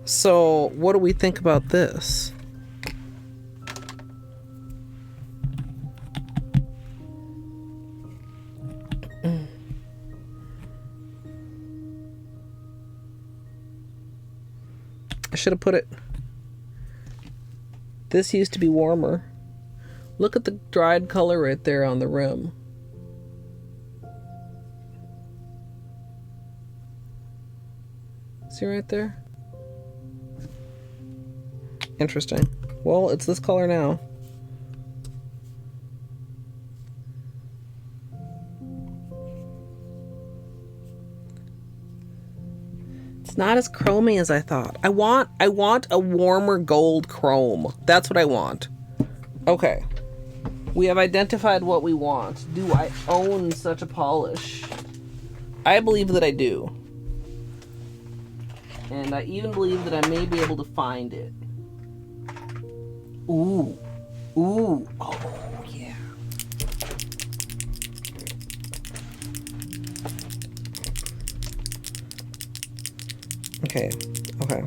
So, what do we think about this? I should have put it... This used to be warmer. Look at the dried color right there on the rim. See right there? Interesting. Well, it's this color now. It's not as chromy as I thought. I want a warmer gold chrome. That's what I want. Okay. We have identified what we want. Do I own such a polish? I believe that I do. And I even believe that I may be able to find it. Ooh. Ooh. Oh, yeah. Okay. Okay.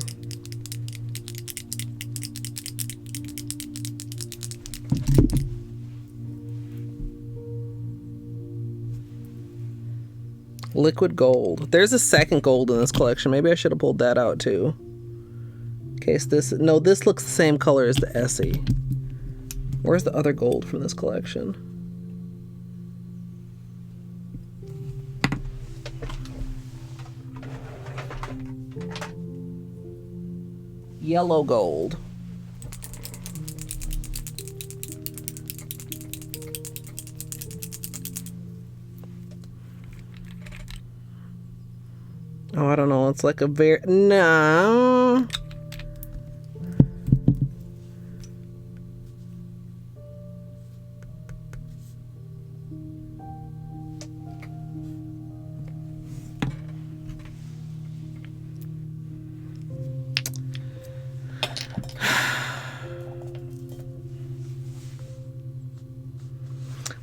Liquid gold. There's a second gold in this collection. Maybe I should have pulled that out too. In case this... No, this looks the same color as the Essie. Where's the other gold from this collection? Yellow gold. Oh, I don't know. It's like a very... No.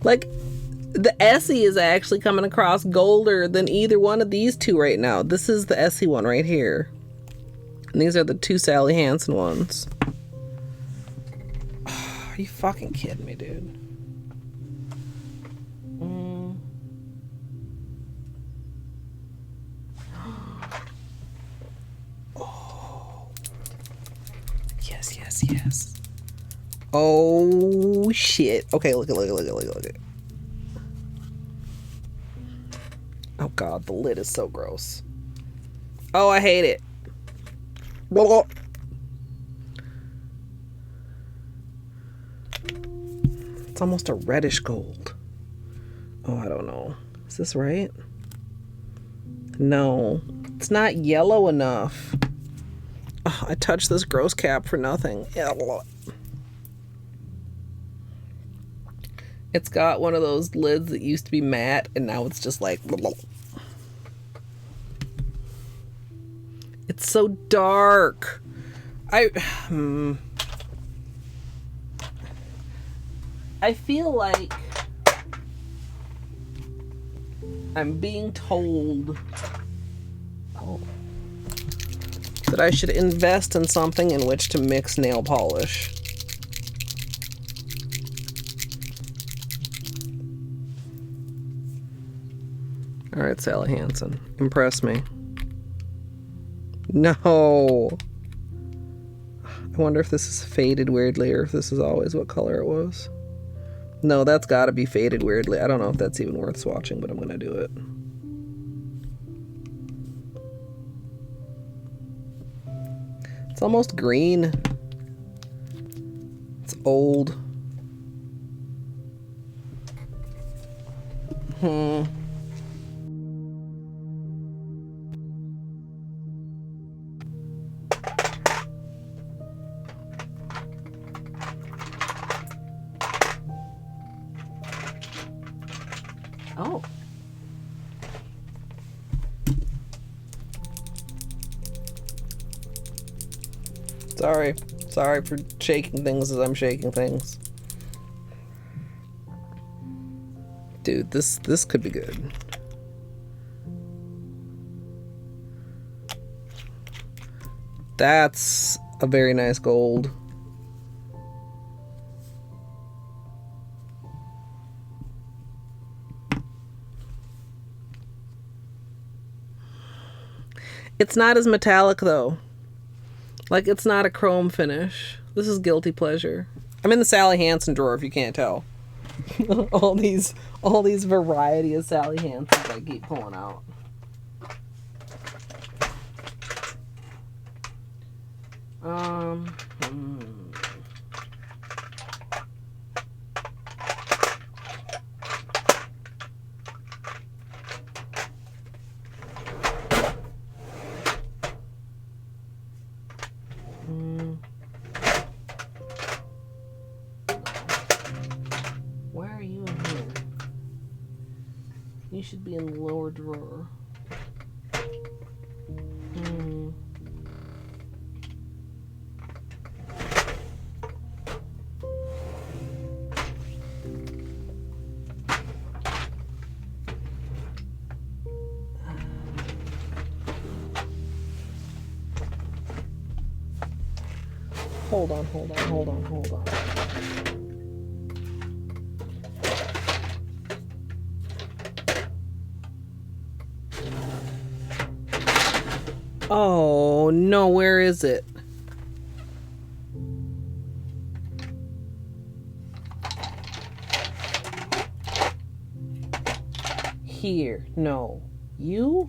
Like... The Essie is actually coming across golder than either one of these two right now. This is the Essie one right here. And these are the two Sally Hansen ones. Oh, are you fucking kidding me, dude? Oh. Yes, yes, yes. Oh, shit. Okay, look at. Oh God, the lid is so gross. Oh, I hate it. Blah. It's almost a reddish gold. Oh, I don't know. Is this right? No, it's not yellow enough. Oh, I touched this gross cap for nothing. It's got one of those lids that used to be matte and now it's just like... It's so dark. I feel like I'm being told that I should invest in something in which to mix nail polish. All right, Sally Hansen, impress me. No. I wonder if this is faded weirdly or if this is always what color it was. No, that's gotta be faded weirdly. I don't know if that's even worth swatching, but I'm gonna do it. It's almost green. It's old. Oh. Sorry for shaking things as I'm shaking things. Dude, this could be good. That's a very nice gold. It's not as metallic though. Like, it's not a chrome finish. This is guilty pleasure. I'm in the Sally Hansen drawer if you can't tell. all these variety of Sally Hansens I keep pulling out. Why are you in here? You should be in the lower drawer. Hold on. Oh, no, where is it? Here. No. You?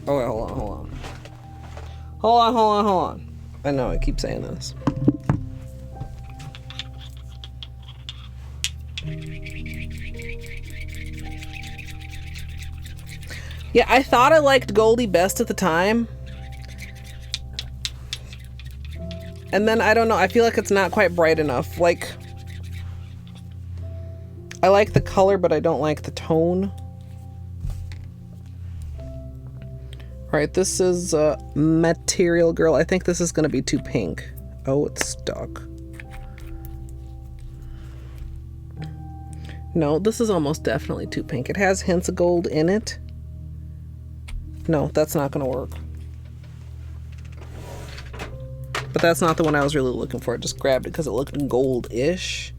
Oh, wait, hold on. Hold on. I know, I keep saying this. Yeah, I thought I liked Goldie best at the time. And then, I don't know, I feel like it's not quite bright enough. Like, I like the color, but I don't like the tone. Alright, this is Material Girl. I think this is going to be too pink. Oh, it's stuck. No, this is almost definitely too pink. It has hints of gold in it. No, that's not going to work. But that's not the one I was really looking for. I just grabbed it because it looked gold-ish.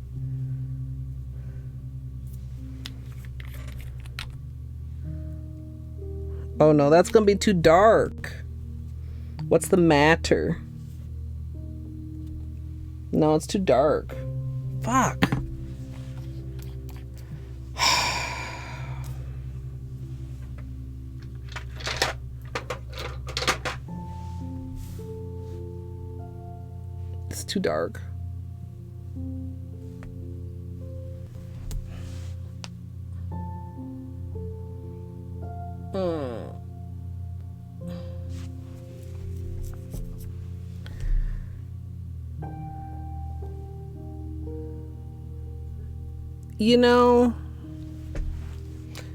Oh no, that's gonna be too dark. What's the matter? No, it's too dark. Fuck. It's too dark. You know,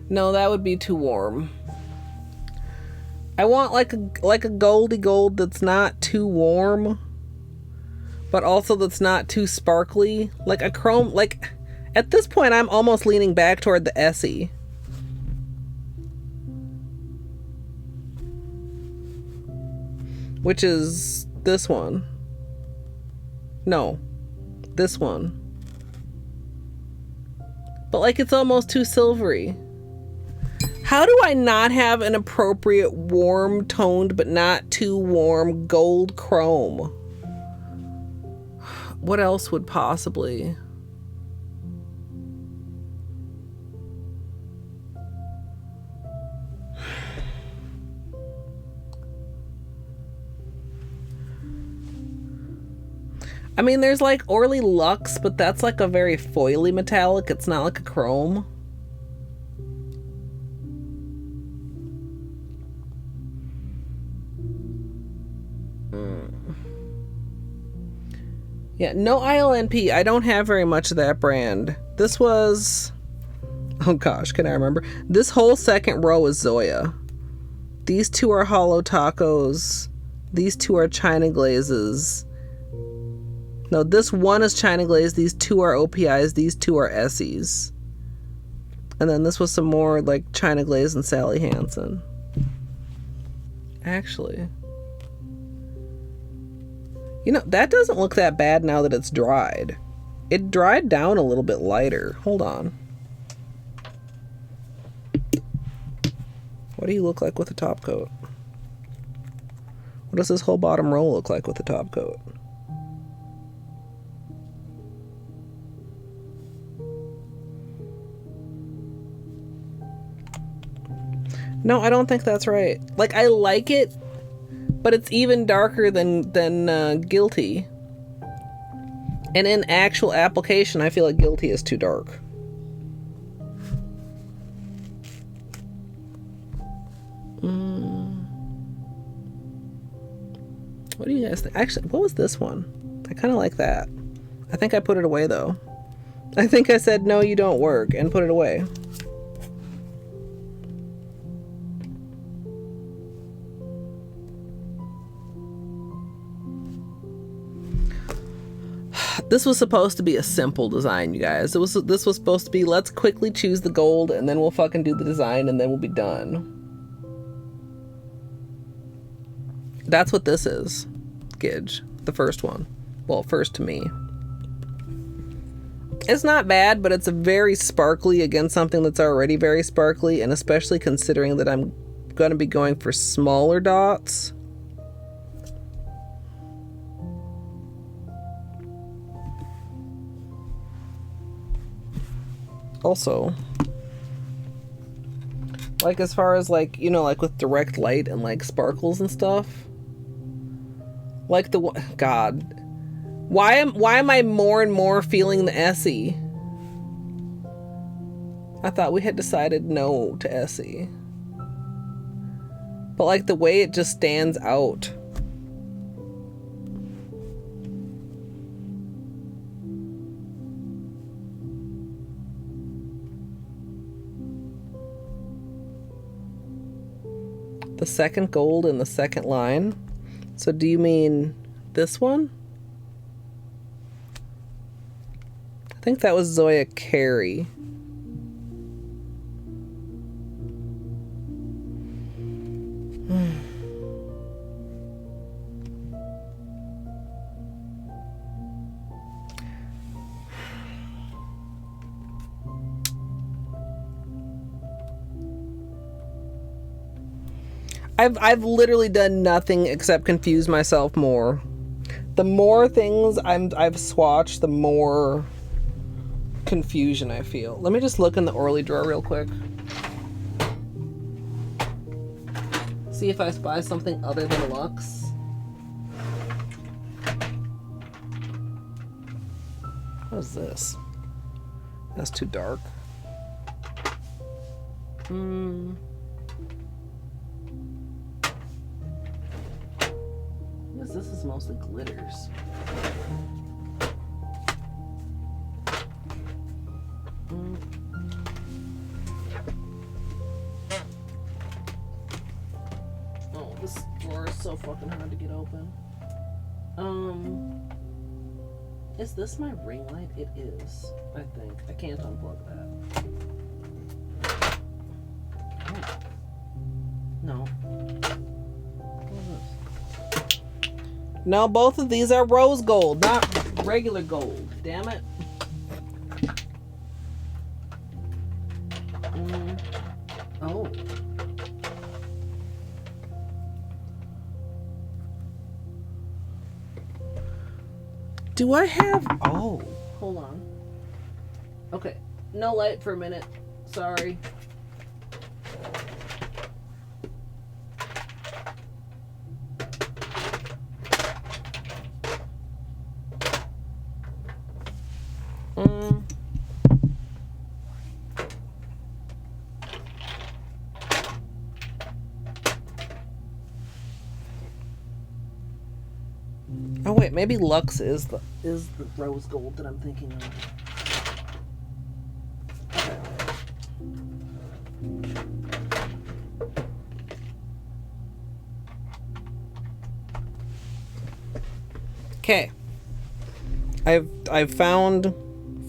no, that would be too warm. I want like a goldy gold that's not too warm, but also that's not too sparkly. Like a chrome, like at this point I'm almost leaning back toward the Essie. Which is this one. No, this one. But like it's almost too silvery. How do I not have an appropriate warm toned but not too warm gold chrome? What else would possibly? I mean, there's like Orly Luxe, but that's like a very foily metallic. It's not like a chrome. Yeah, no ILNP. I don't have very much of that brand. This was... Oh gosh, can I remember? This whole second row is Zoya. These two are Holo Tacos. These two are China Glazes. No, this one is China Glaze. These two are OPIs. These two are Essies. And then this was some more like China Glaze and Sally Hansen. Actually... You know, that doesn't look that bad now that it's dried. It dried down a little bit lighter. Hold on. What do you look like with a top coat? What does this whole bottom row look like with the top coat? No, I don't think that's right. Like, I like it, but it's even darker than Guilty. And in actual application, I feel like Guilty is too dark. What do you guys think? Actually, what was this one? I kind of like that. I think I put it away, though. I think I said, no, you don't work, and put it away. This was supposed to be a simple design, you guys. This was supposed to be, let's quickly choose the gold, and then we'll fucking do the design, and then we'll be done. That's what this is, Gidge. The first one. Well, first to me. It's not bad, but it's very sparkly against something that's already very sparkly, and especially considering that I'm going to be going for smaller dots. Also, like as far as like, you know, like with direct light and like sparkles and stuff, like the God, why am I more and more feeling the Essie? I thought we had decided no to Essie, but like the way it just stands out. The second gold in the second line. So do you mean this one? I think that was Zoya Carey. I've literally done nothing except confuse myself more. The more things I've swatched, the more confusion I feel. Let me just look in the Orly drawer real quick. See if I spy something other than Luxe. What is this? That's too dark. This is mostly glitters. Oh, this drawer is so fucking hard to get open. Is this my ring light? It is, I think. I can't unplug that. Oh. No. What is this? No, both of these are rose gold, not regular gold. Damn it. Oh. Do I have... Oh. Hold on. Okay. No light for a minute. Sorry. Oh wait, maybe Lux is the rose gold that I'm thinking of. Okay. I've found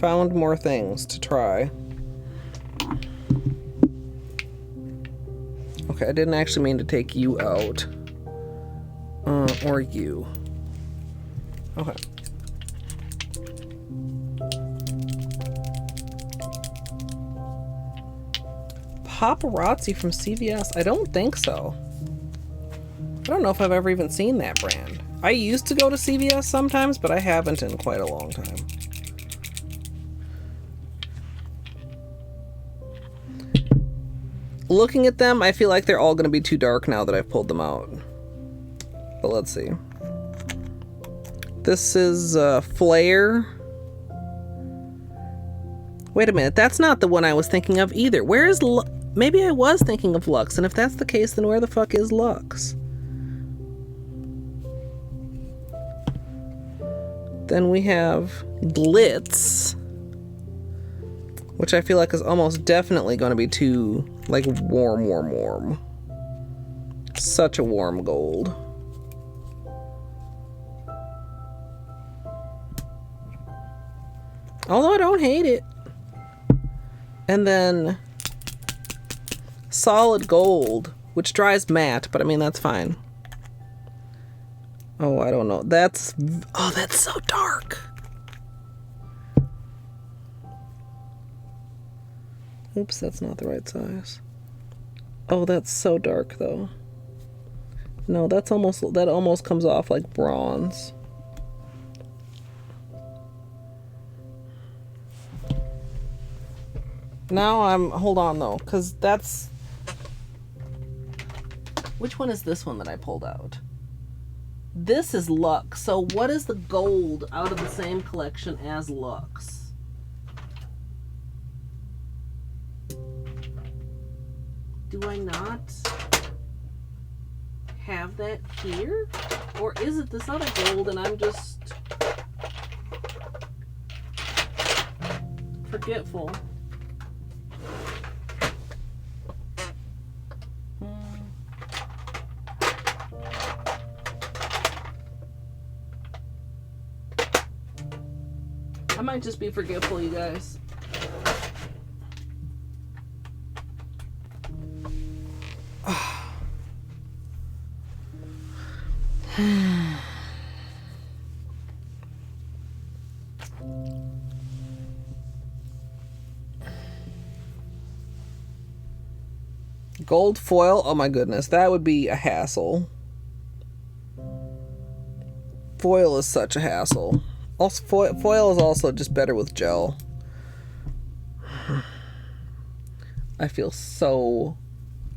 more things to try. Okay, I didn't actually mean to take you out. Or you. Okay. Paparazzi from CVS? I don't think so. I don't know if I've ever even seen that brand. I used to go to CVS sometimes, but I haven't in quite a long time. Looking at them, I feel like they're all going to be too dark now that I've pulled them out. But let's see. This is Flare. Wait a minute, that's not the one I was thinking of either. Where is maybe I was thinking of Lux, and if that's the case, then where the fuck is Lux? Then we have Glitz, which I feel like is almost definitely going to be too, like, warm. Such a warm gold. Although I don't hate it. And then Solid Gold, which dries matte, but I mean, that's fine. Oh, I don't know. That's so dark. Oops, that's not the right size. Oh, that's so dark though. No, that almost comes off like bronze. Now hold on though, because that's... Which one is this one that I pulled out? This is Lux. So what is the gold out of the same collection as Lux? Do I not have that here? Or is it this other gold and I'm just forgetful? I might just be forgetful, you guys. Gold foil? Oh my goodness, that would be a hassle. Foil is such a hassle. Also, foil is also just better with gel. I feel so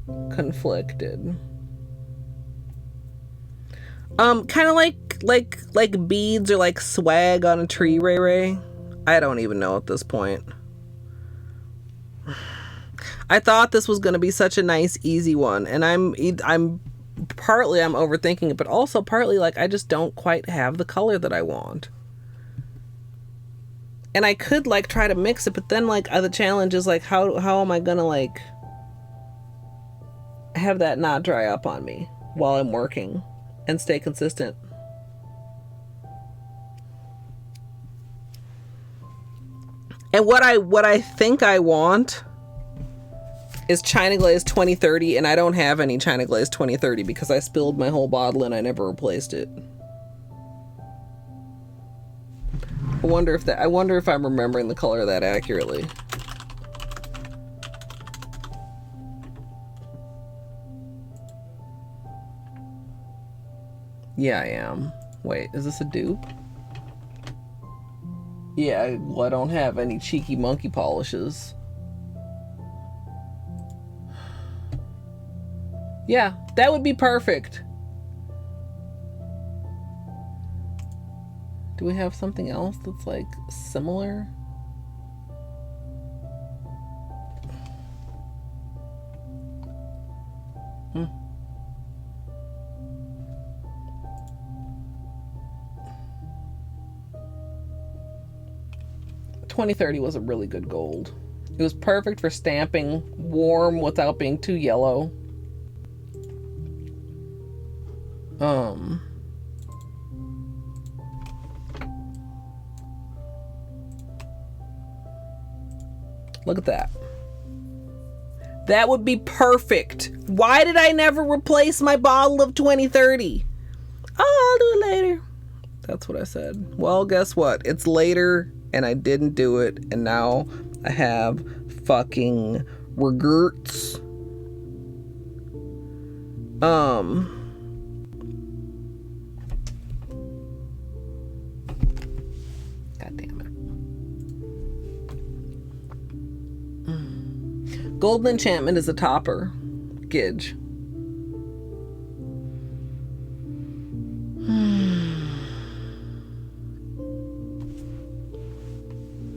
conflicted. Kind of like beads or like swag on a tree, Ray Ray. I don't even know at this point. I thought this was going to be such a nice, easy one. And I'm partly I'm overthinking it, but also partly like I just don't quite have the color that I want. And I could like try to mix it, but then like the challenge is like how am I gonna like have that not dry up on me while I'm working and stay consistent. And what I think I want is China Glaze 2030, and I don't have any China Glaze 2030 because I spilled my whole bottle and I never replaced it. I wonder if I'm remembering the color of that accurately. Yeah, I am. Wait, is this a dupe? Yeah, well, I don't have any cheeky monkey polishes. Yeah, that would be perfect. Do we have something else that's like similar? Hmm. 2030 was a really good gold. It was perfect for stamping, warm without being too yellow. Look at that. That would be perfect. Why did I never replace my bottle of 2030? Oh, I'll do it later. That's what I said. Well, guess what? It's later and I didn't do it, and now I have fucking regrets. God damn it. Golden Enchantment is a topper. Gidge.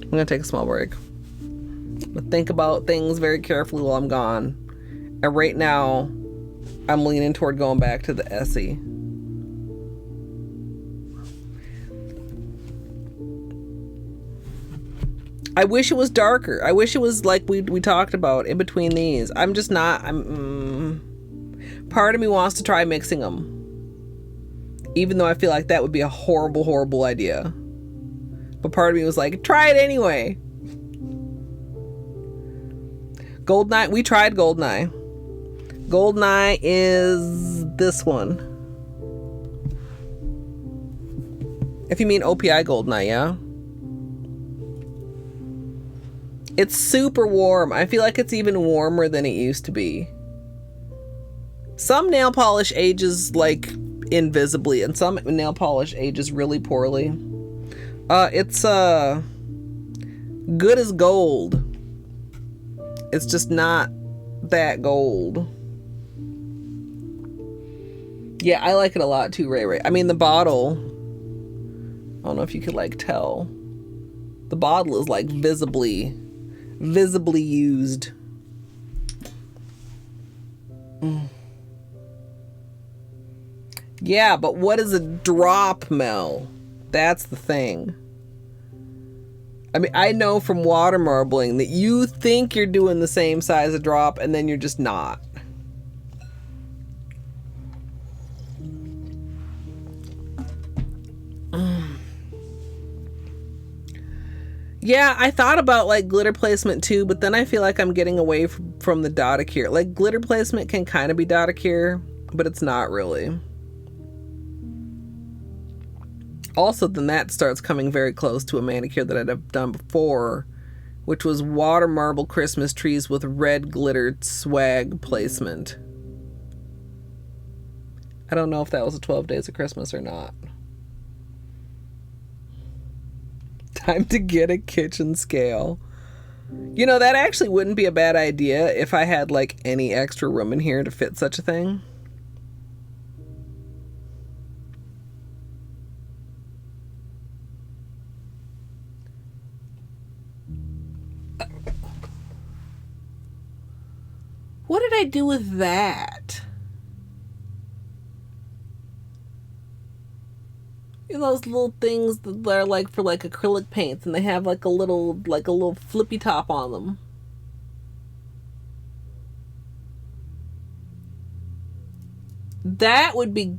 I'm gonna take a small break. But think about things very carefully while I'm gone. And right now, I'm leaning toward going back to the Essie. I wish it was darker. I wish it was like we talked about in between these. I'm just not. Part of me wants to try mixing them, even though I feel like that would be a horrible, horrible idea. But part of me was like, try it anyway. Goldeneye. We tried Goldeneye. Goldeneye is this one. If you mean OPI Goldeneye, yeah. It's super warm. I feel like it's even warmer than it used to be. Some nail polish ages like invisibly, and some nail polish ages really poorly. It's good as gold. It's just not that gold. Yeah, I like it a lot too, Ray Ray. I mean, the bottle, I don't know if you could like tell. The bottle is like visibly used. Yeah, but what is a drop, Mel? That's the thing. I mean, I know from water marbling that you think you're doing the same size of drop and then you're just not. Yeah, I thought about like glitter placement too, but then I feel like I'm getting away from the Dotticure. Like glitter placement can kind of be Dotticure, but it's not really. Also, then that starts coming very close to a manicure that I'd have done before, which was water marble Christmas trees with red glittered swag placement. I don't know if that was a 12 Days of Christmas or not. Time to get a kitchen scale. You know, that actually wouldn't be a bad idea if I had like any extra room in here to fit such a thing. What did I do with that? You know those little things that are like for like acrylic paints, and they have like a little flippy top on them. That would be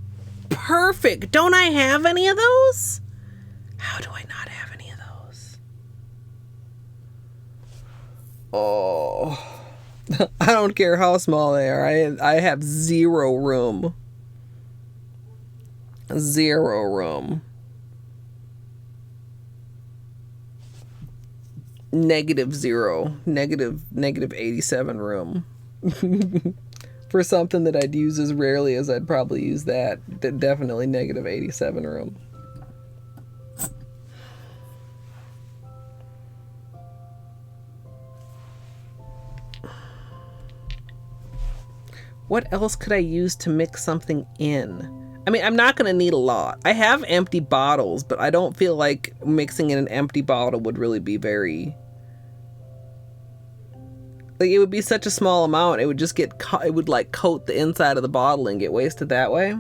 perfect. Don't I have any of those? How do I not have any of those? Oh, I don't care how small they are. I have zero room. Zero room. -0. Negative 87 room. For something that I'd use as rarely as I'd probably use that. Definitely negative 87 room. What else could I use to mix something in? I mean, I'm not going to need a lot. I have empty bottles, but I don't feel like mixing in an empty bottle would really be very... Like, it would be such a small amount, it would just get... It would, like, coat the inside of the bottle and get wasted that way.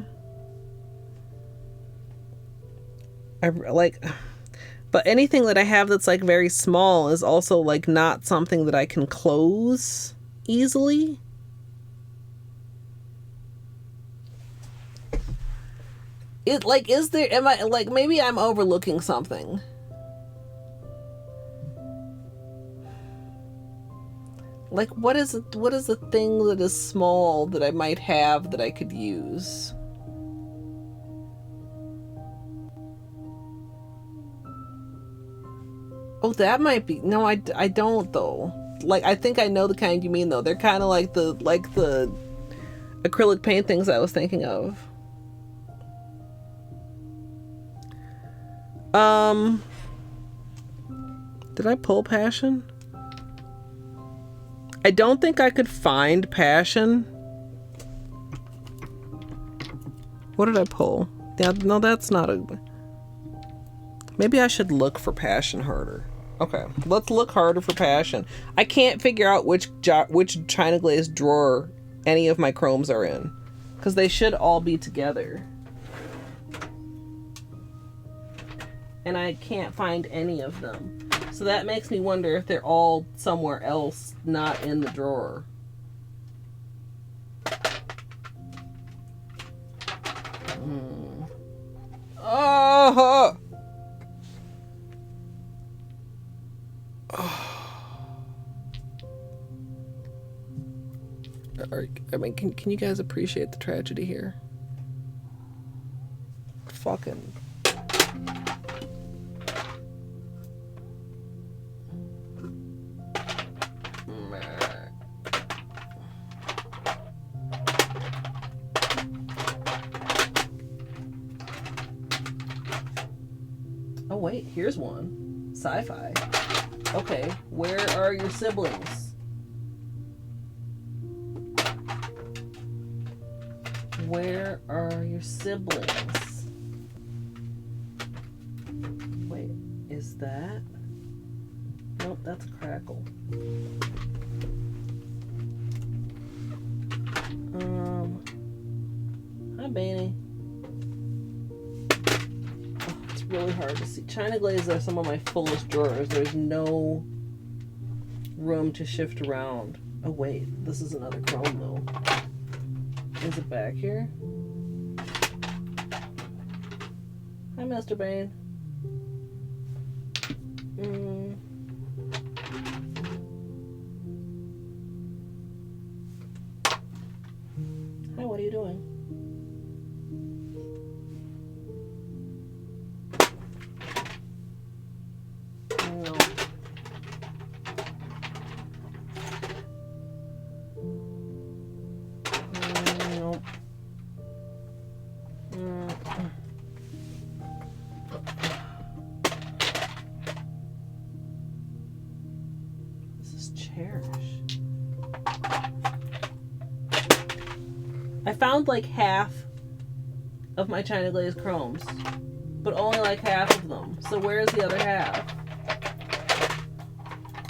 But anything that I have that's, like, very small is also, like, not something that I can close easily. It, like, is there... Am I... Like, maybe I'm overlooking something. Like, what is a thing that is small that I might have that I could use? Oh, that might be... No, I don't, though. Like, I think I know the kind you mean, though. They're kind of like the acrylic paint things I was thinking of. Did I pull passion? I don't think I could find passion. What did I pull? Yeah, no, that's not a... Maybe I should look for passion harder. Okay, let's look harder for passion. I can't figure out which China Glaze drawer any of my chromes are in, because they should all be together. And I can't find any of them. So that makes me wonder if they're all somewhere else, not in the drawer. Oh! I mean, can you guys appreciate the tragedy here? Fucking... Oh wait, here's one. Sci-fi. Okay, where are your siblings? Where are your siblings? Wait, is that? Nope, that's a crackle. Hi, Beanie. Really hard to see. China Glaze are some of my fullest drawers. There's no room to shift around. Oh wait, this is another chrome though. Is it back here? Hi, Mr. Bane. Hi, what are you doing? I found like half of my China Glaze chromes, but only like half of them. So where's the other half?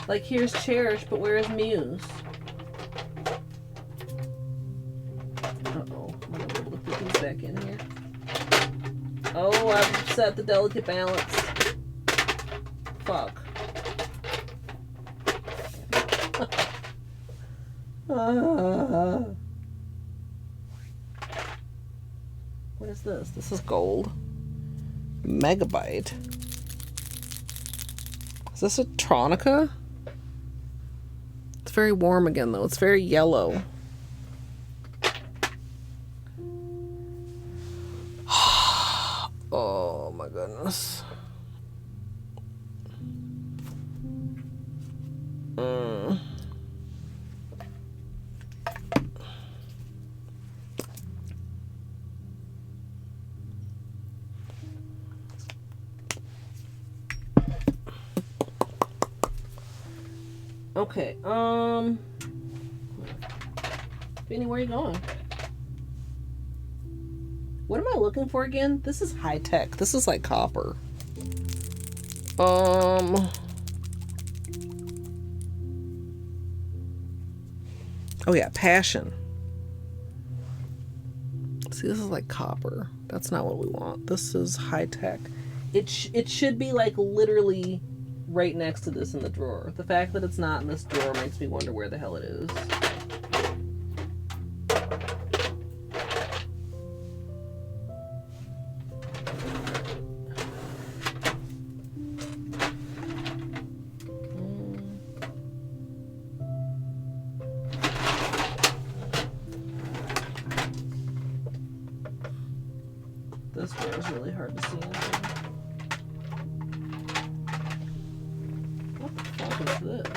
Like, here's Cherish, but where's Muse? upset the delicate balance. Fuck. What is this? This is gold. Megabyte. Is this a Tronica? It's very warm again though. It's very yellow. Oh my goodness. Okay, Vinny, where are you going? What am I looking for again? This is high tech. This is like copper. Oh yeah, passion. See, this is like copper. That's not what we want. This is high tech. It should be like literally right next to this in the drawer. The fact that it's not in this drawer makes me wonder where the hell it is. This drawer is really hard to see into. This.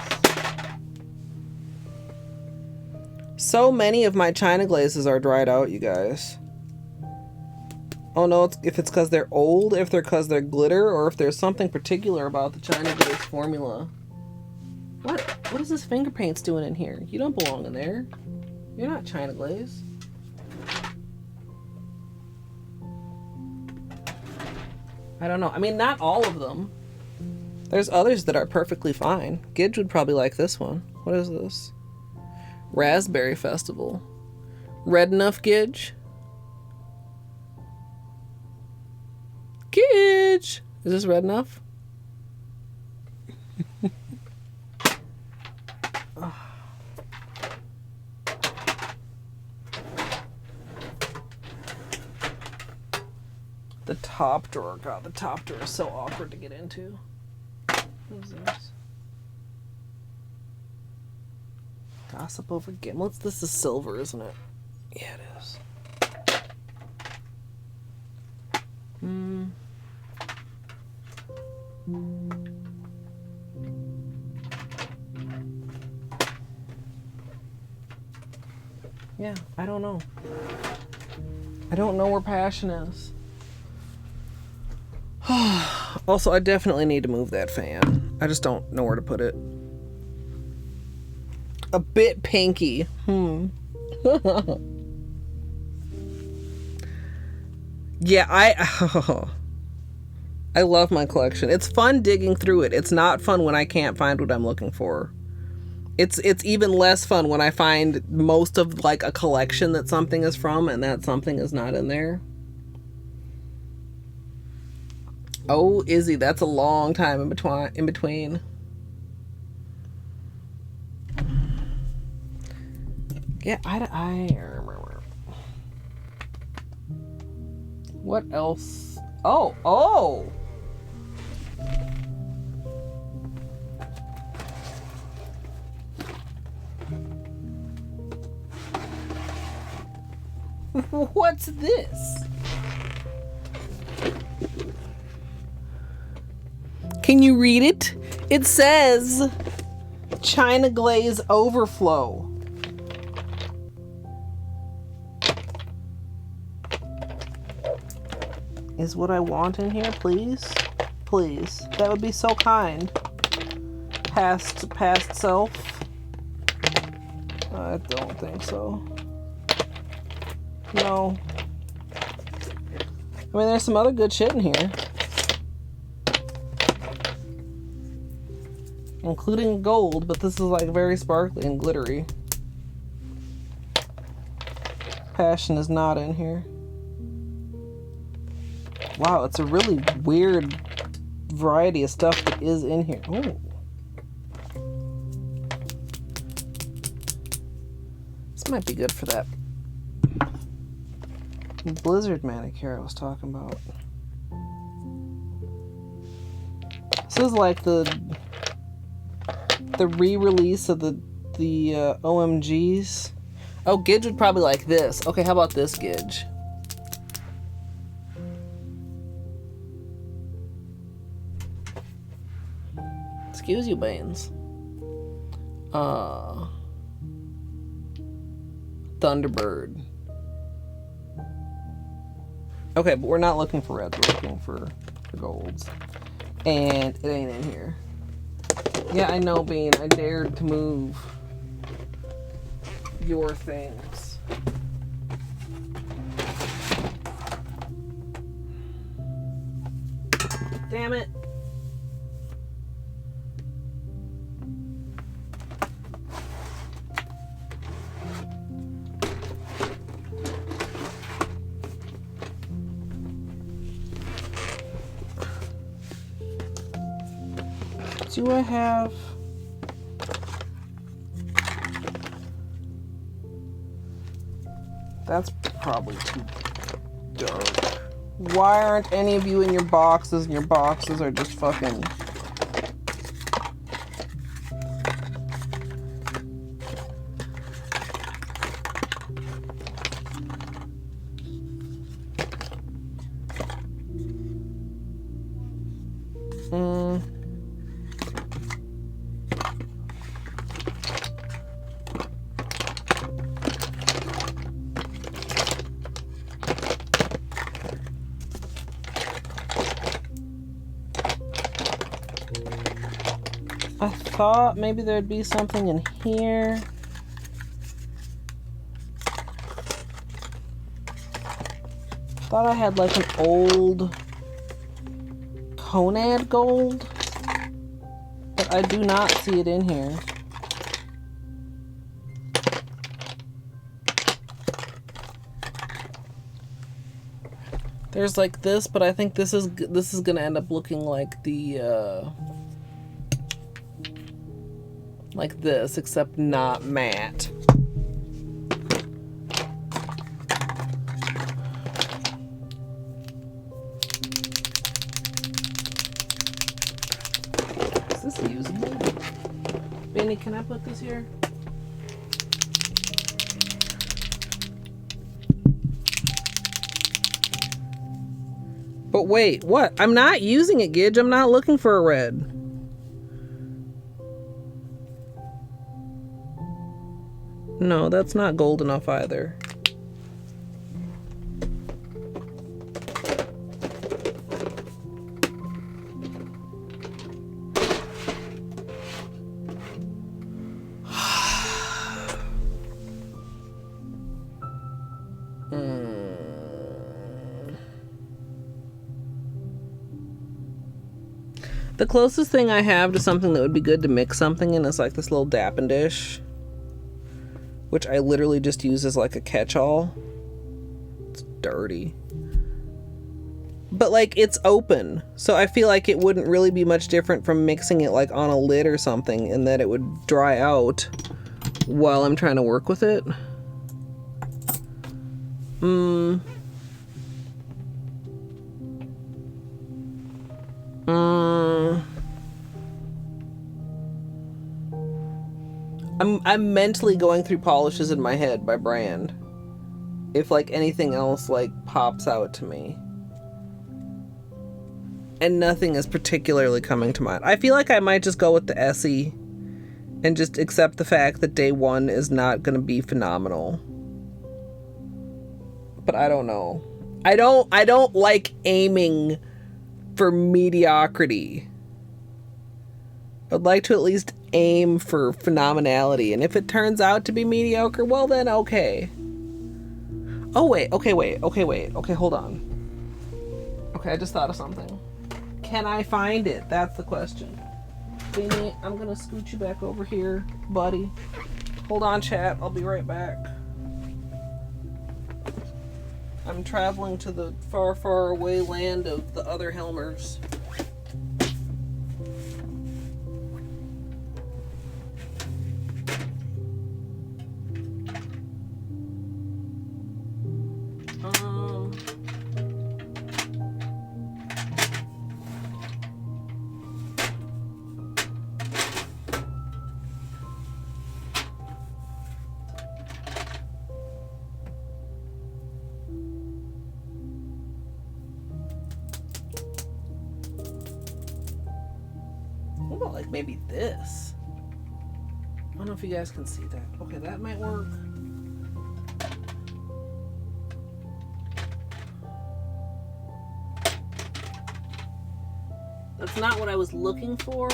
So many of my China glazes are dried out, you guys. Oh no, if it's because they're old, if they're because they're glitter, or if there's something particular about the China glaze formula. What is this finger paints doing in here? You don't belong in there. You're not China glaze. I don't know. I mean, not all of them. There's others that are perfectly fine. Gidge would probably like this one. What is this? Raspberry Festival. Red enough, Gidge? Gidge! Is this red enough? The top drawer. God, the top drawer is so awkward to get into. What is this? Gossip over gimlets? This is silver, isn't it? Yeah, it is. Yeah, I don't know. I don't know where passion is. Also, I definitely need to move that fan. I just don't know where to put it. A bit pinky. Yeah, I love my collection. It's fun digging through it. It's not fun when I can't find what I'm looking for. It's even less fun when I find most of like a collection that something is from and that something is not in there. Oh, Izzy, that's a long time in between. Yeah, what else? Oh! What's this? Can you read it? It says China Glaze Overflow. Is what I want in here, please? Please. That would be so kind. Past self. I don't think so. No. I mean, there's some other good shit in here. Including gold, but this is like very sparkly and glittery. Passion is not in here. Wow, it's a really weird variety of stuff that is in here. Oh. This might be good for that blizzard manicure I was talking about. This is like the re-release of the OMGs. Oh, Gidge would probably like this. Okay, how about this, Gidge? Excuse you, Baines. Thunderbird. Okay, but we're not looking for reds. We're looking for golds. And it ain't in here. Yeah, I know, Bean. I dared to move your things. Damn it. Do I have... That's probably too dark. Why aren't any of you in your boxes, and your boxes are just fucking... I thought maybe there'd be something in here. Thought I had like an old Conad gold, but I do not see it in here. There's like this, but I think this is gonna end up looking like the like this, except not matte. Is this usable? Benny, can I put this here? But wait, what? I'm not using it, Gidge. I'm not looking for a red. No, that's not gold enough either. The closest thing I have to something that would be good to mix something in is like this little Dappin' Dish, which I literally just use as like a catch-all. It's dirty. But like it's open, so I feel like it wouldn't really be much different from mixing it like on a lid or something, in that it would dry out while I'm trying to work with it. I'm mentally going through polishes in my head by brand. If like anything else like pops out to me. And nothing is particularly coming to mind. I feel like I might just go with the Essie and just accept the fact that day one is not going to be phenomenal. But I don't know. I don't like aiming for mediocrity. I'd like to at least aim for phenomenality, and if it turns out to be mediocre, well then okay. Oh wait, okay, hold on. Okay, I just thought of something. Can I find it? That's the question. Beanie, I'm gonna scoot you back over here, buddy. Hold on, chat, I'll be right back. I'm traveling to the far, far away land of the other Helmers. What about like maybe this? I don't know if you guys can see that. Okay, that might work. That's not what I was looking for.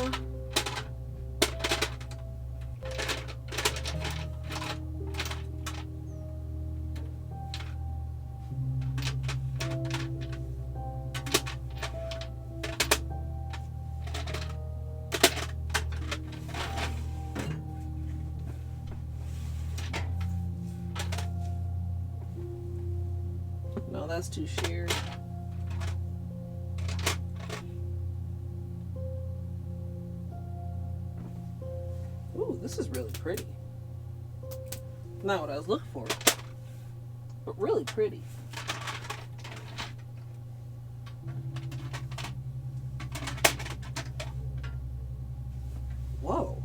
No, that's too sheer. Ooh, this is really pretty. Not what I was looking for, but really pretty. Whoa.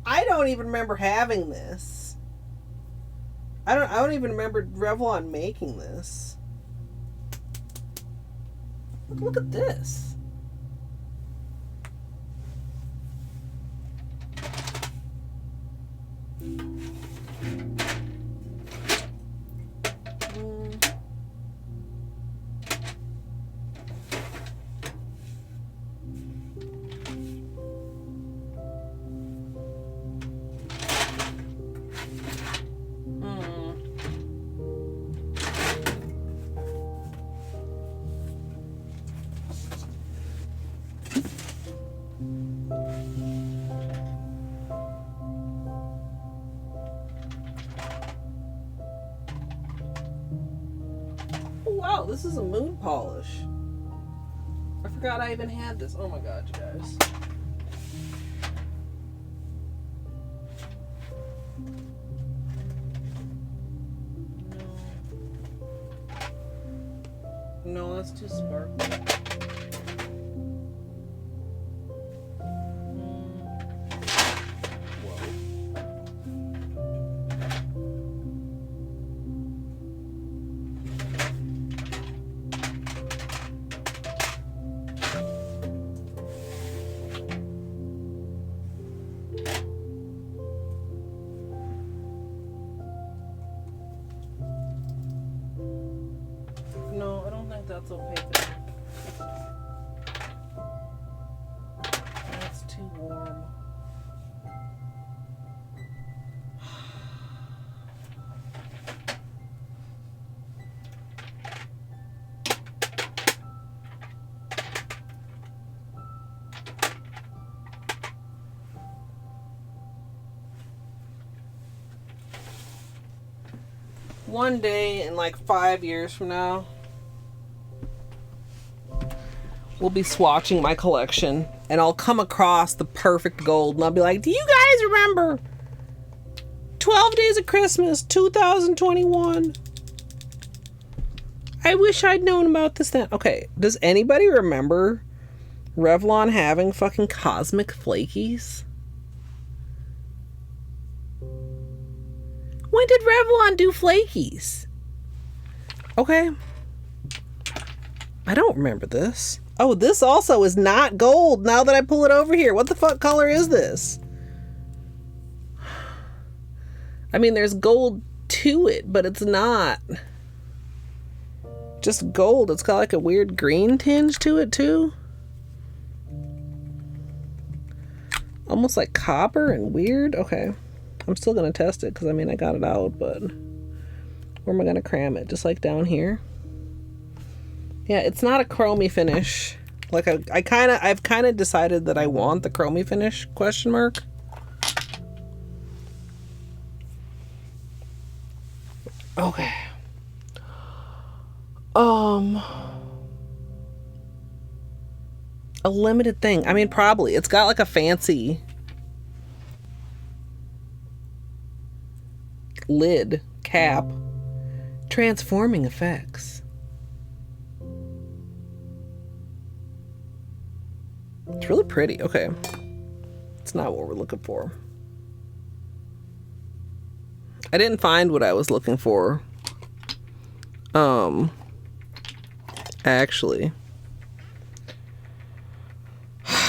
I don't even remember having this. I don't even remember Revlon making this. Look at this. Wow, this is a moon polish. I forgot I even had this. Oh my god, you guys. No, that's too sparkly. No, I don't think that's opaque. That's too warm. One day in like 5 years from now, we'll be swatching my collection and I'll come across the perfect gold and I'll be like, do you guys remember 12 Days of Christmas 2021? I wish I'd known about this then. Okay, does anybody remember Revlon having fucking cosmic flakies? When did Revlon do flakies? Okay. I don't remember this. Oh, this also is not gold now that I pull it over here. What the fuck color is this? I mean, there's gold to it, but it's not just gold. It's got like a weird green tinge to it too. Almost like copper and weird. Okay. I'm still going to test it because I mean, I got it out, but where am I going to cram it? Just like down here. Yeah, it's not a chromey finish. Like I've kind of decided that I want the chromey finish, question mark. Okay. A limited thing. I mean, probably. It's got like a fancy lid cap. Transforming effects. It's really pretty. Okay. It's not what we're looking for. I didn't find what I was looking for. Actually.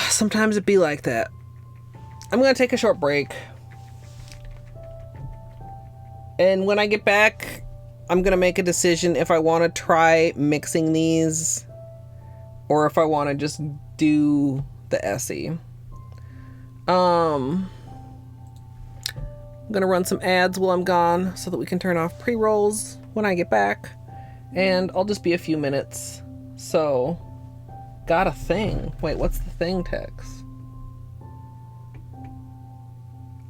Sometimes it be like that. I'm gonna take a short break. And when I get back, I'm gonna make a decision if I want to try mixing these or if I want to just do the Essie. I'm gonna run some ads while I'm gone so that we can turn off pre-rolls when I get back. And I'll just be a few minutes. So, got a thing. Wait, what's the thing text?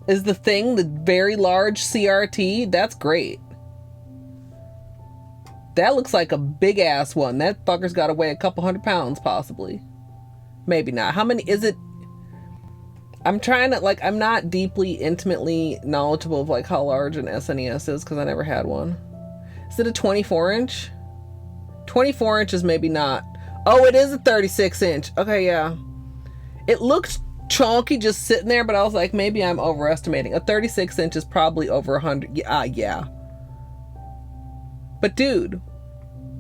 Is the thing the very large CRT? That's great. That looks like a big ass one. That fucker's gotta weigh a couple 100 pounds, possibly. Maybe not. How many is it? I'm trying to, like, I'm not deeply, intimately knowledgeable of, like, how large an SNES is, because I never had one. Is it a 24 inch? 24 inches, maybe not. Oh, it is a 36 inch. Okay, yeah. It looked chunky just sitting there, but I was like, maybe I'm overestimating. A 36 inch is probably over 100. Yeah. But dude,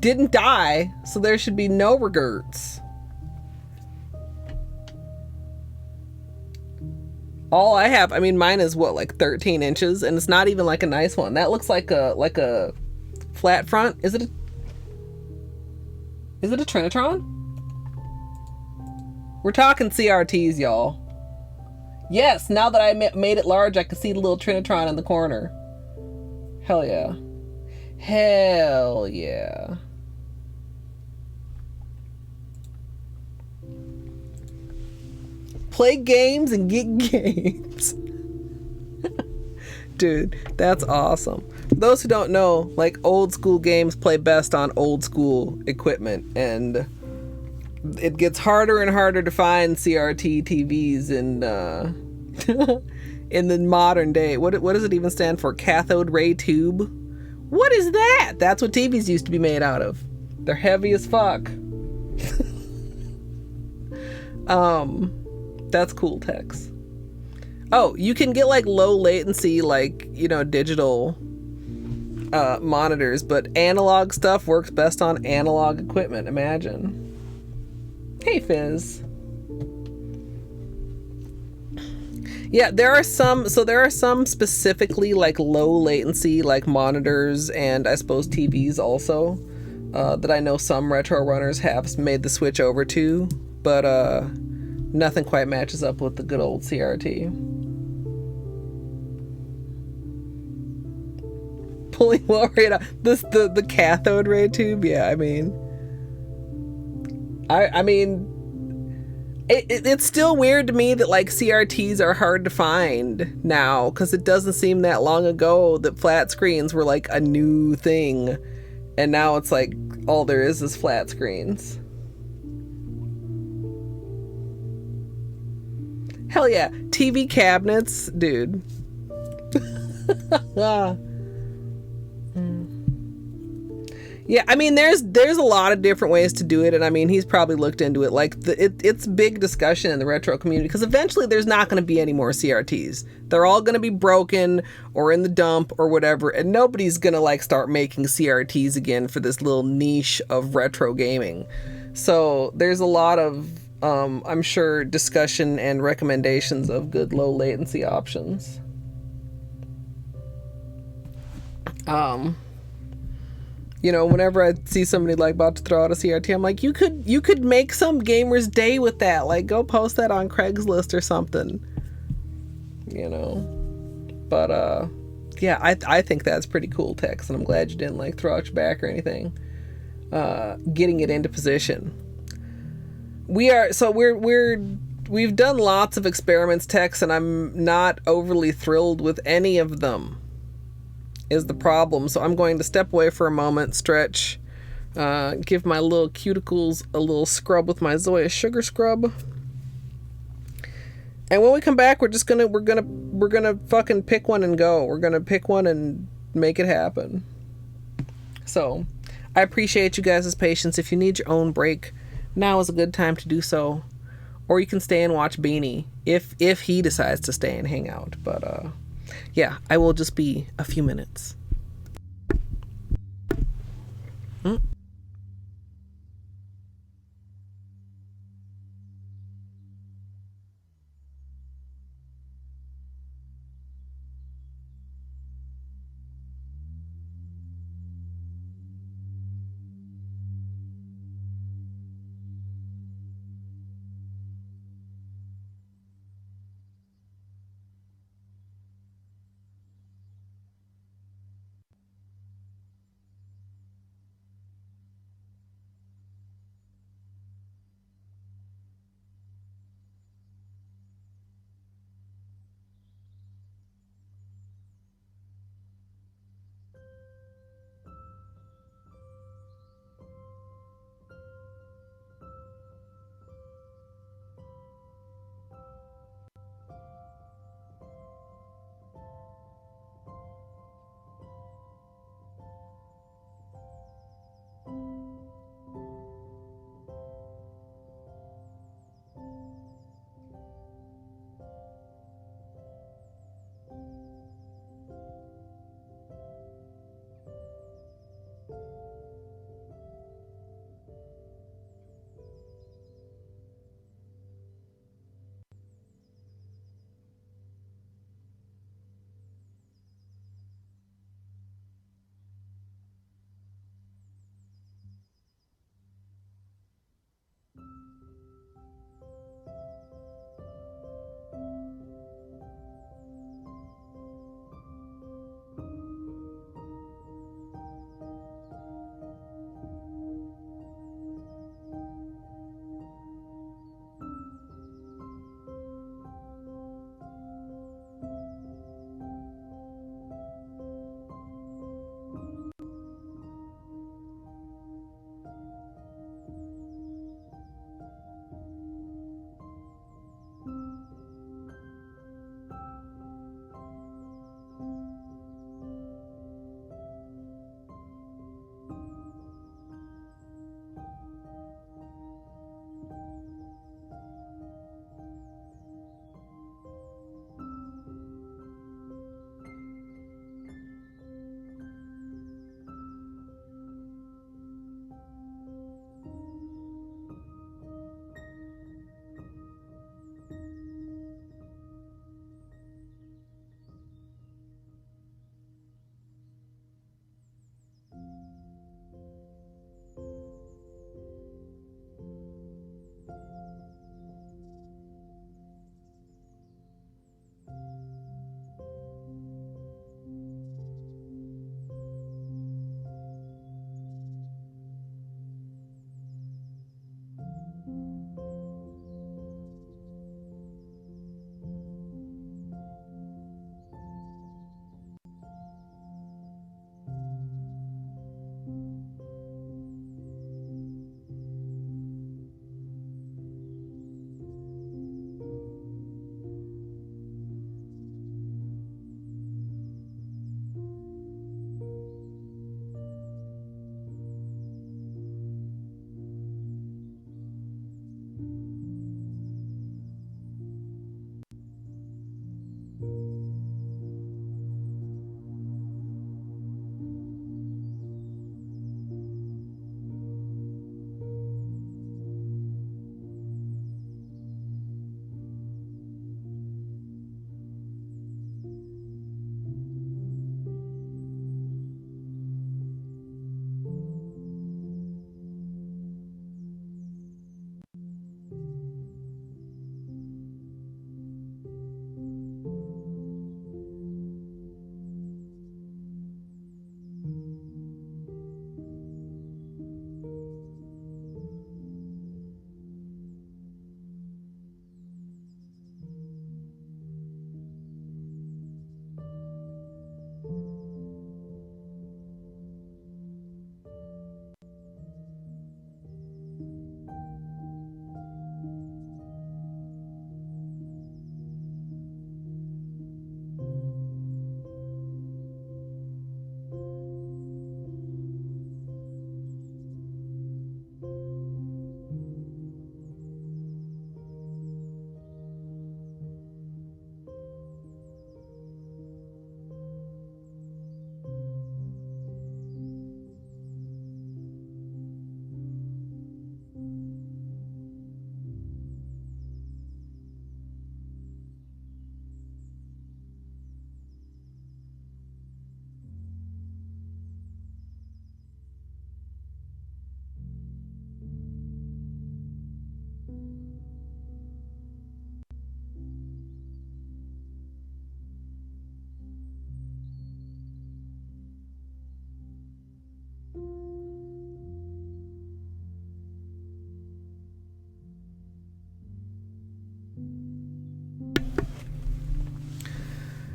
didn't die, so there should be no regrets. All I have, I mean, mine is what, like 13 inches, and it's not even like a nice one. That looks like a flat front. Is it a Trinitron? We're talking CRTs, y'all. Yes, now that I made it large, I can see the little Trinitron in the corner. Hell yeah. Hell yeah. Play games and get games. Dude, that's awesome. For those who don't know, like, old school games play best on old school equipment, and it gets harder and harder to find CRT TVs in in the modern day. What does it even stand for? Cathode ray tube? What is that? That's what TVs used to be made out of. They're heavy as fuck. That's cool, Tex. Oh, you can get like low latency, like, you know, digital monitors, but analog stuff works best on analog equipment. Imagine. Hey, Fizz. Yeah, there are some specifically like low latency, like monitors and I suppose TVs also, that I know some retro runners have made the switch over to, but nothing quite matches up with the good old CRT. Pulling low rate out. The cathode ray tube, yeah, I mean it's still weird to me that like CRTs are hard to find now, because it doesn't seem that long ago that flat screens were like a new thing, and now it's like all there is flat screens. Hell yeah, TV cabinets, dude. Yeah, I mean, there's a lot of different ways to do it, and I mean, he's probably looked into it. Like, it's big discussion in the retro community, because eventually there's not going to be any more CRTs. They're all going to be broken or in the dump or whatever, and nobody's going to like start making CRTs again for this little niche of retro gaming. So there's a lot of, I'm sure, discussion and recommendations of good low latency options. You know, whenever I see somebody like about to throw out a CRT, I'm like, you could make some gamer's day with that. Like, go post that on Craigslist or something. You know. But yeah, I think that's pretty cool, Tex, and I'm glad you didn't like throw out your back or anything. Getting it into position. We've done lots of experiments, Tex, and I'm not overly thrilled with any of them. is the problem. So I'm going to step away for a moment, stretch, give my little cuticles a little scrub with my Zoya sugar scrub. And when we come back, we're gonna fucking pick one and go. We're gonna pick one and make it happen. So I appreciate you guys' patience. If you need your own break, now is a good time to do so. Or you can stay and watch Beanie if he decides to stay and hang out. But yeah, I will just be a few minutes.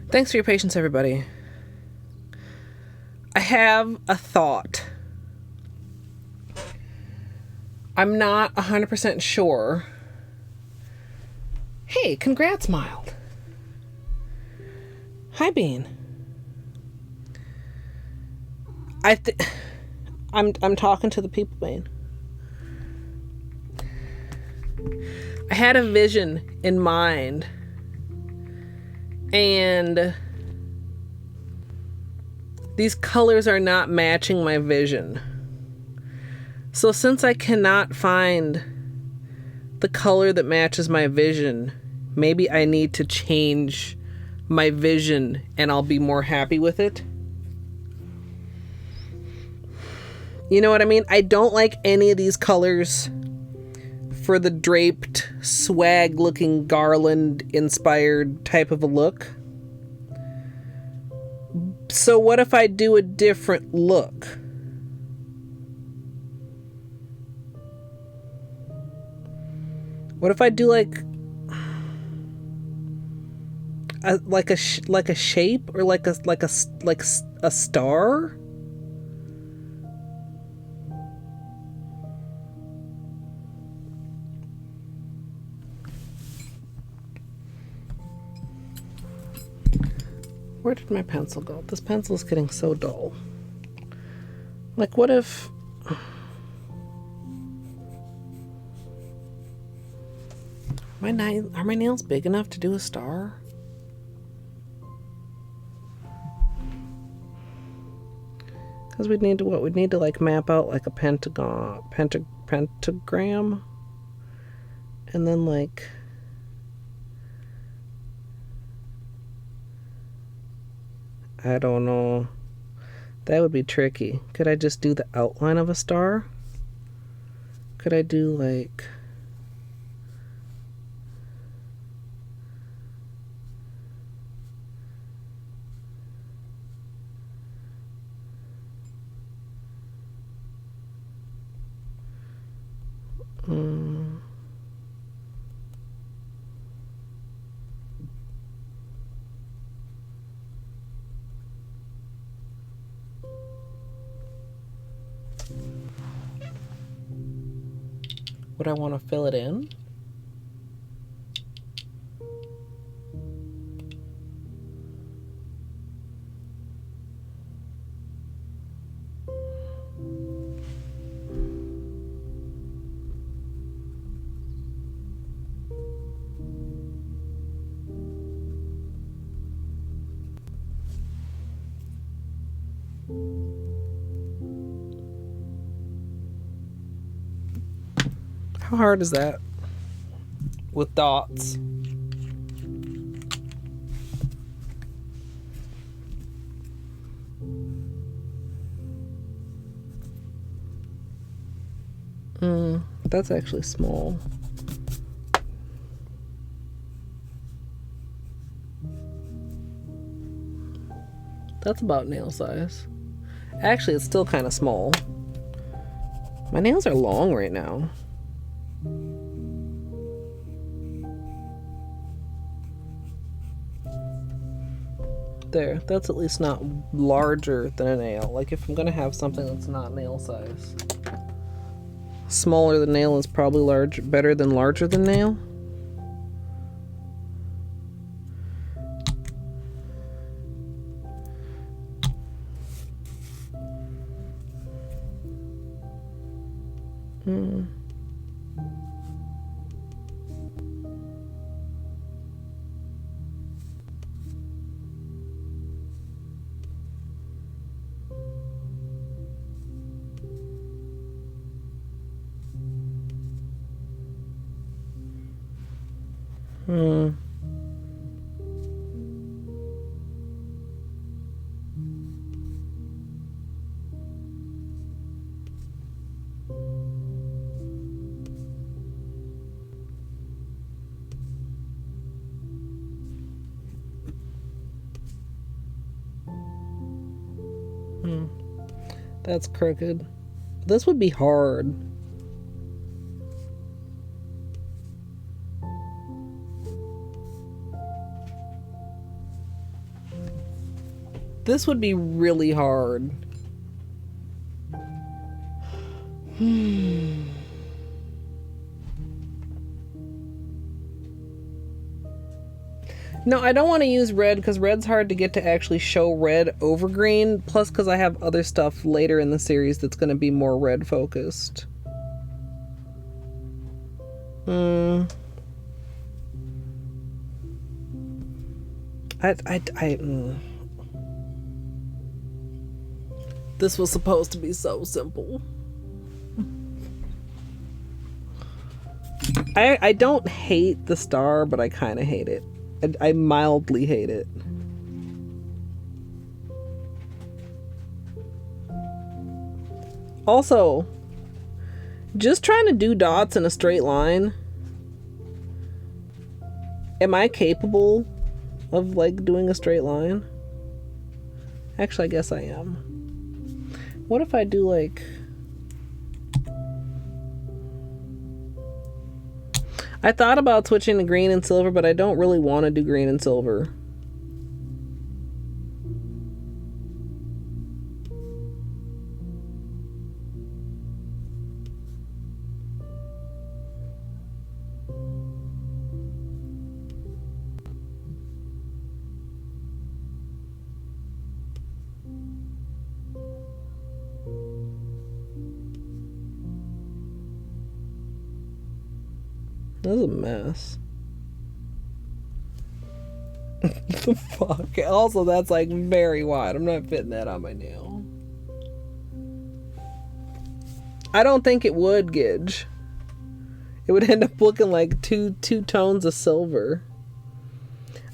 Thanks for your patience, everybody. I have a thought. I'm not 100% sure. Hey, congrats, Mild. Hi, Bean. I'm talking to the people, Bean. I had a vision in mind, and these colors are not matching my vision. So since I cannot find the color that matches my vision, maybe I need to change my vision and I'll be more happy with it. You know what I mean? I don't like any of these colors for the draped, swag-looking, garland-inspired type of a look. So what if I do a different look? What if I do like a shape or like a star? Where did my pencil go? This pencil is getting so dull. Like, what if... Are my nails big enough to do a star? Because we'd need to what? We'd need to like map out like a pentagram. And then like... I don't know. That would be tricky. Could I just do the outline of a star? Could I do like... Would I want to fill it in? How hard is that? With dots. That's actually small. That's about nail size. Actually, it's still kind of small. My nails are long right now. There, that's at least not larger than a nail. Like if I'm gonna have something that's not nail size. Smaller than nail is probably better than larger than nail. That's crooked. This would be hard. This would be really hard. No, I don't want to use red because red's hard to get to actually show red over green. Plus, because I have other stuff later in the series that's going to be more red focused. This was supposed to be so simple. I don't hate the star, but I kind of hate it. I mildly hate it. Also, just trying to do dots in a straight line. Am I capable of like doing a straight line? Actually, I guess I am. What if I do like... I thought about switching to green and silver, but I don't really want to do green and silver. This is a mess. The fuck? Also, that's like very wide. I'm not fitting that on my nail. I don't think it would, Gidge. It would end up looking like two tones of silver.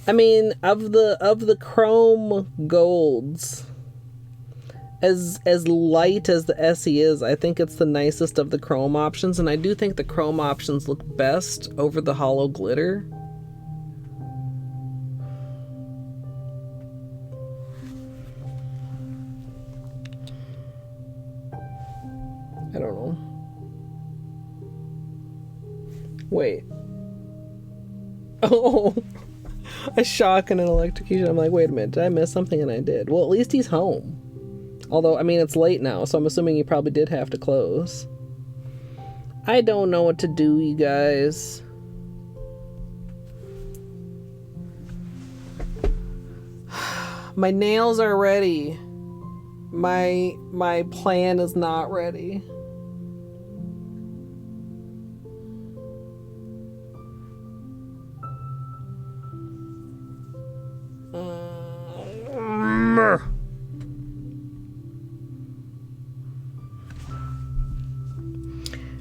I mean, of the chrome golds, as light as the Essie is, I think it's the nicest of the chrome options, and I do think the chrome options look best over the holo glitter. I don't know. Wait. Oh, a shock and an electrocution. I'm like, wait a minute, did I miss something? And I did. Well, at least he's home. Although, I mean, it's late now, so I'm assuming you probably did have to close. I don't know what to do, you guys. My nails are ready. My plan is not ready.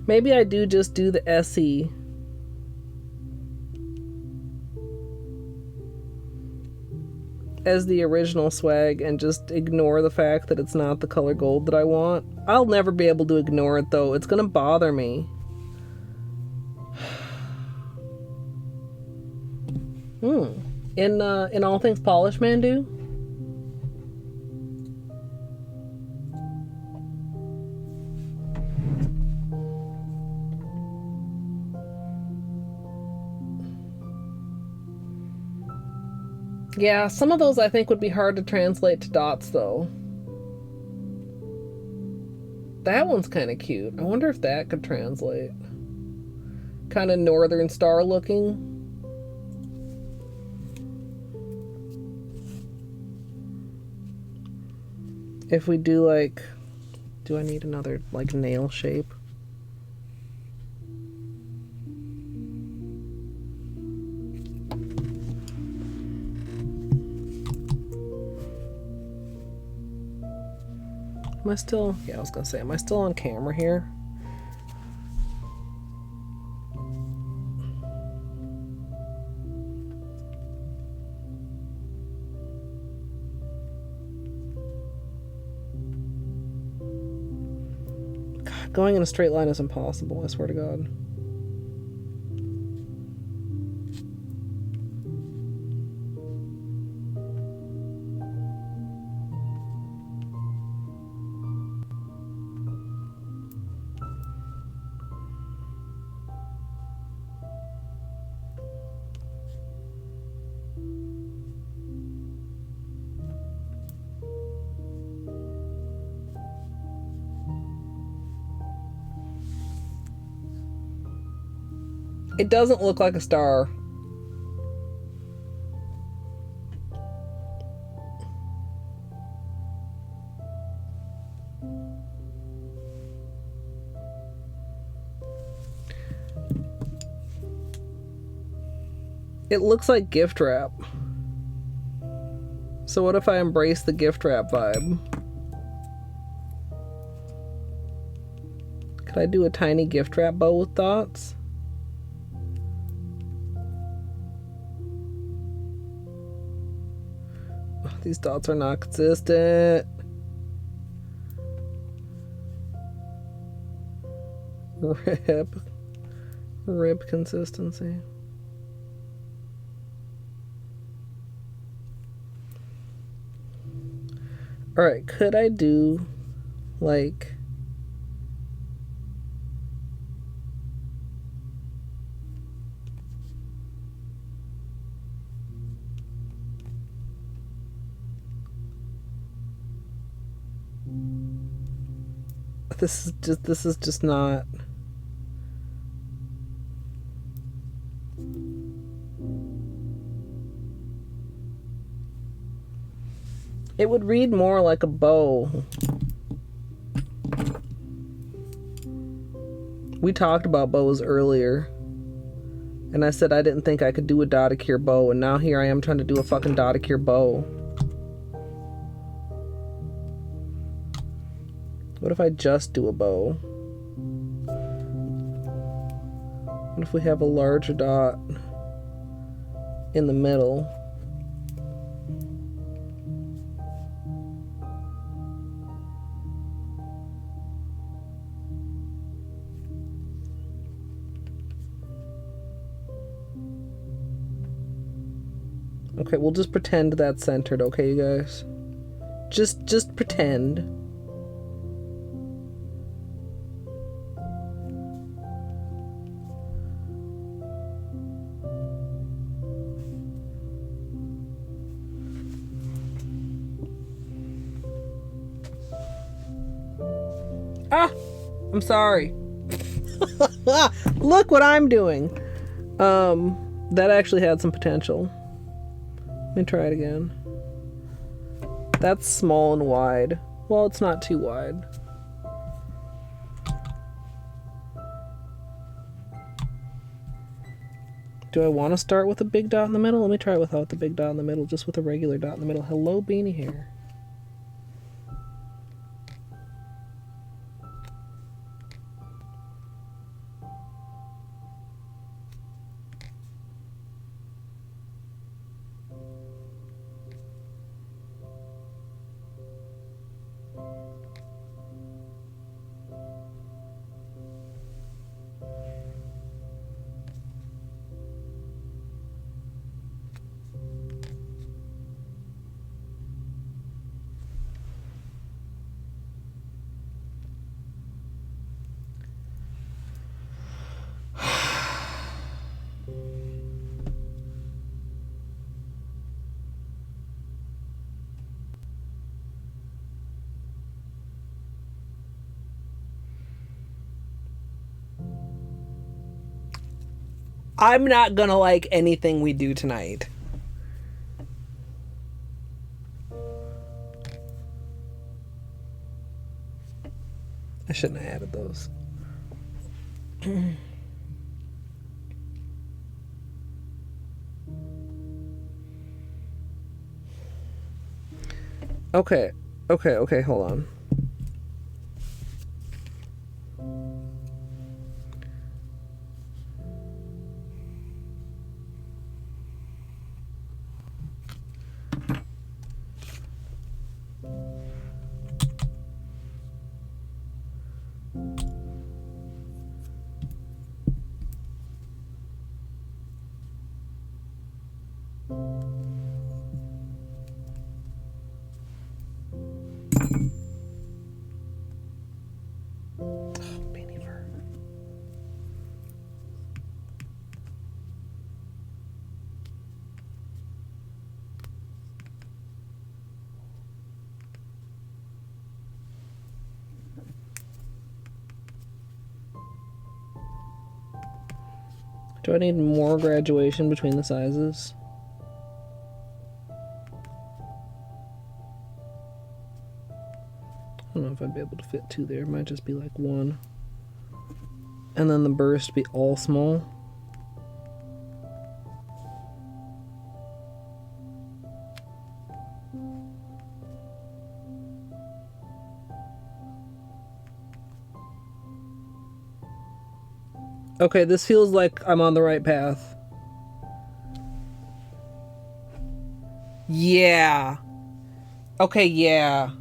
Maybe I do just do the Essie. As the original swag and just ignore the fact that it's not the color gold that I want. I'll never be able to ignore it though. It's gonna bother me. In All Things Polished, Mandu? Yeah, some of those I think would be hard to translate to dots though. That one's kind of cute. I wonder if that could translate. Kind of Northern Star looking. If we do like... Do I need another like nail shape? Am I still... Yeah, I was gonna say, am I still on camera here? God, going in a straight line is impossible, I swear to God. It doesn't look like a star. It looks like gift wrap. So what if I embrace the gift wrap vibe? Could I do a tiny gift wrap bow with dots? Oh, these dots are not consistent. Rip consistency. Alright, could I do like this is just not. It would read more like a bow. We talked about bows earlier. And I said I didn't think I could do a Dotticure bow. And now here I am trying to do a fucking Dotticure bow. What if I just do a bow? What if we have a larger dot in the middle? Okay, we'll just pretend that's centered, okay, you guys? Just pretend. Ah! I'm sorry. Look what I'm doing. That actually had some potential. Let me try it again. That's small and wide. Well, it's not too wide. Do I want to start with a big dot in the middle? Let me try it without the big dot in the middle, just with a regular dot in the middle. Hello, beanie hair. I'm not gonna like anything we do tonight. I shouldn't have added those. Okay, hold on. Do I need more graduation between the sizes? I don't know if I'd be able to fit 2 there. It might just be like 1. And then the burst be all small. Okay, this feels like I'm on the right path. Yeah. Okay, yeah.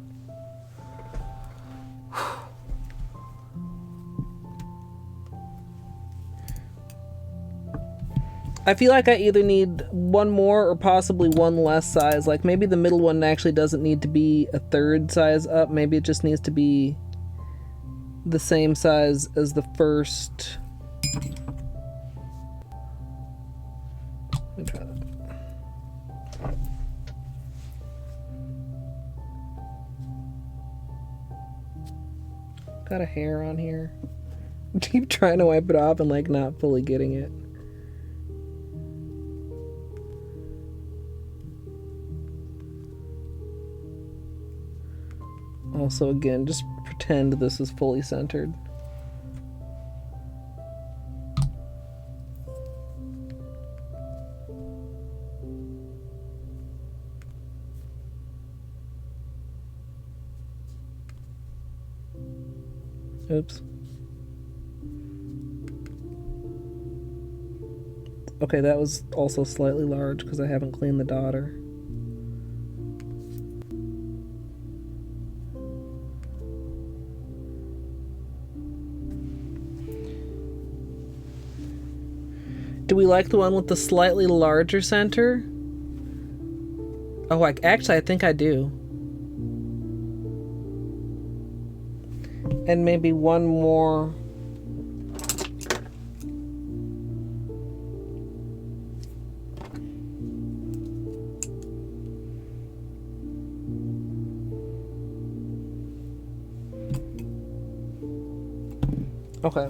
I feel like I either need 1 more or possibly 1 less size. Like maybe the middle one actually doesn't need to be a 3rd size up. Maybe it just needs to be the same size as the first. Let me try that. Got a hair on here. Keep trying to wipe it off and like not fully getting it. Also, again, just pretend this is fully centered. Oops. Okay, that was also slightly large because I haven't cleaned the daughter. Do we like the one with the slightly larger center? Oh, actually, I think I do. And maybe 1 more. Okay.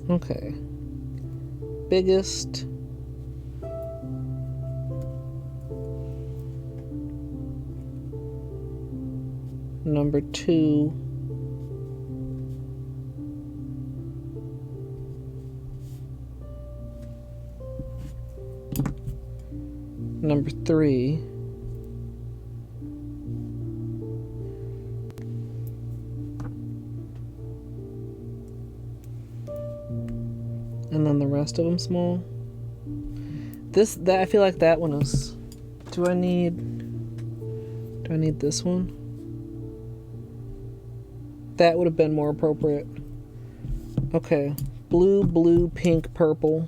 Okay. Biggest. Number 2. Number 3. And then the rest of them small. That I feel like that one is. Do I need this one? That would have been more appropriate. Okay. Blue, blue, pink, purple.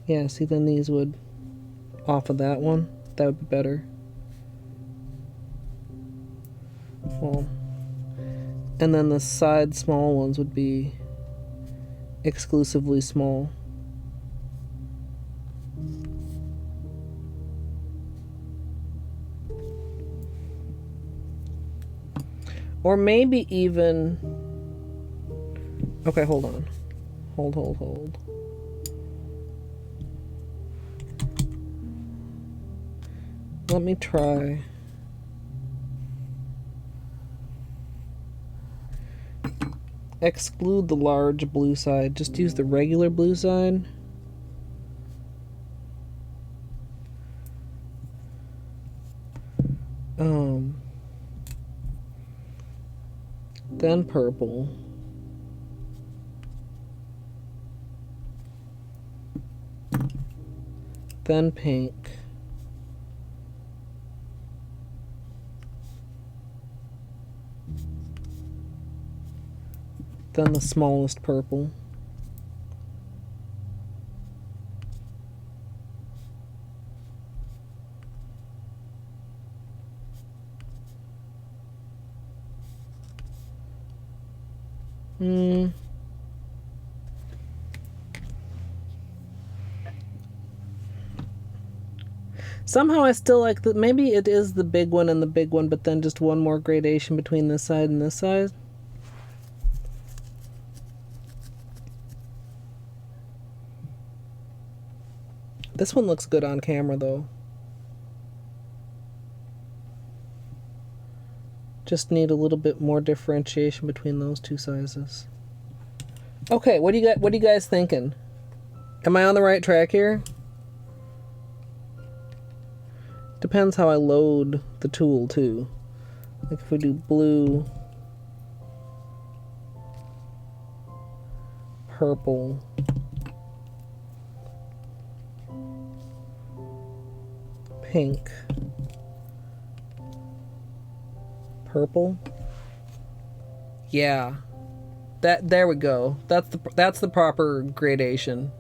Yeah, see, then these would off of that one. That would be better. Well, and then the side small ones would be exclusively small. Or maybe even... Okay, hold on. Hold. Let me try. Exclude the large blue side. Just use the regular blue side. Then purple. Then pink. Then the smallest purple. Somehow I still like the, maybe it is the big one and the big one, but then just one more gradation between this side and this side. This one looks good on camera though. Just need a little bit more differentiation between those two sizes. Okay, what do you guys thinking? Am I on the right track here? Depends how I load the tool too. Like if we do blue, purple, pink, purple. Yeah. There we go. That's the proper gradation.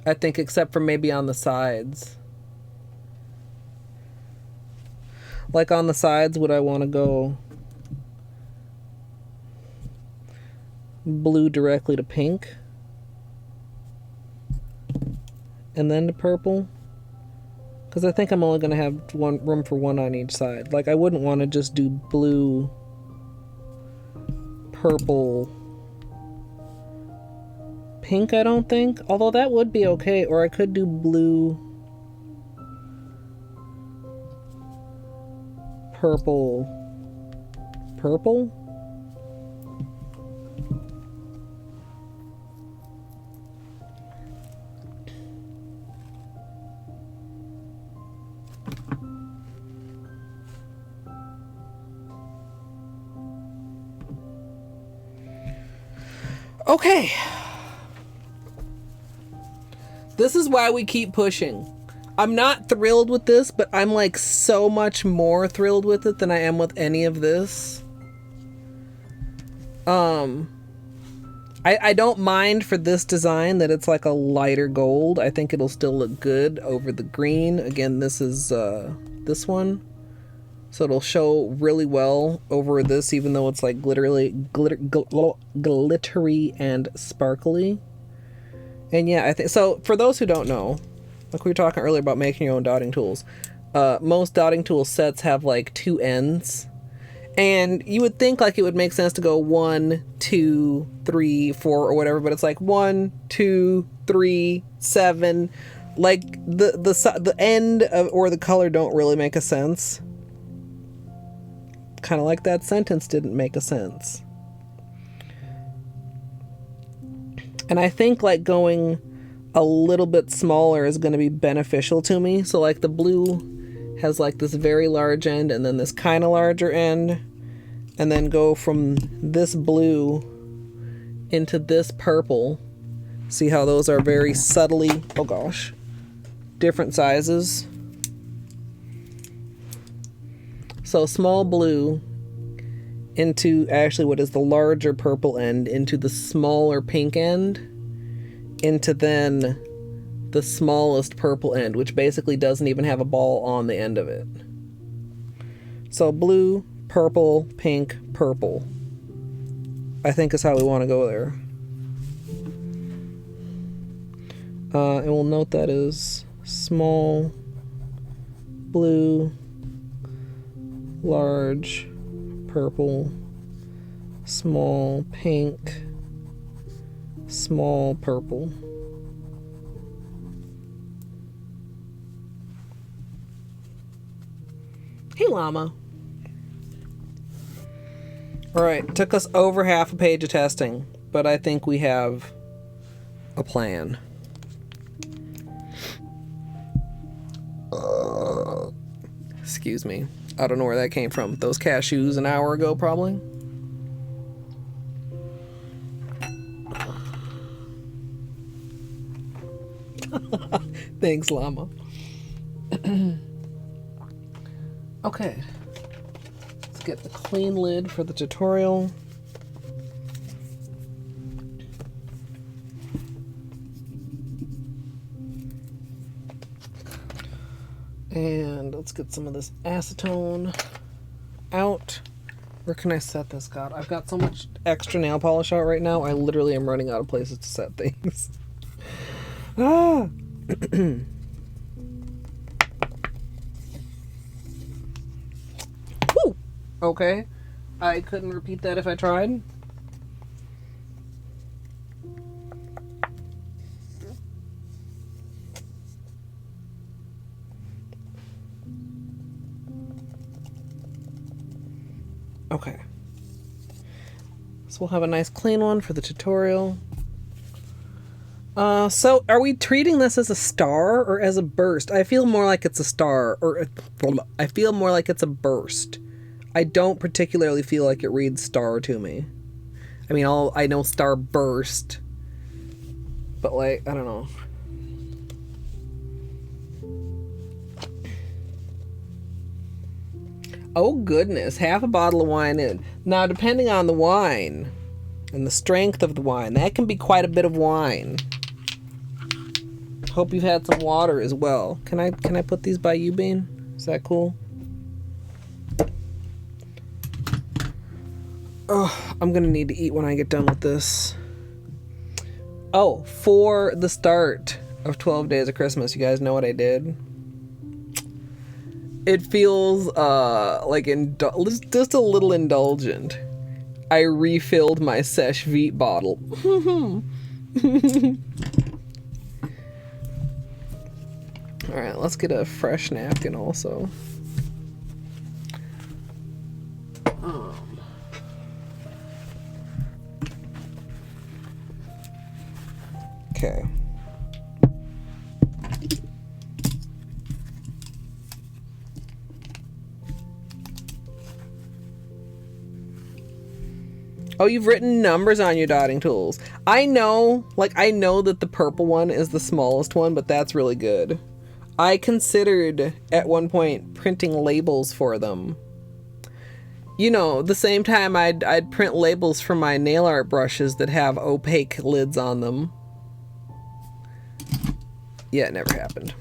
I think, except for maybe on the sides. Like on the sides, would I want to go blue directly to pink? And then to purple? Because I think I'm only going to have room for one on each side. Like I wouldn't want to just do blue, purple, pink, I don't think. Although that would be okay. Or I could do blue, purple, purple. Okay. This is why we keep pushing. I'm not thrilled with this, but I'm like so much more thrilled with it than I am with any of this. I don't mind for this design that it's like a lighter gold. I think it'll still look good over the green. Again, this is this one. So it'll show really well over this, even though it's like glittery and sparkly. And yeah, I think so. For those who don't know, like we were talking earlier about making your own dotting tools, most dotting tool sets have like two ends, and you would think like it would make sense to go 1, 2, 3, 4 or whatever, but it's like 1, 2, 3, 7. Like the end of or the color don't really make a sense. Kind of like that sentence didn't make a sense. And I think like going a little bit smaller is going to be beneficial to me. So like the blue has like this very large end and then this kind of larger end, and then go from this blue into this purple. See how those are very subtly, oh gosh, different sizes. So small blue into actually what is the larger purple end, into the smaller pink end, into then the smallest purple end, which basically doesn't even have a ball on the end of it. So blue, purple, pink, purple, I think is how we want to go there. And we'll note that is small blue, large purple, small pink, small purple. Hey llama. Alright, took us over half a page of testing, but I think we have a plan. Excuse me. I don't know where that came from. Those cashews an hour ago, probably. Thanks, llama. Okay. Let's get the clean lid for the tutorial. And let's get some of this acetone out. Where can I set this? God, I've got so much extra nail polish out right now. I literally am running out of places to set things. Woo! Okay. I couldn't repeat that if I tried. Okay. So we'll have a nice clean one for the tutorial. So are we treating this as a star or as a burst? I feel more like it's a star, or I feel more like it's a burst. I don't particularly feel like it reads star to me. I mean, I know star burst, but like, I don't know. Oh goodness, half a bottle of wine in. Now, depending on the wine and the strength of the wine, that can be quite a bit of wine. Hope you've had some water as well. Can I put these by you, Bean? Is that cool? Oh, I'm gonna need to eat when I get done with this. Oh, for the start of 12 Days of Christmas, you guys know what I did? It feels like just a little indulgent. I refilled my Sesh Vite bottle. Alright, let's get a fresh napkin also. Okay. Oh, you've written numbers on your dotting tools. I know that the purple one is the smallest one, but that's really good. I considered at one point printing labels for them. You know, the same time I'd print labels for my nail art brushes that have opaque lids on them. Yeah, it never happened.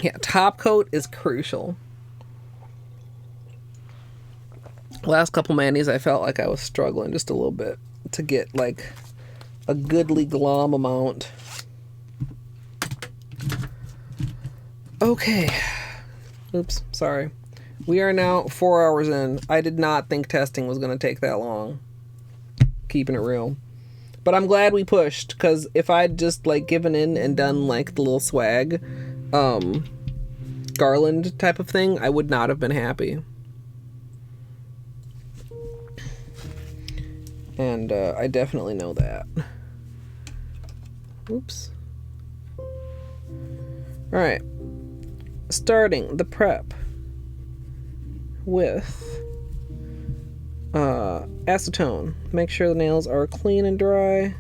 Yeah, top coat is crucial. Last couple manis, I felt like I was struggling just a little bit to get like a goodly glom amount. Okay. Oops, sorry. We are now 4 hours in. I did not think testing was going to take that long. Keeping it real. But I'm glad we pushed, because if I'd just like given in and done like the little swag garland type of thing, I would not have been happy. And I definitely know that. Oops. Alright. Starting the prep with acetone. Make sure the nails are clean and dry.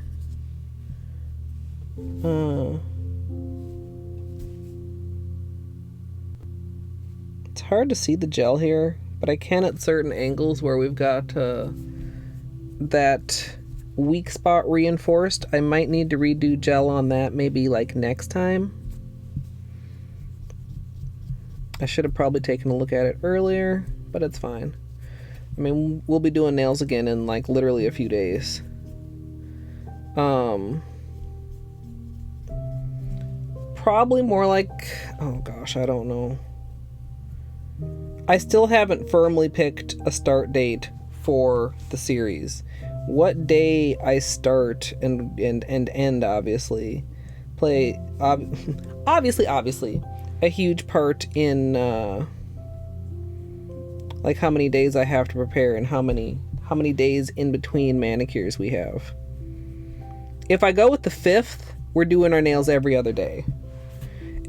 It's hard to see the gel here, but I can at certain angles where we've got that weak spot reinforced. I might need to redo gel on that maybe like next time. I should have probably taken a look at it earlier, but it's fine. I mean, we'll be doing nails again in like literally a few days. Probably more like, oh gosh, I don't know. I still haven't firmly picked a start date for the series. What day I start and end obviously play obviously a huge part in like how many days I have to prepare and how many days in between manicures we have. If I go with the 5th, we're doing our nails every other day.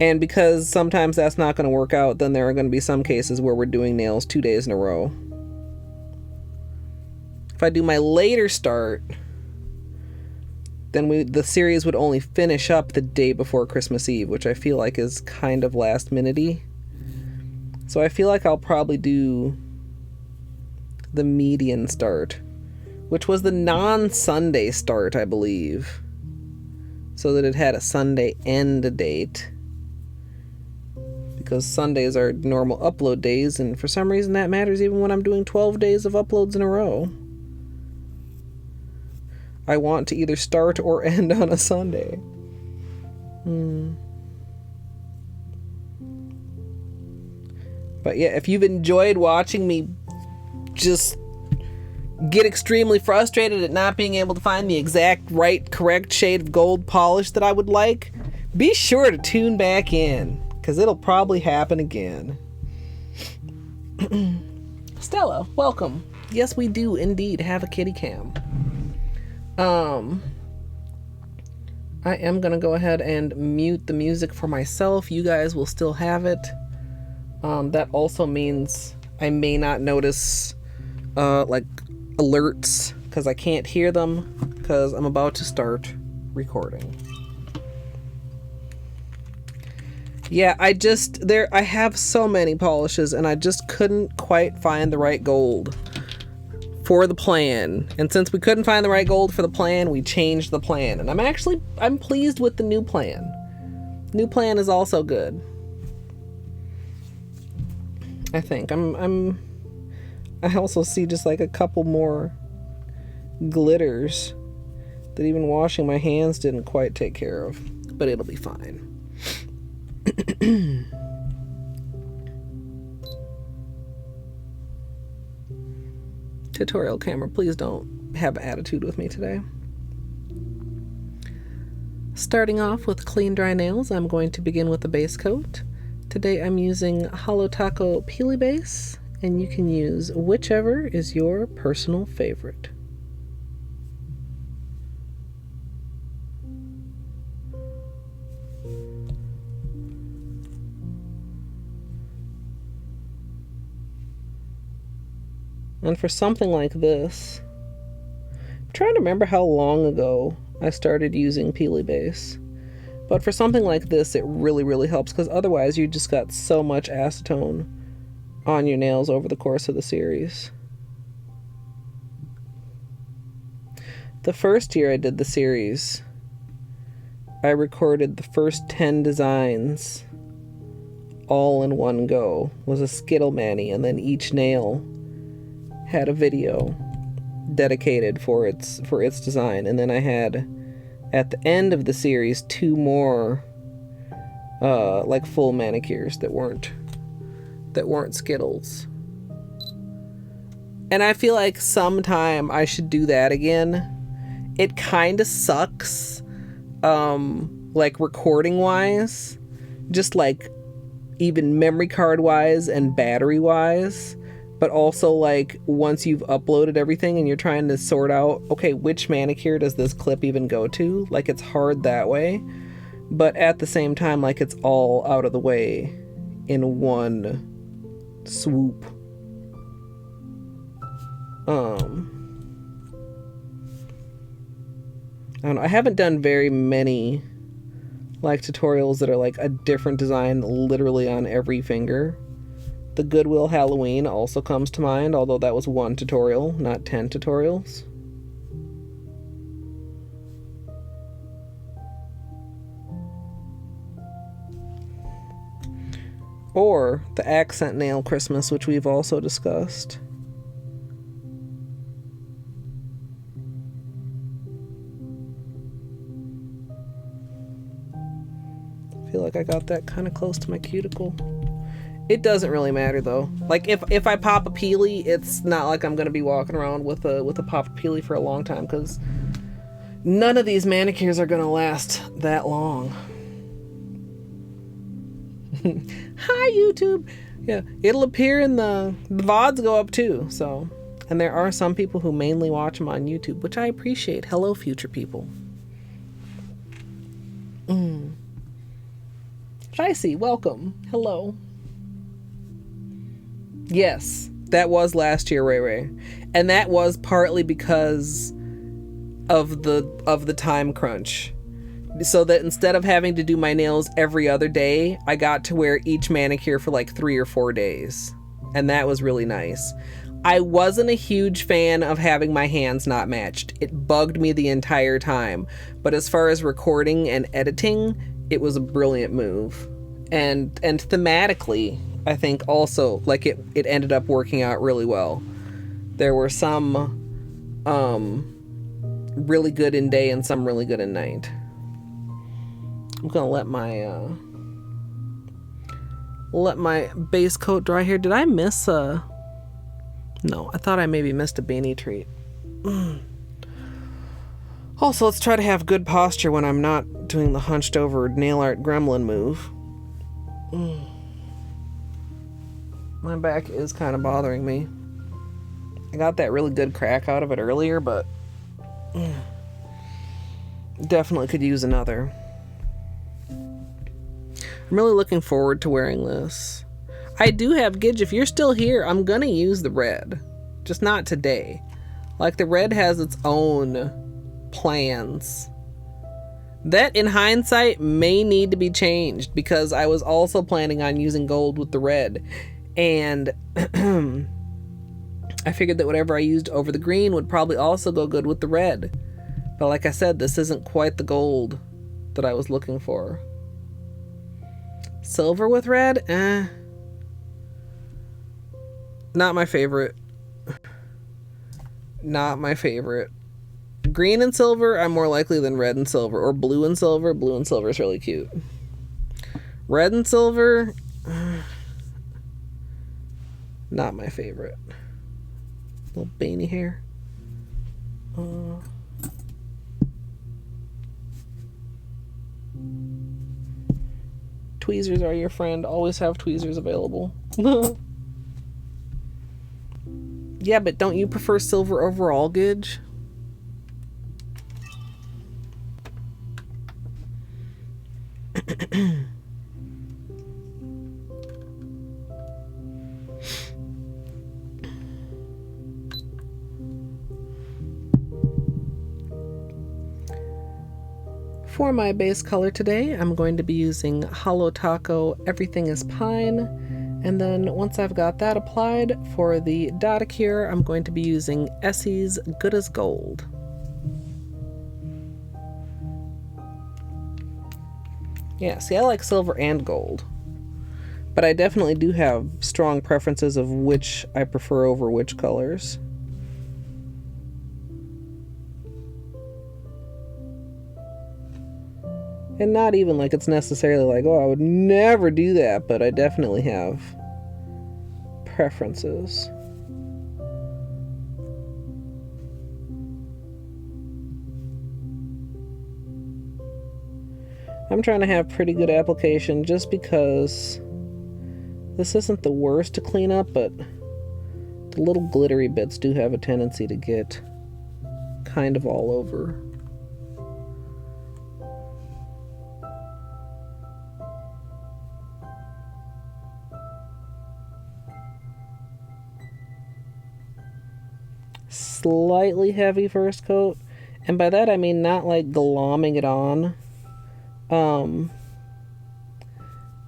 And because sometimes that's not going to work out, then there are going to be some cases where we're doing nails 2 days in a row. If I do my later start, then the series would only finish up the day before Christmas Eve, which I feel like is kind of last minute-y. So I feel like I'll probably do the median start, which was the non-Sunday start, I believe, so that it had a Sunday end date, because Sundays are normal upload days, and for some reason that matters even when I'm doing 12 days of uploads in a row. I want to either start or end on a Sunday. But yeah, if you've enjoyed watching me just get extremely frustrated at not being able to find the exact right, correct shade of gold polish that I would like, be sure to tune back in, because it'll probably happen again. Stella, welcome. Yes, we do indeed have a kitty cam. I am going to go ahead and mute the music for myself. You guys will still have it. That also means I may not notice like alerts because I can't hear them because I'm about to start recording. Yeah, I have so many polishes and I just couldn't quite find the right gold for the plan. And since we couldn't find the right gold for the plan, we changed the plan. And I'm pleased with the new plan. New plan is also good. I think I also see just like a couple more glitters that even washing my hands didn't quite take care of, but it'll be fine. Tutorial camera, please don't have attitude with me today. Starting off with clean dry nails, I'm going to begin with the base coat. Today I'm using Holo Taco Peely Base, and you can use whichever is your personal favorite. And for something like this, I'm trying to remember how long ago I started using Peely Base. But for something like this, it really, really helps, because otherwise you just got so much acetone on your nails over the course of the series. The first year I did the series, I recorded the first 10 designs all in one go. It was a Skittle Manny, and then each nail had a video dedicated for its design. And then I had, at the end of the series, 2 more like full manicures that weren't Skittles. And I feel like sometime I should do that again. It kind of sucks, like recording wise, just like even memory card wise and battery wise. But also, like, once you've uploaded everything and you're trying to sort out, okay, which manicure does this clip even go to? Like, it's hard that way. But at the same time, like, it's all out of the way in one swoop. I don't know. I haven't done very many, like, tutorials that are, like, a different design literally on every finger. The Goodwill Halloween also comes to mind, although that was 1 tutorial, not 10 tutorials. Or the Accent Nail Christmas, which we've also discussed. I feel like I got that kind of close to my cuticle. It doesn't really matter though. Like if I pop a peely, it's not like I'm gonna be walking around with a pop peely for a long time, because none of these manicures are gonna last that long. Hi YouTube. Yeah, it'll appear in the VODs go up too. So, and there are some people who mainly watch them on YouTube, which I appreciate. Hello, future people. Shicey, welcome. Hello. Yes, that was last year, Ray Ray. And that was partly because of the time crunch. So that instead of having to do my nails every other day, I got to wear each manicure for like 3 or 4 days. And that was really nice. I wasn't a huge fan of having my hands not matched. It bugged me the entire time. But as far as recording and editing, it was a brilliant move. And thematically, I think also, like, it ended up working out really well. There were some really good in day and some really good in night. I'm gonna let my base coat dry here. Did I miss a... No, I thought I maybe missed a beanie treat. Also, let's try to have good posture when I'm not doing the hunched over nail art gremlin move. My back is kind of bothering me. I got that really good crack out of it earlier, but definitely could use another. I'm really looking forward to wearing this. I do have Gidge. If you're still here, I'm gonna use the red. Just not today. Like, the red has its own plans. That, in hindsight, may need to be changed, because I was also planning on using gold with the red. And I figured that whatever I used over the green would probably also go good with the red. But like I said, this isn't quite the gold that I was looking for. Silver with red? Not my favorite. Not my favorite. Green and silver, I'm more likely than red and silver. Or blue and silver. Blue and silver is really cute. Red and silver, not my favorite. Little beanie hair. Tweezers are your friend. Always have tweezers available. Yeah, but don't you prefer silver overall, Gidge? For my base color today, I'm going to be using Holo Taco Everything is Pine. And then once I've got that applied, for the Dotticure, I'm going to be using Essie's Good as Gold. Yeah, see, I like silver and gold. But I definitely do have strong preferences of which I prefer over which colors. And not even like it's necessarily like, oh, I would never do that, but I definitely have preferences. I'm trying to have pretty good application just because this isn't the worst to clean up, but the little glittery bits do have a tendency to get kind of all over. Slightly heavy first coat, and by that I mean not like glomming it on,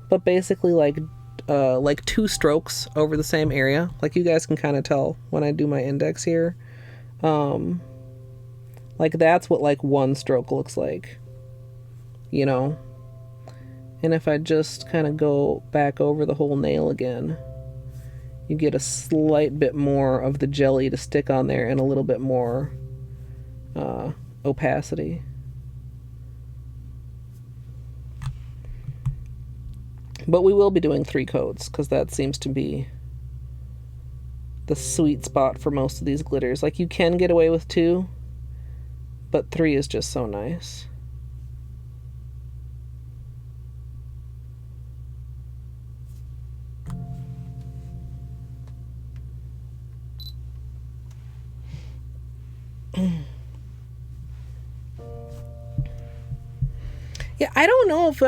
but basically like 2 strokes over the same area. Like, you guys can kind of tell when I do my index here, like that's what like 1 stroke looks like, you know. And if I just kind of go back over the whole nail again, you get a slight bit more of the jelly to stick on there and a little bit more opacity. But we will be doing 3 coats because that seems to be the sweet spot for most of these glitters. Like, you can get away with 2, but 3 is just so nice. Yeah, I don't know if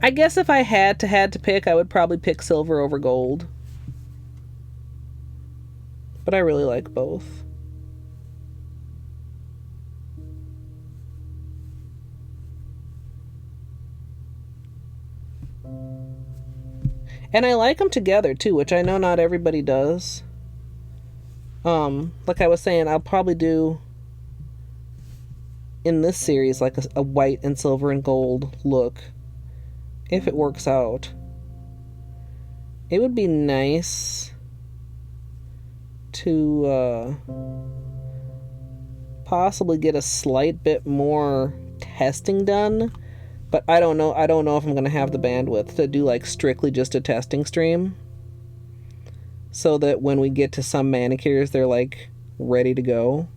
I guess if I had to pick, I would probably pick silver over gold. But I really like both. And I like them together too, which I know not everybody does. Like I was saying, I'll probably do in this series like a white and silver and gold look if it works out. It would be nice to possibly get a slight bit more testing done, but I don't know if I'm gonna have the bandwidth to do like strictly just a testing stream, so that when we get to some manicures they're like ready to go.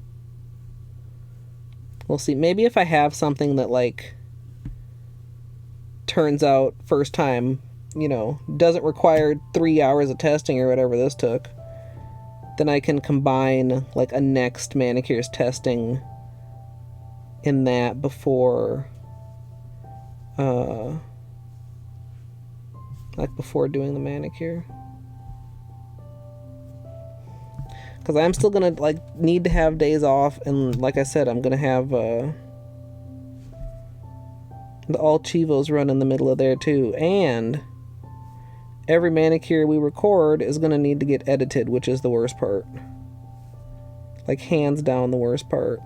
We'll see. Maybe if I have something that like turns out first time, you know, doesn't require 3 hours of testing or whatever this took, then I can combine like a next manicure's testing in that before before doing the manicure. Because I'm still gonna like need to have days off, and like I said, I'm gonna have the All Chivos run in the middle of there too, and every manicure we record is gonna need to get edited, which is the worst part. Like hands down the worst part.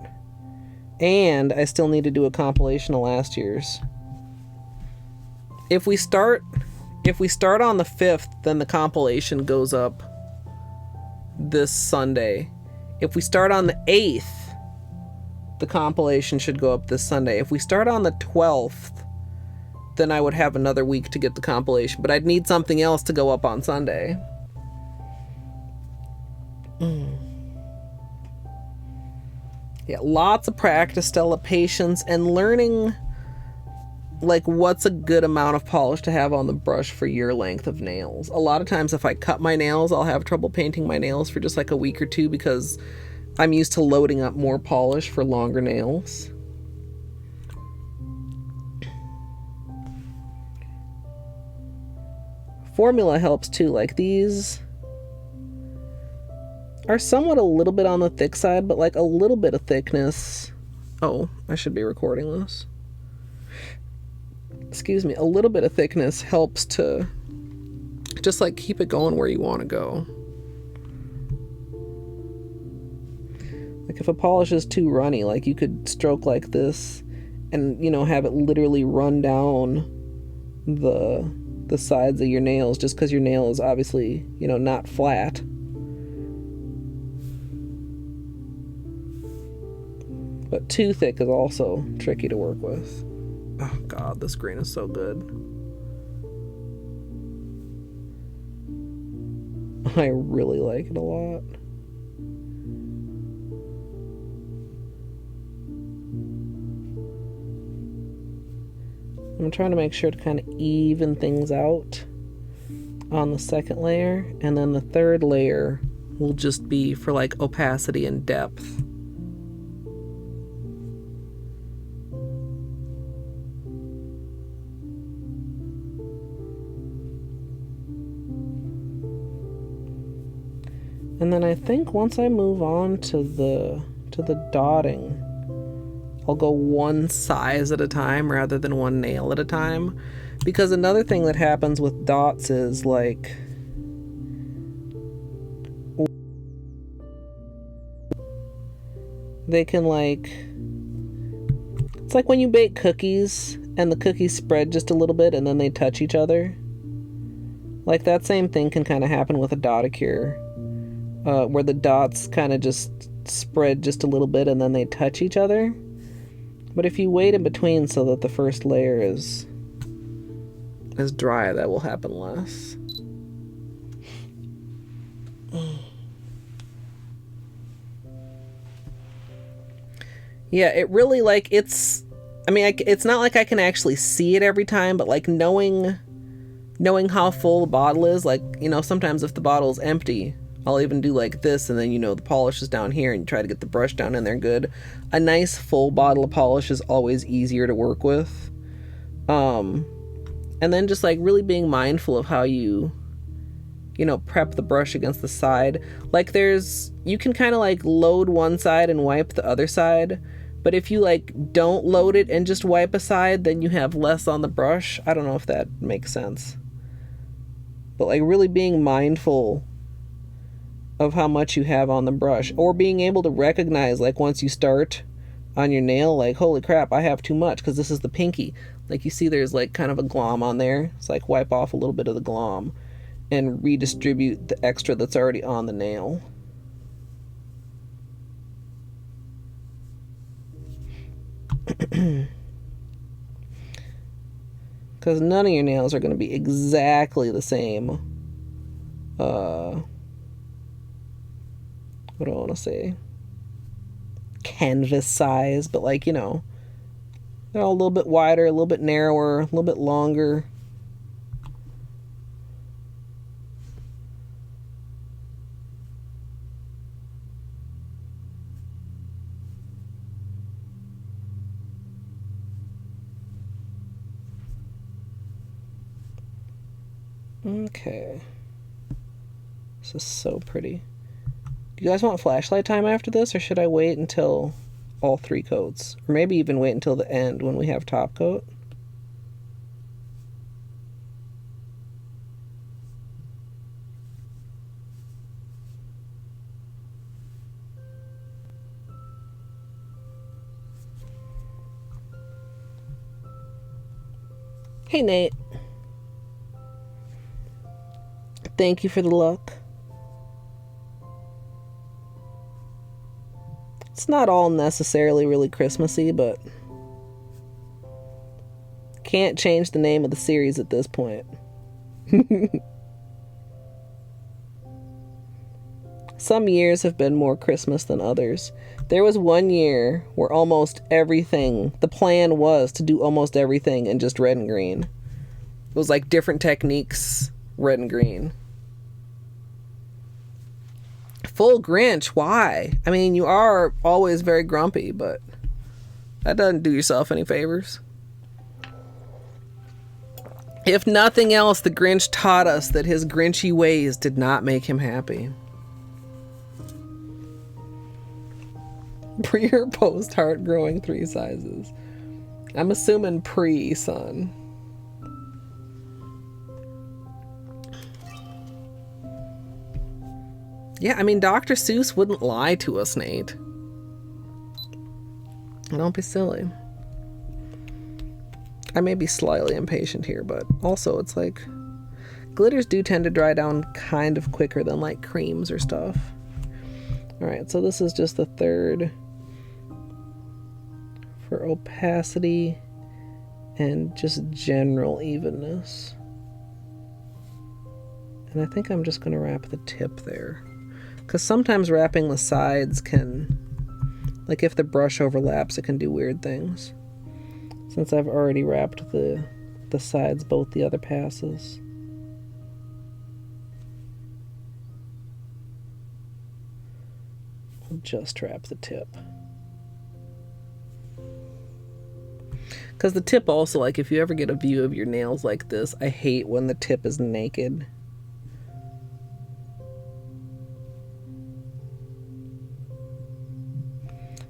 And I still need to do a compilation of last year's. If we start on the 5th, then the compilation goes up this Sunday. If we start on the 8th, the compilation should go up this Sunday. If we start on the 12th, then I would have another week to get the compilation, but I'd need something else to go up on Sunday. Yeah, lots of practice, Stella, patience, and learning like what's a good amount of polish to have on the brush for your length of nails. A lot of times if I cut my nails, I'll have trouble painting my nails for just like a week or two because I'm used to loading up more polish for longer nails. Formula helps too. Like these are somewhat a little bit on the thick side, but like a little bit of thickness. Oh, I should be recording this. Excuse me. A little bit of thickness helps to just like keep it going where you want to go. Like if a polish is too runny, like you could stroke like this and, you know, have it literally run down the sides of your nails just because your nail is obviously, you know, not flat. But too thick is also tricky to work with. Oh god, this green is so good. I really like it a lot. I'm trying to make sure to kind of even things out on the second layer, and then the third layer will just be for like opacity and depth. And then I think once I move on to the dotting, I'll go one size at a time rather than one nail at a time. Because another thing that happens with dots is like they can like, it's like when you bake cookies and the cookies spread just a little bit and then they touch each other. Like that same thing can kind of happen with a Dotticure. Where the dots kind of just spread just a little bit and then they touch each other. But if you wait in between so that the first layer is dry, that will happen less. Yeah, it really like it's, I mean, it's not like I can actually see it every time, but like knowing how full the bottle is, like, you know, sometimes if the bottle is empty, I'll even do like this, and then, you know, the polish is down here and you try to get the brush down in there good. A nice full bottle of polish is always easier to work with. And then just like really being mindful of how you know, prep the brush against the side. Like you can kind of like load one side and wipe the other side. But if you like don't load it and just wipe a side, then you have less on the brush. I don't know if that makes sense. But like really being mindful of how much you have on the brush, or being able to recognize like once you start on your nail, like holy crap, I have too much because this is the pinky. Like you see there's like kind of a glom on there. It's like wipe off a little bit of the glom and redistribute the extra that's already on the nail. Because none of your nails are going to be exactly the same. What do I want to say? Canvas size, but like, you know, they're all a little bit wider, a little bit narrower, a little bit longer. Okay. This is so pretty. Do you guys want flashlight time after this, or should I wait until all 3 coats? Or maybe even wait until the end when we have top coat? Hey, Nate. Thank you for the luck. It's not all necessarily really Christmassy, but can't change the name of the series at this point. Some years have been more Christmas than others. There was one year where almost everything, the plan was to do almost everything in just red and green. It was like different techniques, red and green. Full Grinch, why? I mean, you are always very grumpy, but that doesn't do yourself any favors. If nothing else, the Grinch taught us that his Grinchy ways did not make him happy. Pre or post heart growing 3 sizes? I'm assuming pre, son. Yeah, I mean, Dr. Seuss wouldn't lie to us, Nate. Don't be silly. I may be slightly impatient here, but also it's like glitters do tend to dry down kind of quicker than like creams or stuff. Alright, so this is just the 3rd for opacity and just general evenness. And I think I'm just going to wrap the tip there. Because sometimes wrapping the sides can, like if the brush overlaps, it can do weird things. Since I've already wrapped the sides both the other passes. I'll just wrap the tip. Because the tip also, like if you ever get a view of your nails like this, I hate when the tip is naked.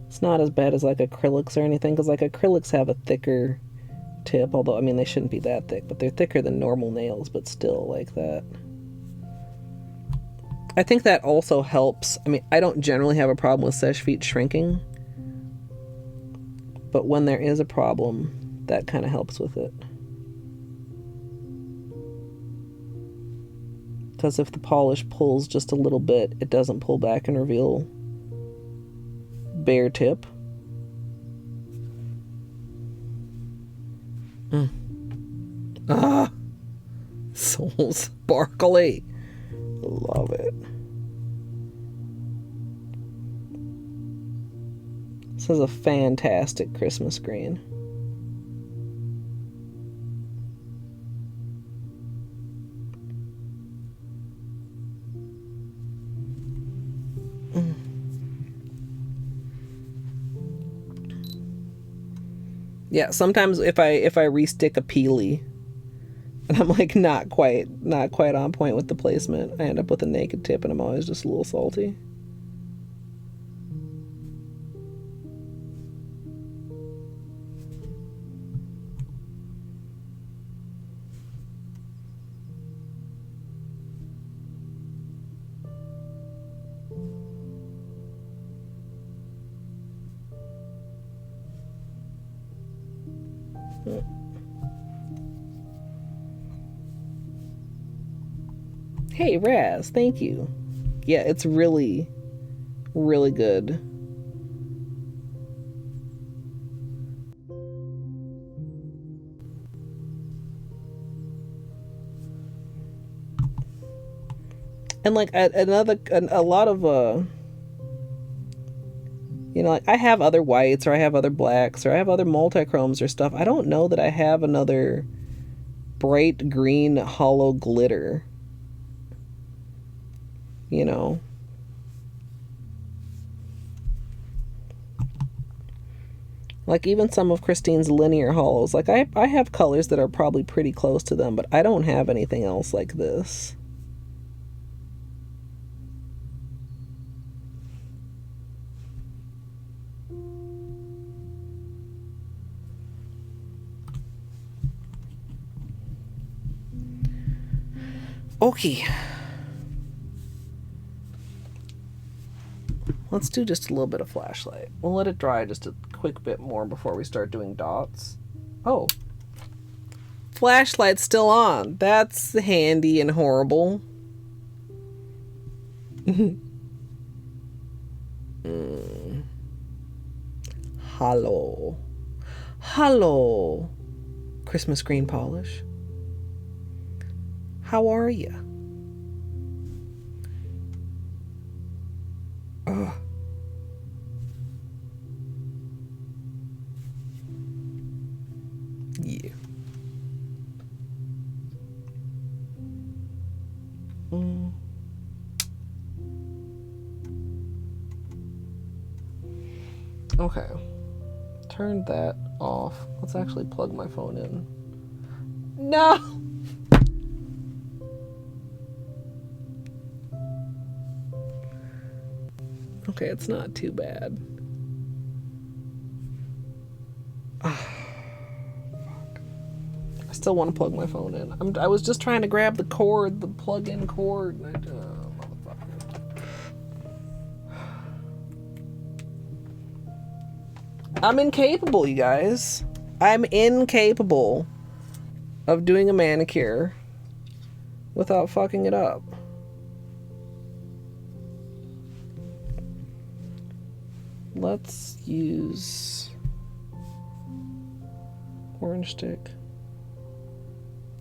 It's not as bad as like acrylics or anything, because like acrylics have a thicker tip, although I mean they shouldn't be that thick, but they're thicker than normal nails, but still like that. I think that also helps. I mean, I don't generally have a problem with sesh feet shrinking, but when there is a problem, that kind of helps with it. Because if the polish pulls just a little bit, it doesn't pull back and reveal bare tip. Ah, so sparkly. Love it. This is a fantastic Christmas green. Yeah, sometimes if I restick a peely and I'm like not quite on point with the placement, I end up with a naked tip and I'm always just a little salty. Hey, Raz, thank you. Yeah, it's really, really good. And like a lot of you know, like I have other whites or I have other blacks or I have other multichromes or stuff. I don't know that I have another bright green holo glitter, you know. Like even some of Christine's linear holos, like I have colors that are probably pretty close to them, but I don't have anything else like this. Okay. Let's do just a little bit of flashlight. We'll let it dry just a quick bit more before we start doing dots. Oh. Flashlight's still on. That's handy and horrible. Holo. Holo. Christmas green polish. How are ya? Ugh. Yeah. Okay. Turn that off. Let's actually plug my phone in. No! Okay, it's not too bad. Fuck. I still want to plug my phone in. I was just trying to grab the cord, the plug-in cord. Motherfucker. I'm incapable, you guys. I'm incapable of doing a manicure without fucking it up. Let's use orange stick.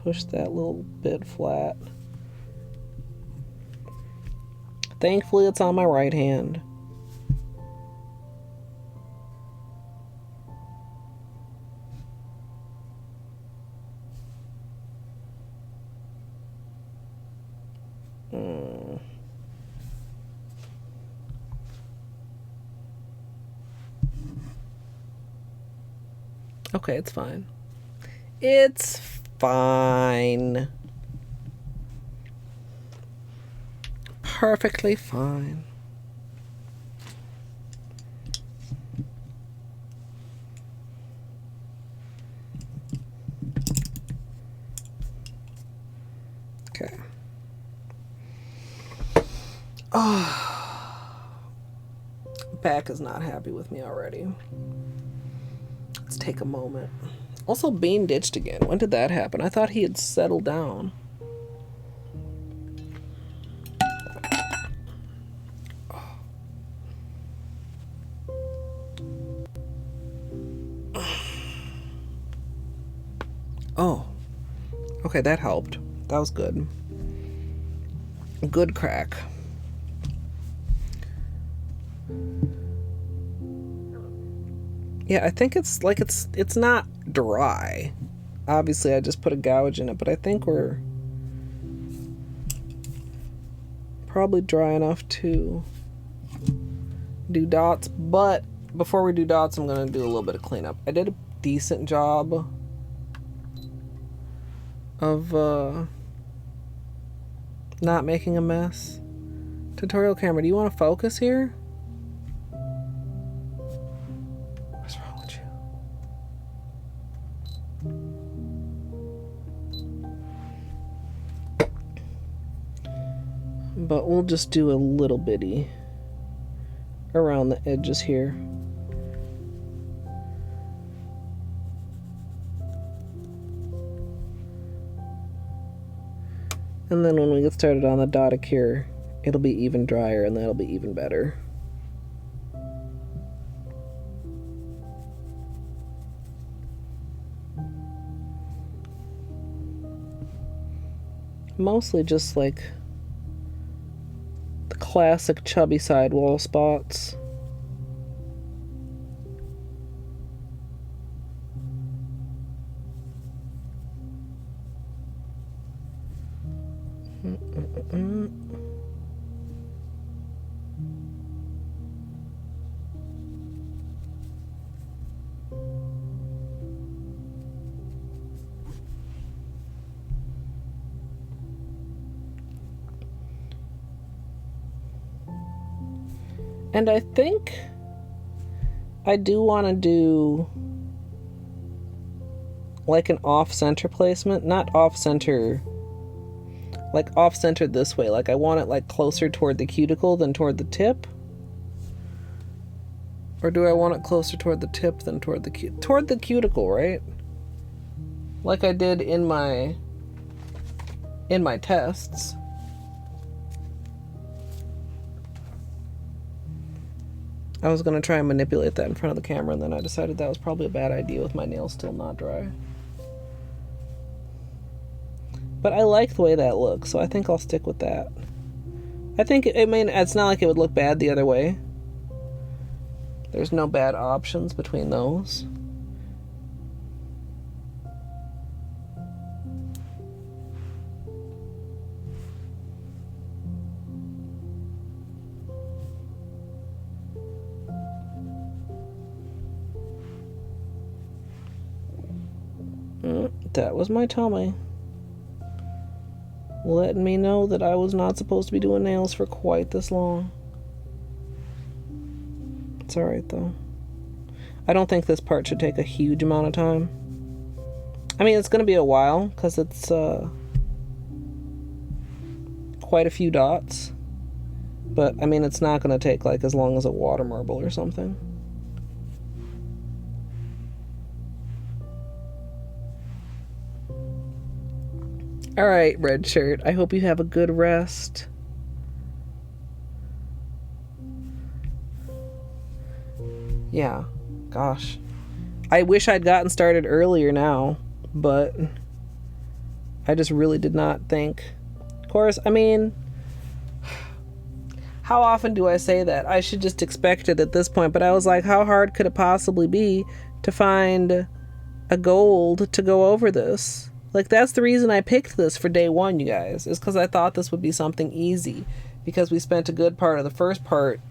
Push that little bit flat. Thankfully, it's on my right hand. Okay, it's fine. It's fine. Perfectly fine. Okay. Oh. Back is not happy with me already. Let's take a moment. Also, Bean ditched again. When did that happen? I thought he had settled down. Oh. Okay, that helped. That was good. Good crack. Yeah, I think it's like it's not dry. Obviously, I just put a gouge in it, but I think we're probably dry enough to do dots. But before we do dots, I'm gonna do a little bit of cleanup. I did a decent job of not making a mess. Tutorial camera, do you want to focus here? What's wrong with you? But we'll just do a little bitty around the edges here. And then when we get started on the Dotticure, it'll be even drier and that'll be even better. Mostly just like The classic chubby sidewall spots. And I think I do want to do like an off-center placement. Not off-center, like off-centered this way. Like I want it like closer toward the cuticle than toward the tip. Or do I want it closer toward the tip than toward the cuticle, right? Like I did in my tests. I was going to try and manipulate that in front of the camera, and then I decided that was probably a bad idea with my nails still not dry. But I like the way that looks, so I think I'll stick with that. I think, I mean, it's not like it would look bad the other way. There's no bad options between those. That was my tummy letting me know that I was not supposed to be doing nails for quite this long. It's alright though. I don't think this part should take a huge amount of time. I mean, it's going to be a while because it's quite a few dots. But I mean, it's not going to take like as long as a water marble or something. Alright, red shirt. I hope you have a good rest. Yeah. Gosh. I wish I'd gotten started earlier now, but I just really did not think. Of course, I mean, how often do I say that? I should just expect it at this point, but I was like, how hard could it possibly be to find a gold to go over this? Like, that's the reason I picked this for day one, you guys, is because I thought this would be something easy, because we spent a good part of the first part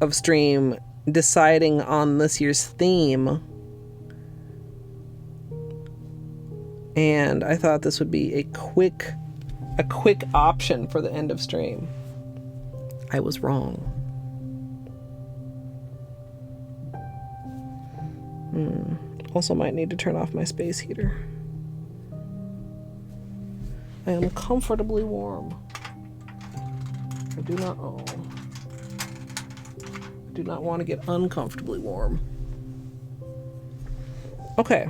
of stream deciding on this year's theme, and I thought this would be a quick option for the end of stream. I was wrong. Also might need to turn off my space heater. I am comfortably warm. I do not want to get uncomfortably warm. Okay.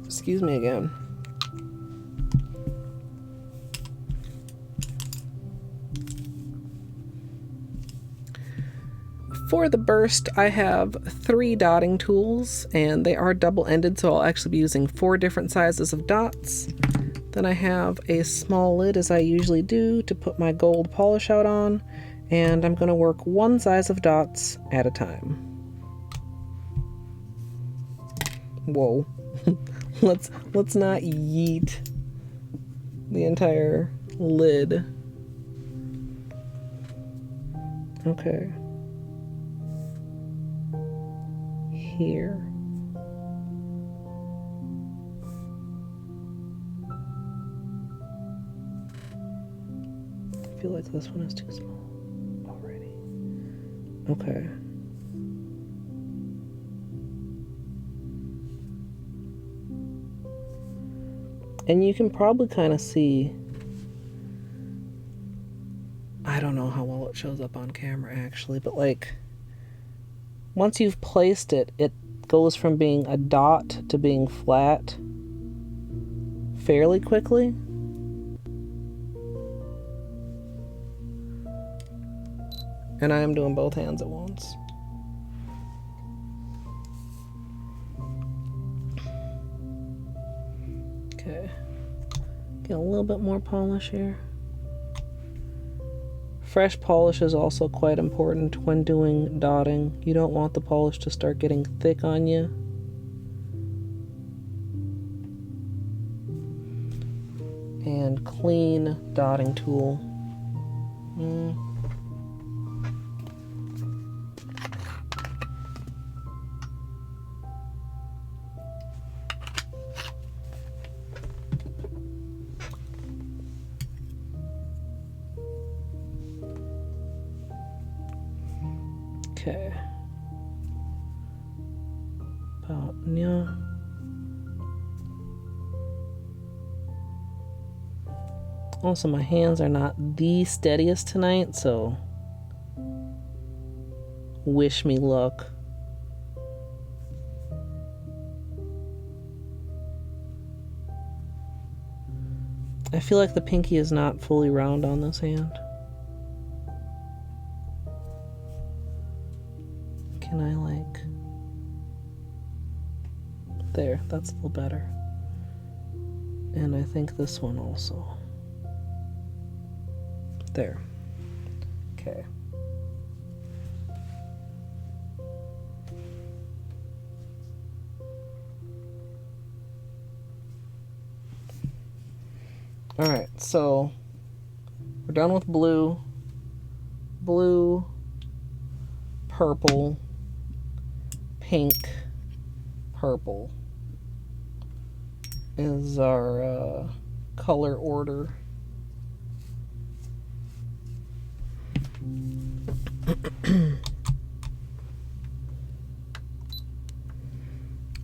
Excuse me again. For the burst, I have 3 dotting tools, and they are double-ended, so I'll actually be using 4 different sizes of dots. Then I have a small lid, as I usually do, to put my gold polish out on, and I'm going to work 1 size of dots at a time. Whoa. Let's not yeet the entire lid. Okay. Here. I feel like this one is too small already. Okay. And you can probably kind of see, I don't know how well it shows up on camera actually, but like, once you've placed it, it goes from being a dot to being flat fairly quickly. And I am doing both hands at once. Okay. Get a little bit more polish here. Fresh polish is also quite important when doing dotting. You don't want the polish to start getting thick on you. And clean dotting tool. Okay. About yeah. Also, my hands are not the steadiest tonight, so wish me luck. I feel like the pinky is not fully round on this hand. Can I like... There, that's a little better. And I think this one also. There. Okay. Alright, so we're done with blue, purple, pink, purple is our color order.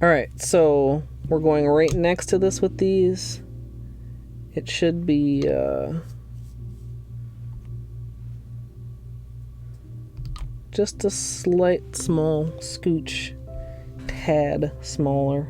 Alright, so we're going right next to this with these. It should be just a slight small scooch, tad smaller.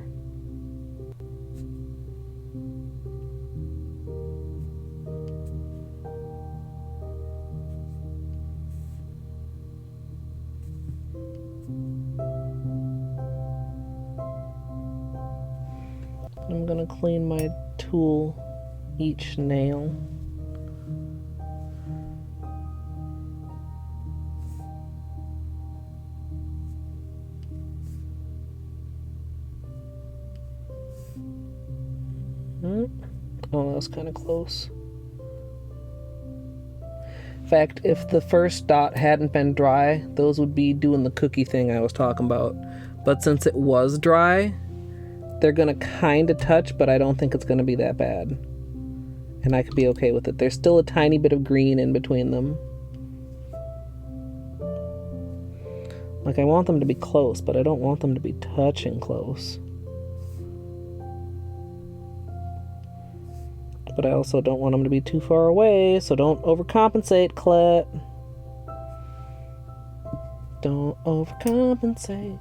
I'm gonna clean my tool each nail. Oh, that was kind of close. In fact, if the first dot hadn't been dry, those would be doing the cookie thing I was talking about. But since it was dry, they're gonna kind of touch, but I don't think it's gonna be that bad. And I could be okay with it. There's still a tiny bit of green in between them. Like, I want them to be close, but I don't want them to be touching close. But I also don't want them to be too far away, so don't overcompensate, Colette. Don't overcompensate.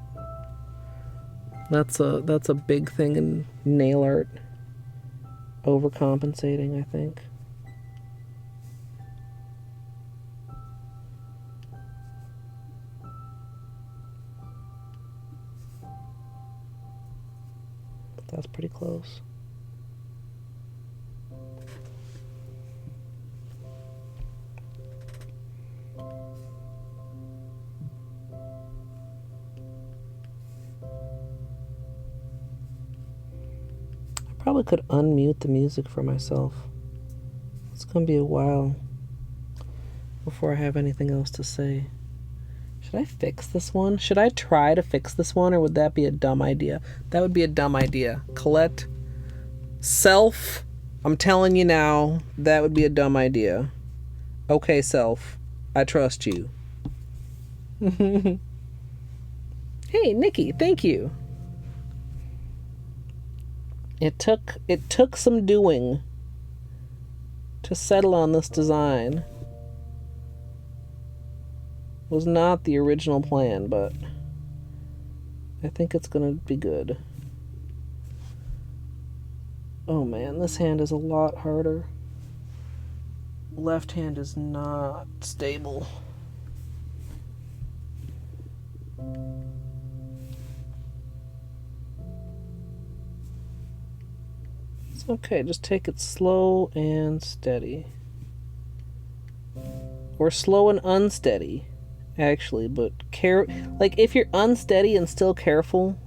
That's a big thing in nail art. Overcompensating, I think. That's pretty close. Probably could unmute the music for myself. It's gonna be a while before I have anything else to say. Should I fix this one? Should I try to fix this one, or would that be a dumb idea? That would be a dumb idea. Colette, self, I'm telling you now, that would be a dumb idea. Okay, self, I trust you. Hey, Nikki, thank you. It took some doing to settle on this design. It was not the original plan, but I think it's gonna be good. Oh man, this hand is a lot harder. Left hand is not stable. It's okay, just take it slow and steady. Or slow and unsteady, actually, but like if you're unsteady and still careful,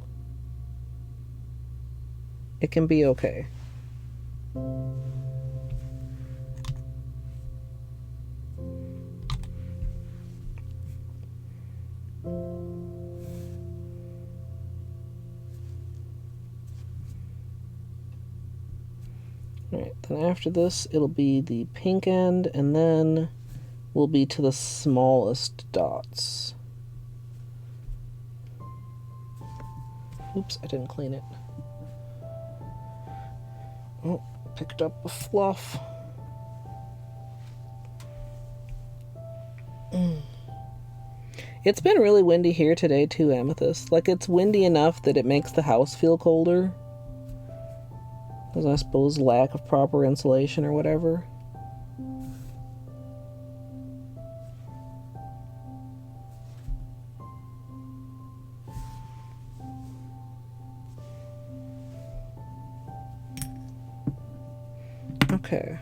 it can be okay. Alright, then after this, it'll be the pink end, and then we'll be to the smallest dots. Oops, I didn't clean it. Oh, picked up a fluff. It's been really windy here today too, Amethyst. Like, it's windy enough that it makes the house feel colder. Because I suppose lack of proper insulation or whatever. Okay.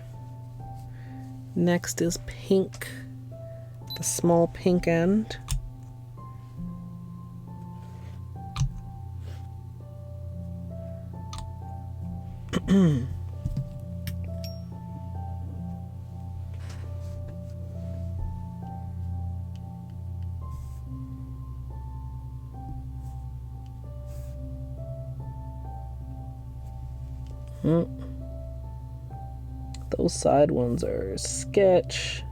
Next is pink. The small pink end. Those side ones are sketch.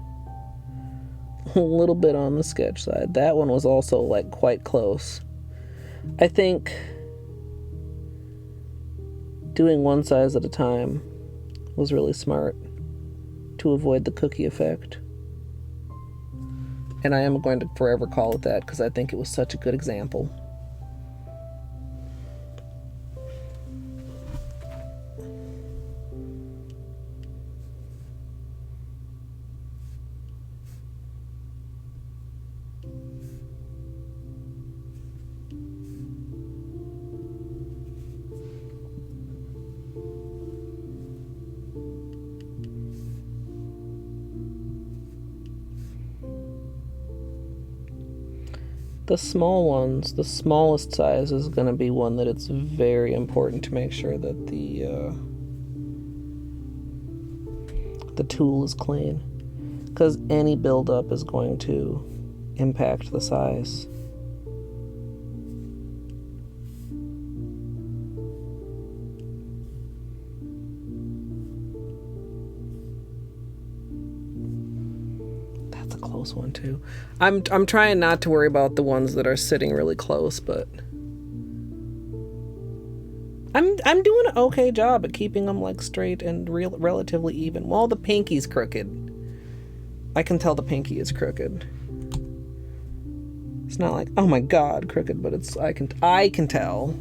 A little bit on the sketch side. That one was also like quite close. I think doing one size at a time was really smart to avoid the cookie effect. And I am going to forever call it that because I think it was such a good example. The small ones, the smallest size is going to be one that it's very important to make sure that the tool is clean, because any buildup is going to impact the size. Close one too. I'm trying not to worry about the ones that are sitting really close, but I'm doing an okay job at keeping them like straight and relatively even. Well, the pinky's crooked. I can tell the pinky is crooked. It's not like, oh my god, crooked, but it's I can tell.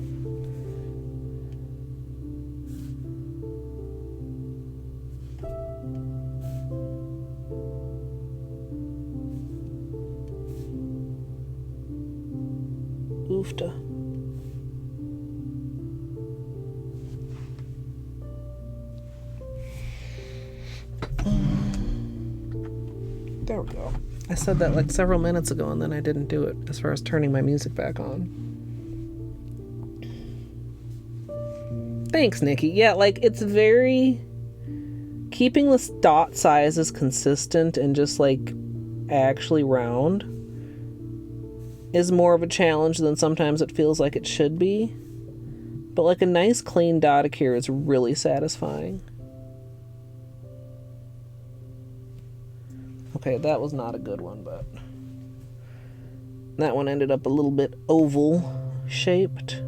Oofta. There we go. I said that like several minutes ago and then I didn't do it as far as turning my music back on. Thanks, Nikki. Yeah, like it's very... Keeping the dot sizes consistent and just like actually round is more of a challenge than sometimes it feels like it should be. But like a nice clean Dotticure is really satisfying. Okay, that was not a good one, but that one ended up a little bit oval shaped.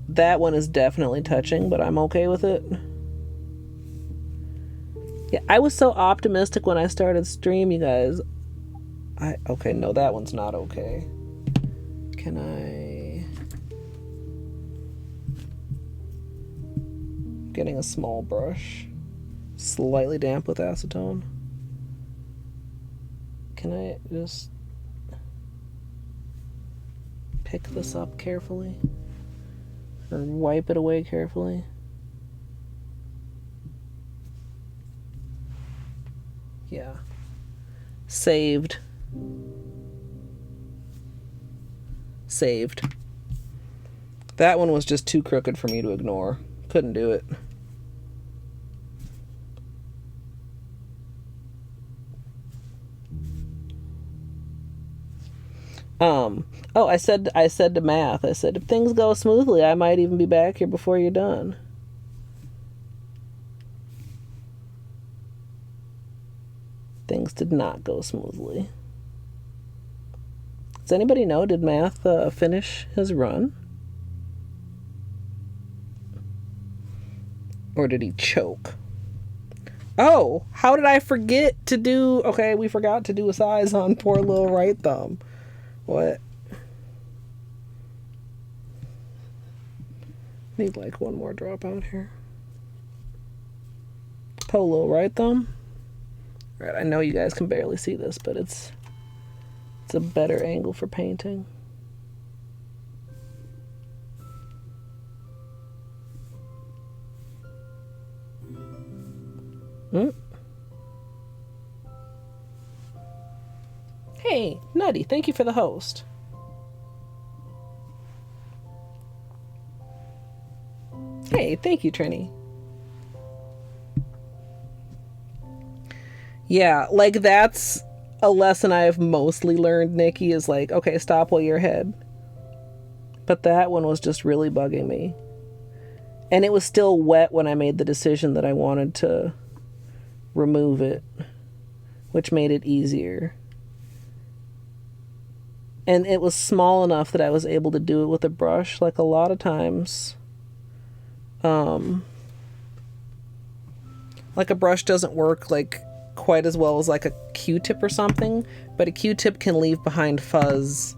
That one is definitely touching, but I'm okay with it. Yeah, I was so optimistic when I started stream, you guys. Okay, no, that one's not okay. Can I... Getting a small brush. Slightly damp with acetone. Can I just pick this up carefully? Or wipe it away carefully? Yeah. Saved. Saved. That one was just too crooked for me to ignore. Couldn't do it. Oh, I said to Math, I said, if things go smoothly, I might even be back here before you're done. Things did not go smoothly. Does anybody know, did Math finish his run? Or did he choke? Oh, how did I forget to do... Okay, we forgot to do a size on poor little right thumb. What? Need like one more drop out here. Polo right thumb. Right, I know you guys can barely see this, but it's a better angle for painting. Hey, Nutty, thank you for the host. Hey, thank you, Trini. Yeah, like that's a lesson I have mostly learned, Nikki, is like, okay, stop while you're ahead. But that one was just really bugging me. And it was still wet when I made the decision that I wanted to remove it, which made it easier. And it was small enough that I was able to do it with a brush. Like a lot of times, like a brush doesn't work like quite as well as like a Q-tip or something, but a Q-tip can leave behind fuzz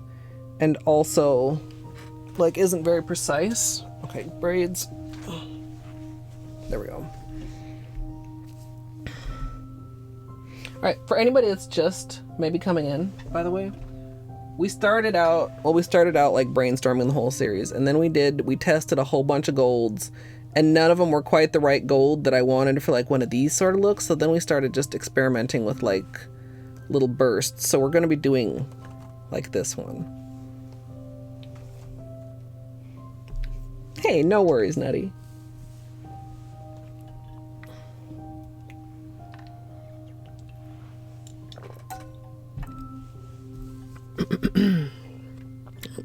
and also like isn't very precise. Okay, braids. There we go. All right, for anybody that's just maybe coming in, by the way, we started out like brainstorming the whole series, and then we tested a whole bunch of golds, and none of them were quite the right gold that I wanted for like one of these sort of looks. So then we started just experimenting with like little bursts. So we're going to be doing like this one. Hey, no worries, Nutty.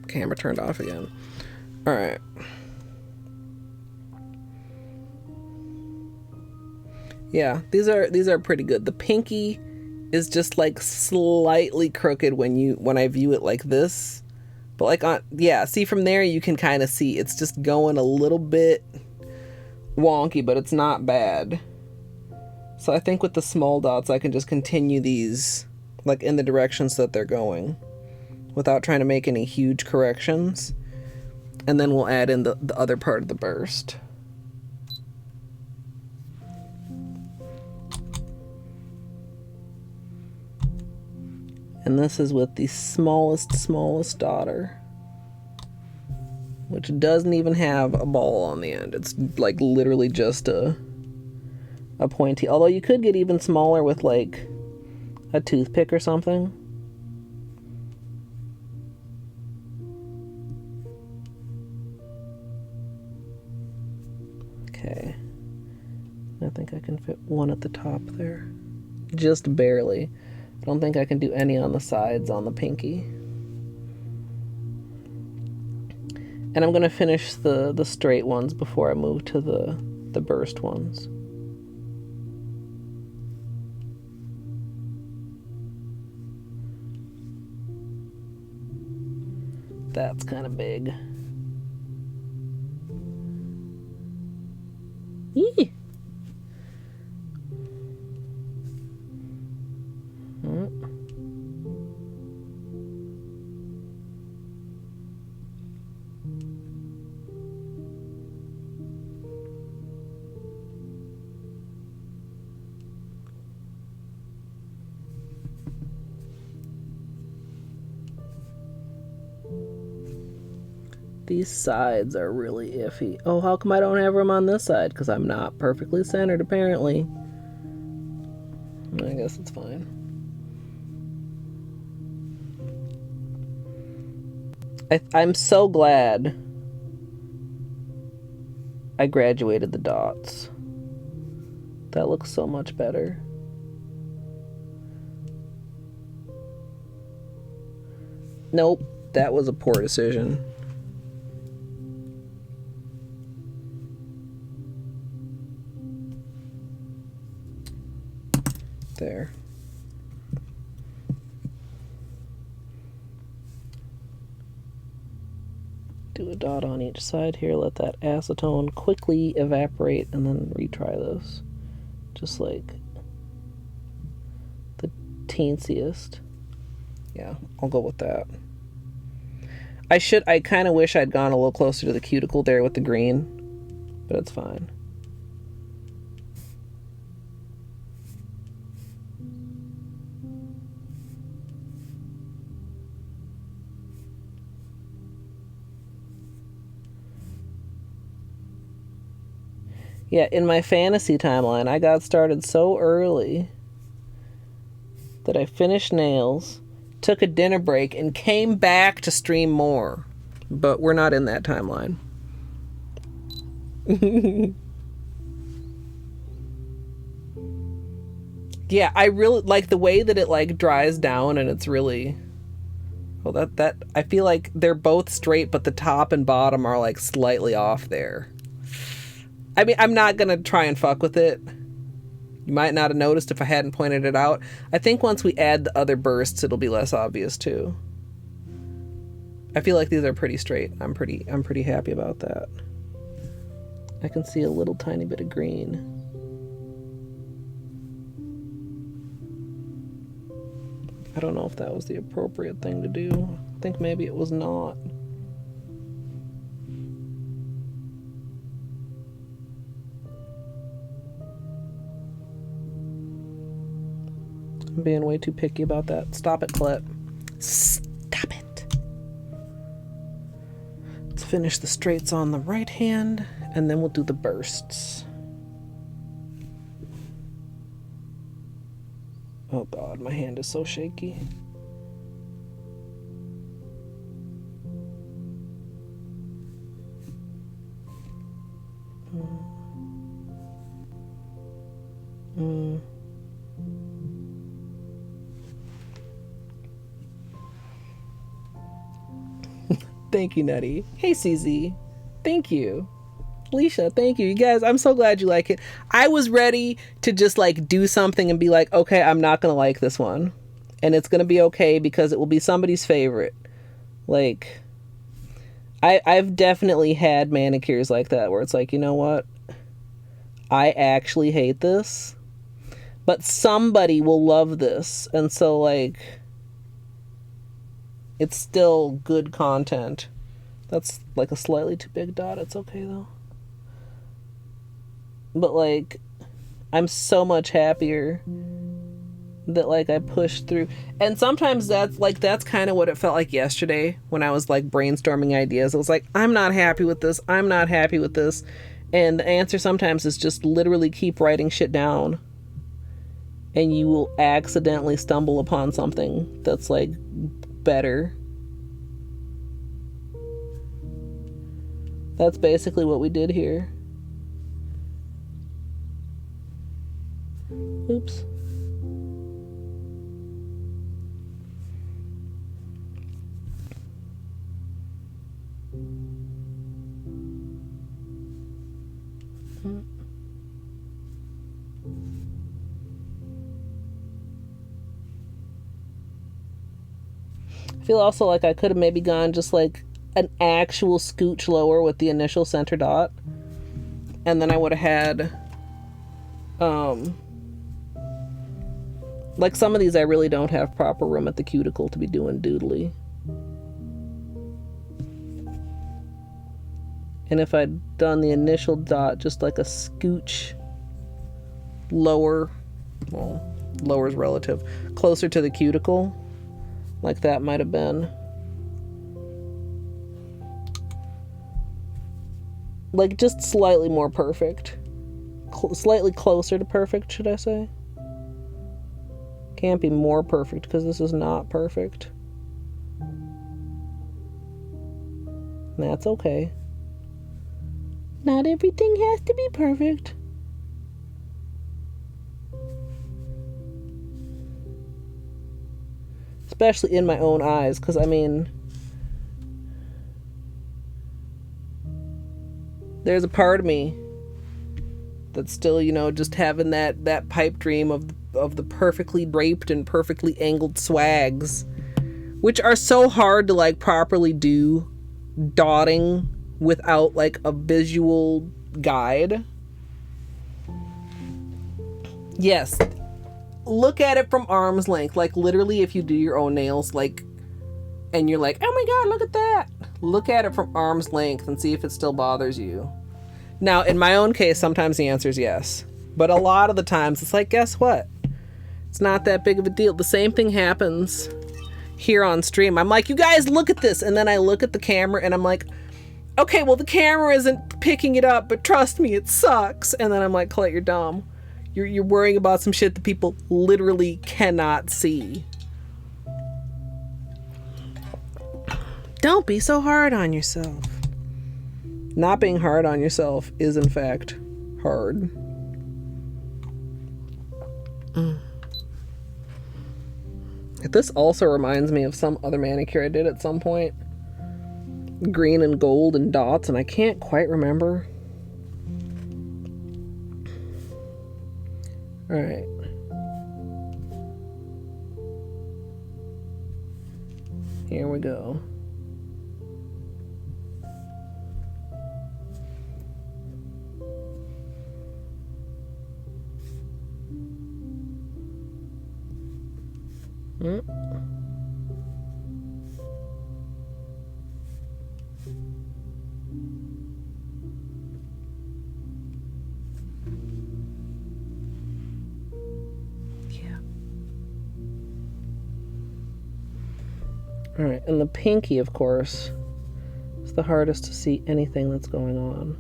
Camera turned off again. All right. Yeah, these are pretty good. The pinky is just like slightly crooked when I view it like this. But like see from there you can kind of see it's just going a little bit wonky, but it's not bad. So I think with the small dots I can just continue these like in the directions that they're going without trying to make any huge corrections. And then we'll add in the other part of the burst. And this is with the smallest daughter, which doesn't even have a ball on the end. It's like literally just a pointy. Although you could get even smaller with like a toothpick or something. Okay. I think I can fit one at the top there. Just barely. I don't think I can do any on the sides on the pinky. And I'm going to finish the straight ones before I move to the burst ones. That's kind of big. Eee! These sides are really iffy. Oh, how come I don't have them on this side? Because I'm not perfectly centered, apparently. I guess it's fine. I'm so glad I graduated the dots. That looks so much better. Nope, that was a poor decision. There. Do a dot on each side here, let that acetone quickly evaporate, and then retry this. Just like the teensiest. Yeah, I'll go with that. I kind of wish I'd gone a little closer to the cuticle there with the green, but it's fine. Yeah, in my fantasy timeline, I got started so early that I finished nails, took a dinner break, and came back to stream more. But we're not in that timeline. Yeah, I really like the way that it like dries down and it's really... Well, that I feel like they're both straight, but the top and bottom are like slightly off there. I mean, I'm not gonna try and fuck with it. You might not have noticed if I hadn't pointed it out. I think once we add the other bursts, it'll be less obvious too. I feel like these are pretty straight. I'm pretty happy about that. I can see a little tiny bit of green. I don't know if that was the appropriate thing to do. I think maybe it was not. I'm being way too picky about that. Stop it, Colette. Stop it. Let's finish the straights on the right hand, and then we'll do the bursts. Oh God, my hand is so shaky. Thank you, Nutty. Hey, CZ. Thank you. Leisha, thank you. You guys, I'm so glad you like it. I was ready to just like do something and be like, okay, I'm not going to like this one. And it's going to be okay because it will be somebody's favorite. Like, I've definitely had manicures like that where it's like, you know what? I actually hate this, but somebody will love this. And so like, it's still good content. That's like a slightly too big dot. It's okay though. But like, I'm so much happier that like I pushed through. And sometimes that's kind of what it felt like yesterday when I was like brainstorming ideas. It was like, I'm not happy with this. I'm not happy with this. And the answer sometimes is just literally keep writing shit down. And you will accidentally stumble upon something that's like better. That's basically what we did here. Oops. I feel also like I could have maybe gone just like an actual scooch lower with the initial center dot. And then I would have had like some of these I really don't have proper room at the cuticle to be doing doodly. And if I'd done the initial dot just like a scooch lower, well, lower is relative, closer to the cuticle, like that might have been Like, just slightly more perfect. Slightly closer to perfect, should I say? Can't be more perfect because this is not perfect. That's okay. Not everything has to be perfect. Especially in my own eyes, because I mean, there's a part of me that's still, you know, just having that pipe dream of the perfectly draped and perfectly angled swags, which are so hard to like properly do dotting without like a visual guide. Yes, look at it from arm's length. Like literally, if you do your own nails, like, and you're like, oh my god, look at that, look at it from arm's length and see if it still bothers you. Now in my own case, sometimes the answer is yes, but a lot of the times it's like, guess what, it's not that big of a deal. The same thing happens here on stream. I'm like, you guys look at this, and then I look at the camera and I'm like, okay, well the camera isn't picking it up, but trust me, it sucks. And then I'm like, Colette, you're dumb. You're worrying about some shit that people literally cannot see. Don't be so hard on yourself. Not being hard on yourself is in fact hard. This also reminds me of some other manicure I did at some point. Green and gold and dots, and I can't quite remember. Alright. Here we go. Alright, and the pinky, of course, is the hardest to see anything that's going on.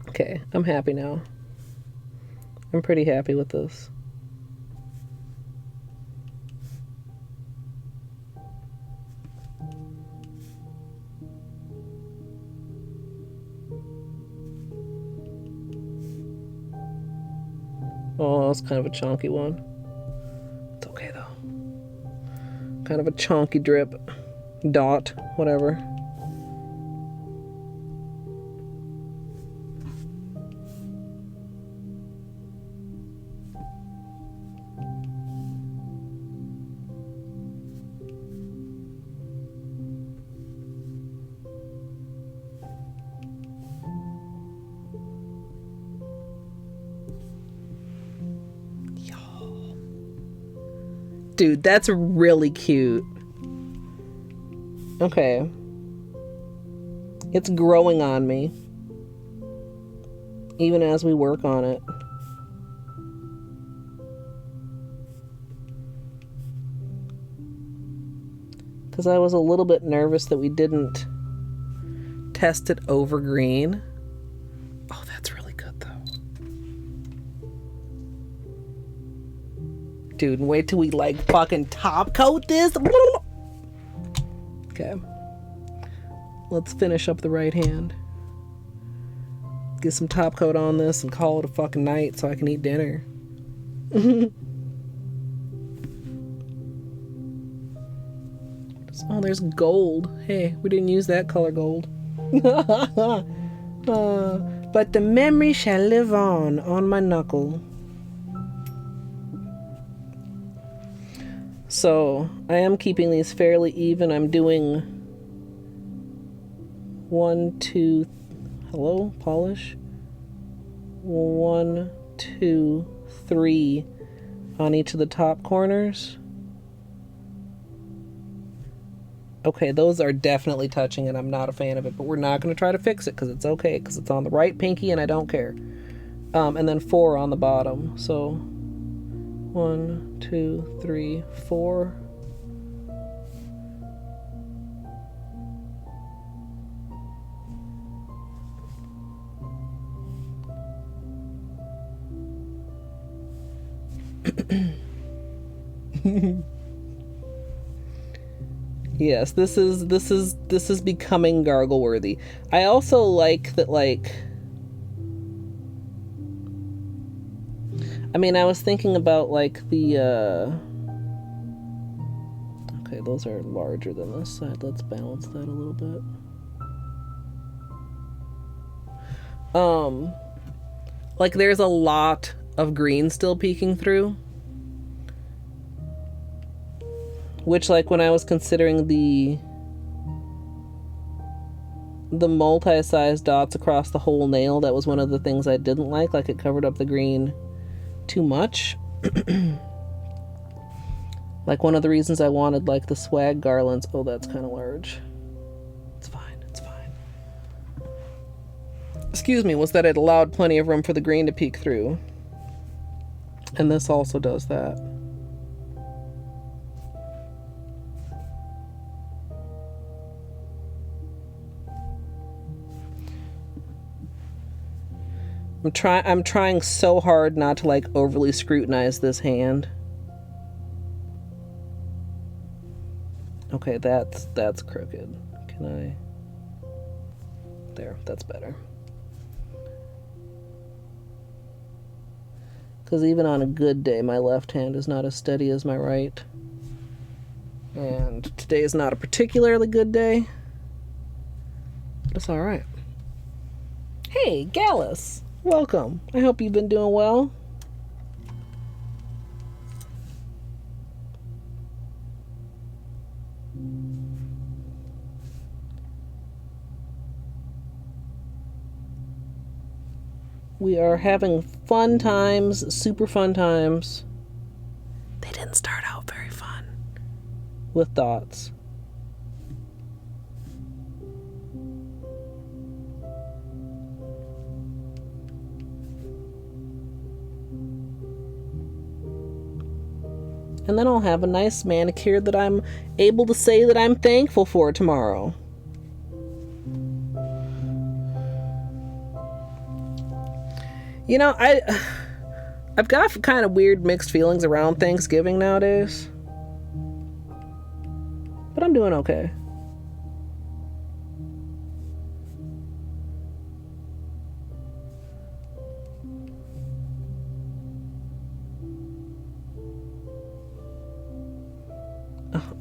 Okay, I'm happy now. I'm pretty happy with this. Oh, that's kind of a chunky one. It's okay though. Kind of a chunky drip. Dot, whatever. Dude, that's really cute. Okay. It's growing on me. Even as we work on it. Because I was a little bit nervous that we didn't test it over green. Oh, that's really good though. Dude, and wait till we like fucking top coat this. Okay. Let's finish up the right hand. Get some top coat on this and call it a fucking night so I can eat dinner. Oh, there's gold. Hey, we didn't use that color gold. But the memory shall live on my knuckle. So, I am keeping these fairly even. I'm doing 1, 2, hello, polish. 1, 2, 3 on each of the top corners. Okay, those are definitely touching and I'm not a fan of it, but we're not going to try to fix it because it's okay, because it's on the right pinky and I don't care. And then 4 on the bottom. So 1, 2, 3, 4. Yes, this is becoming gargle worthy. I also like that, like, I mean, I was thinking about like the okay, those are larger than this side. Let's balance that a little bit. Like there's a lot of green still peeking through. Which, like, when I was considering the multi-sized dots across the whole nail, that was one of the things I didn't like. Like, it covered up the green too much. Like, one of the reasons I wanted, like, the swag garlands... Oh, that's kind of large. It's fine, it's fine. Excuse me, was that it allowed plenty of room for the green to peek through. And this also does that. I'm trying so hard not to, like, overly scrutinize this hand. Okay, that's crooked. Can I... There, that's better. Because even on a good day, my left hand is not as steady as my right. And today is not a particularly good day. But it's alright. Hey, Gallus! Welcome. I hope you've been doing well. We are having fun times, super fun times. They didn't start out very fun with dots. And then I'll have a nice manicure that I'm able to say that I'm thankful for tomorrow. You know, I've got kind of weird mixed feelings around Thanksgiving nowadays. But I'm doing okay.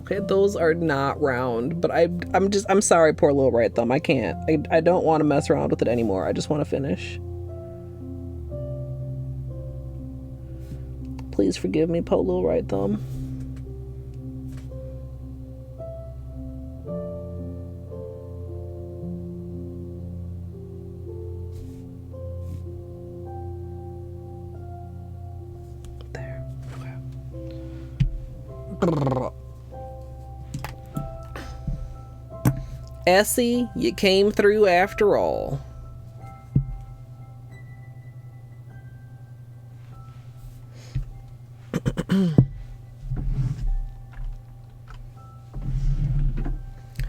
Okay, those are not round, but I'm sorry, poor little right thumb. I can't. I don't want to mess around with it anymore. I just want to finish. Please forgive me, poor little right thumb. There. Okay. Essie, you came through after all.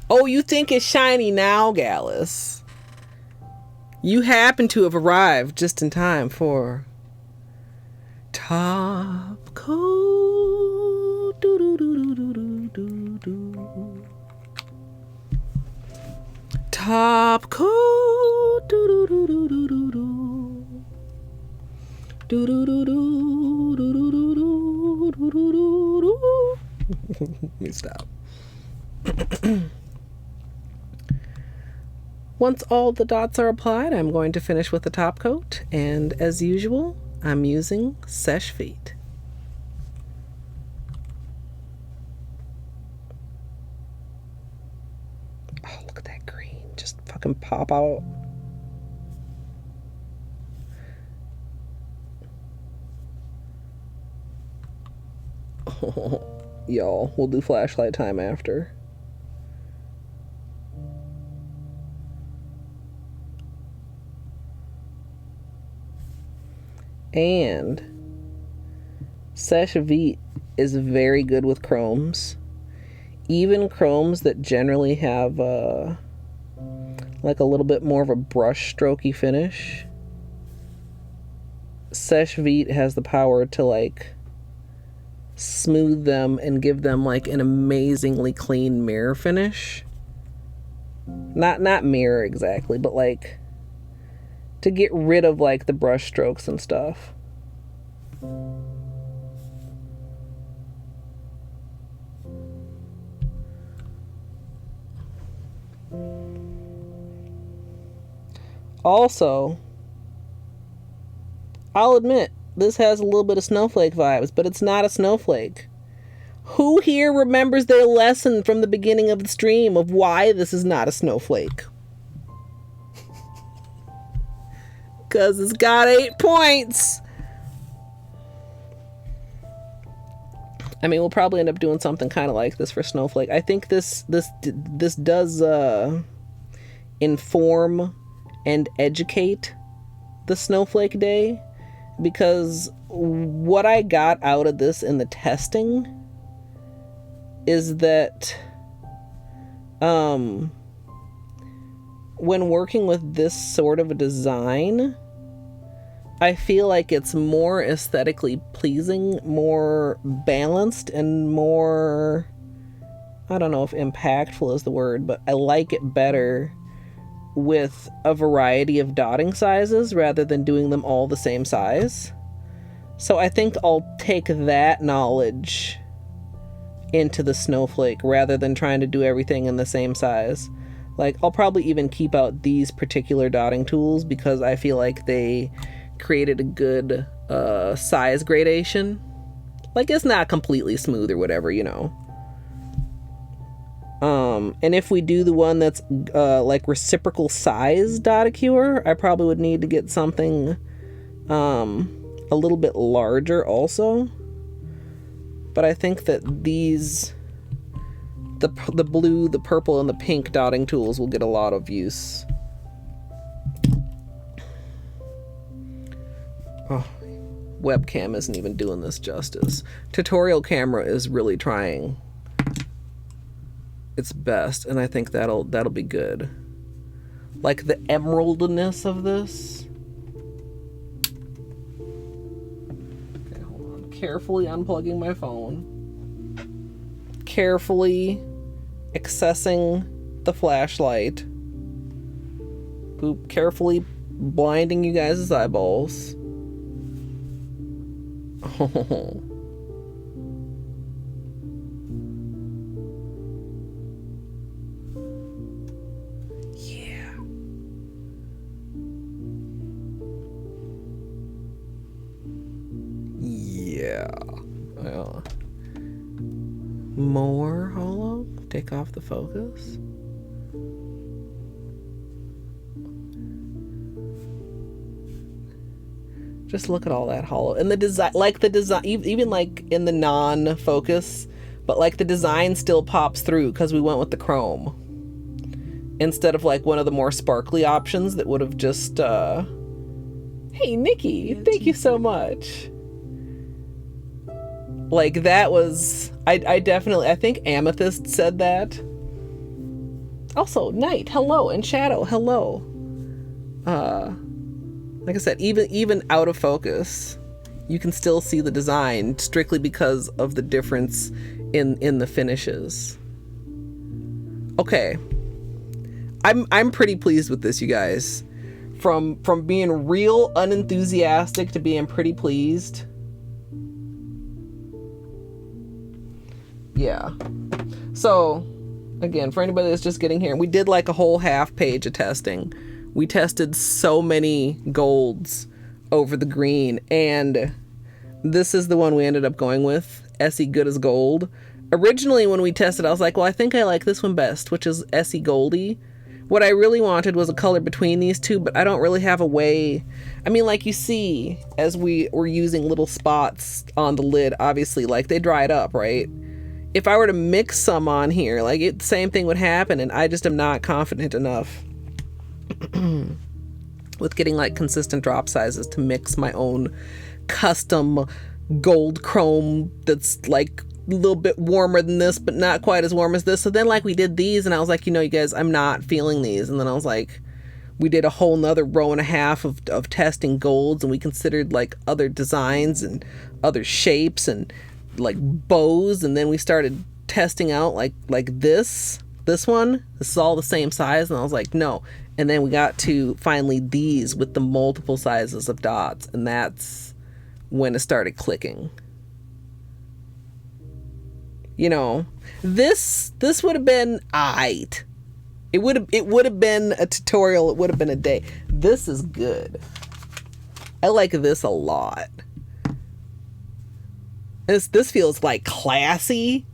Oh, you think it's shiny now, Gallus? You happen to have arrived just in time for top coat. Do, do, do, do, do, do, do. Top coat. Do, do, do, do, do, do, do. Do, do, do, do, do, do, do, do, do, do, do. Let me stop. Once all the dots are applied, I'm going to finish with the top coat, and as usual, I'm using Seche Vite. Oh, look at that green. Just fucking pop out. Y'all, we'll do flashlight time after. And Seche Vite is very good with chromes. Even chromes that generally have like a little bit more of a brush strokey finish. Seche Vite has the power to like smooth them and give them like an amazingly clean mirror finish. Not mirror exactly, but like to get rid of like the brush strokes and stuff. Also, I'll admit, this has a little bit of snowflake vibes, but it's not a snowflake. Who here remembers their lesson from the beginning of the stream of why this is not a snowflake? Because it's got 8 points. I mean, we'll probably end up doing something kind of like this for snowflake. I think this does inform and educate the snowflake day, because what I got out of this in the testing is that when working with this sort of a design, I feel like it's more aesthetically pleasing, more balanced, and more, I don't know if impactful is the word, but I like it better with a variety of dotting sizes rather than doing them all the same size. So I think I'll take that knowledge into the snowflake rather than trying to do everything in the same size. Like, I'll probably even keep out these particular dotting tools because I feel like they created a good size gradation. Like, it's not completely smooth or whatever, you know. And if we do the one that's like reciprocal size Dotticure, I probably would need to get something a little bit larger also. But I think that these, the blue, the purple, and the pink dotting tools will get a lot of use. Oh, webcam isn't even doing this justice. Tutorial camera is really trying its best, and I think that'll be good. Like the emeraldness of this. Okay, hold on. Carefully unplugging my phone. Carefully accessing the flashlight. Boop. Carefully blinding you guys' eyeballs. Oh. More holo? Take off the focus? Just look at all that holo. And the design, like the design, even like in the non-focus, but like the design still pops through because we went with the chrome. Instead of like one of the more sparkly options that would have just, hey, Nikki, thank you so much. Like, that was, I definitely, I think Amethyst said that. Also, Night, hello, and Shadow, hello. Like I said, even out of focus, you can still see the design strictly because of the difference in the finishes. Okay. I'm pretty pleased with this, you guys. From being real unenthusiastic to being pretty pleased. Yeah. So, again, for anybody that's just getting here, we did like a whole half page of testing. We tested so many golds over the green, and this is the one we ended up going with, Essie Good as Gold. Originally, when we tested, I was like, well, I think I like this one best, which is Essie Goldie, What I really wanted was a color between these two, but I don't really have a way. I mean, like you see, as we were using little spots on the lid, obviously, like they dried up, right? If I were to mix some on here, like the same thing would happen, and I just am not confident enough with getting like consistent drop sizes to mix my own custom gold chrome that's like a little bit warmer than this but not quite as warm as this. So then like we did these and I was like, you guys, I'm not feeling these. And then I was like, we did a whole nother row and a half of testing golds, and we considered like other designs and other shapes and like bows, and then we started testing out like this one. This is all the same size, and I was like, no. And then we got to finally these with the multiple sizes of dots, and that's when it started clicking. This would have been aight. It would have been a tutorial. It would have been a day. This is good. I like this a lot. This feels like classy.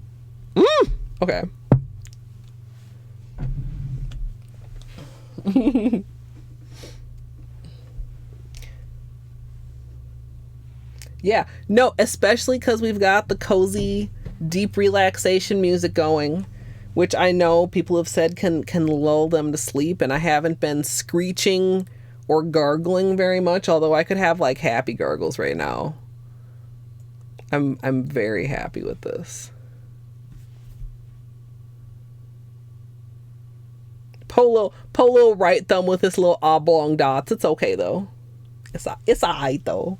Okay. Yeah, no, especially because we've got the cozy, deep relaxation music going, which I know people have said can lull them to sleep, and I haven't been screeching or gargling very much, although I could have like happy gargles right now. I'm very happy with this. Polo right thumb with this little oblong dots. It's okay though. It's alright though.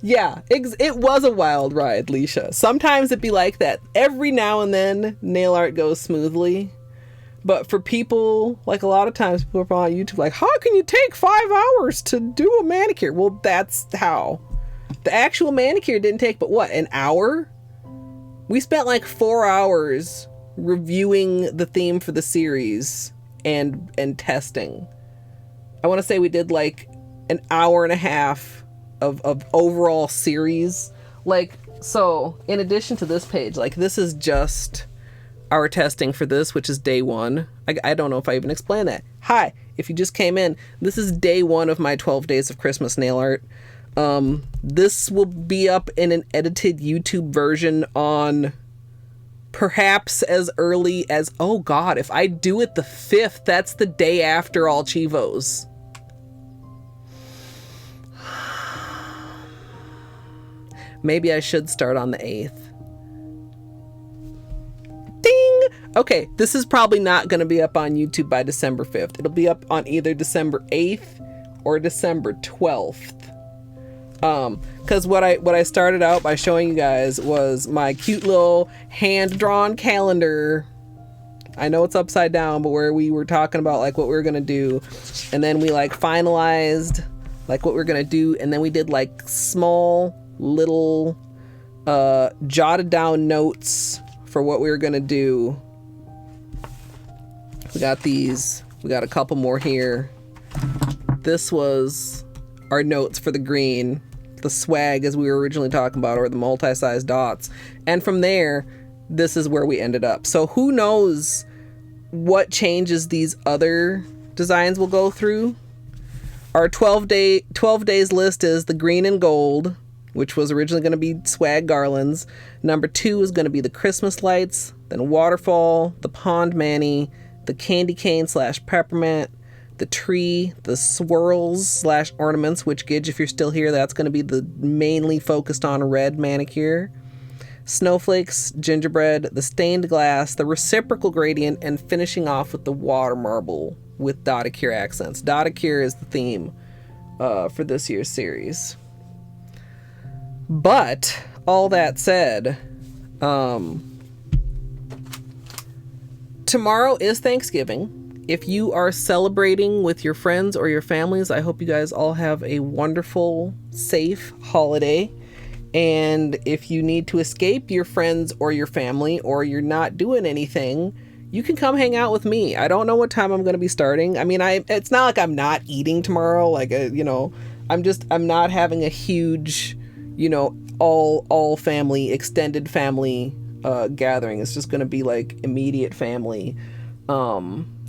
Yeah, it was a wild ride, Leisha. Sometimes it'd be like that. Every now and then, nail art goes smoothly. But for people, like a lot of times people are on YouTube like, how can you take 5 hours to do a manicure? Well, that's how. The actual manicure didn't take but what, an hour? We spent like 4 hours reviewing the theme for the series and testing. I want to say we did like an hour and a half of overall series. Like, so in addition to this page, like this is just our testing for this, which is day 1. I don't know if I even explained that. Hi, if you just came in, this is day 1 of my 12 days of Christmas nail art. This will be up in an edited YouTube version on perhaps as early as, oh God, if I do it the 5th, that's the day after all Chivos. Maybe I should start on the 8th. Ding! Okay, this is probably not going to be up on YouTube by December 5th. It'll be up on either December 8th or December 12th. Because what I started out by showing you guys was my cute little hand-drawn calendar. I know it's upside down, but where we were talking about like what we were going to do. And then we like finalized like what we were going to do. And then we did like small little jotted down notes for what we were gonna do. We got these, we got a couple more here. This was our notes for the green, the swag as we were originally talking about, or the multi-size dots, and from there this is where we ended up. So who knows what changes these other designs will go through. Our 12 days list is the green and gold, which was originally going to be swag garlands. Number 2 is going to be the Christmas lights, then waterfall, the pond mani, the candy cane / peppermint, the tree, the swirls / ornaments, which Gidge, if you're still here, that's going to be the mainly focused on red manicure. Snowflakes, gingerbread, the stained glass, the reciprocal gradient, and finishing off with the water marble with Dotticure accents. Dotticure is the theme for this year's series. But all that said, tomorrow is Thanksgiving. If you are celebrating with your friends or your families, I hope you guys all have a wonderful, safe holiday. And if you need to escape your friends or your family, or you're not doing anything, you can come hang out with me. I don't know what time I'm going to be starting. I mean, it's not like I'm not eating tomorrow. Like, I'm not having a huge, all family, extended family gathering. It's just going to be like immediate family.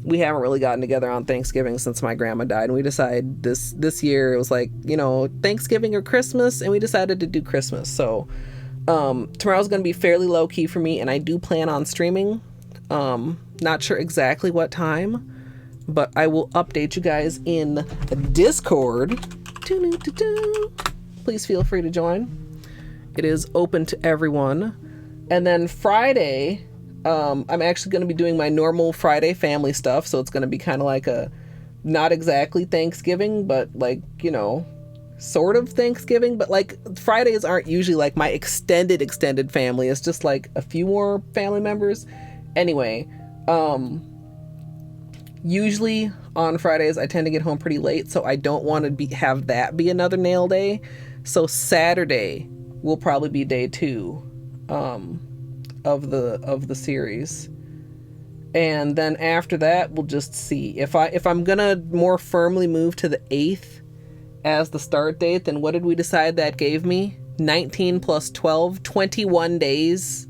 we haven't really gotten together on Thanksgiving since my grandma died, and we decided this year it was like, you know, Thanksgiving or Christmas, and we decided to do Christmas. So tomorrow's gonna be fairly low key for me, and I do plan on streaming. Not sure exactly what time, but I will update you guys in Discord. Please feel free to join. It is open to everyone. And then Friday, I'm actually going to be doing my normal Friday family stuff. So it's going to be kind of like a, not exactly Thanksgiving, but like, you know, sort of Thanksgiving. But like Fridays aren't usually like my extended family. It's just like a few more family members. Anyway, usually on Fridays I tend to get home pretty late, so I don't want to have that be another nail day. So Saturday will probably be day 2 of the series, and then after that we'll just see if I'm gonna more firmly move to the 8th as the start date. Then what did we decide that gave me? 19 plus 12, 21 days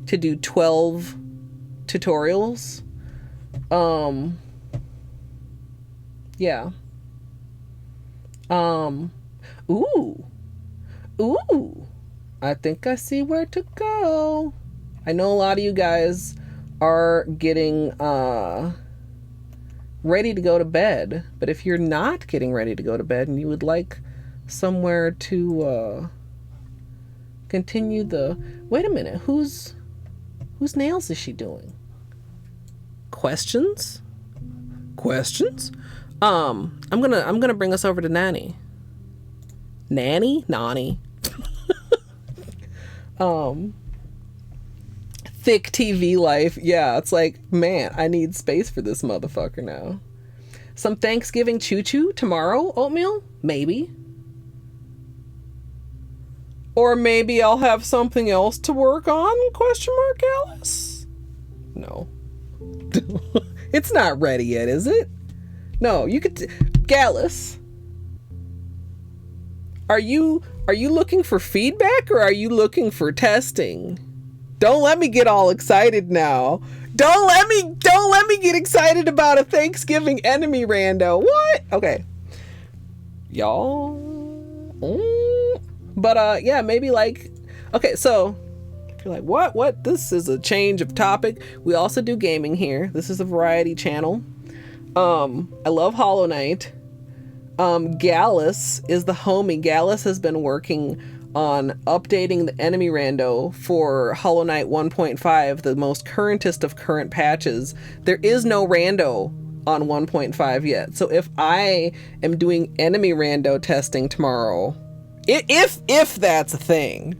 to do 12 tutorials. Yeah. Ooh. I think I see where to go. I know a lot of you guys are getting ready to go to bed, but if you're not getting ready to go to bed and you would like somewhere to continue the... Wait a minute, whose nails is she doing? Questions? I'm gonna bring us over to Nani. Thick TV life. Yeah, it's like, man, I need space for this motherfucker now. Some Thanksgiving choo-choo tomorrow, Oatmeal? Maybe. Or maybe I'll have something else to work on? Alice? No. It's not ready yet, is it? No, you could... Gallus, are you looking for feedback or are you looking for testing? Don't let me get all excited now. Don't let me get excited about a Thanksgiving enemy rando. What? Okay. Y'all. But yeah, maybe like... Okay, so... You're like, what? This is a change of topic. We also do gaming here. This is a variety channel. I love Hollow Knight. Gallus is the homie. Gallus has been working on updating the enemy rando for Hollow Knight 1.5, the most currentest of current patches. There is no rando on 1.5 yet. So if I am doing enemy rando testing tomorrow, if that's a thing,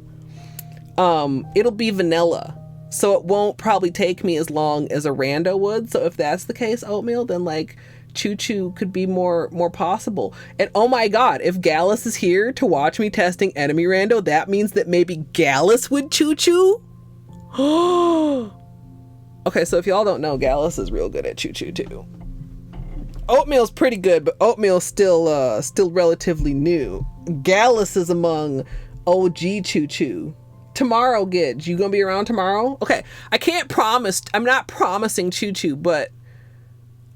it'll be vanilla, so it won't probably take me as long as a rando would. So if that's the case, Oatmeal, then like choo-choo could be more possible. And oh my god, if Gallus is here to watch me testing enemy rando, that means that maybe Gallus would choo-choo. Okay, so if y'all don't know, Gallus is real good at choo-choo too. Oatmeal's pretty good, but Oatmeal's still relatively new. Gallus is among OG choo-choo. Tomorrow, Gidge, you gonna be around tomorrow? Okay, I can't promise. I'm not promising choo-choo, but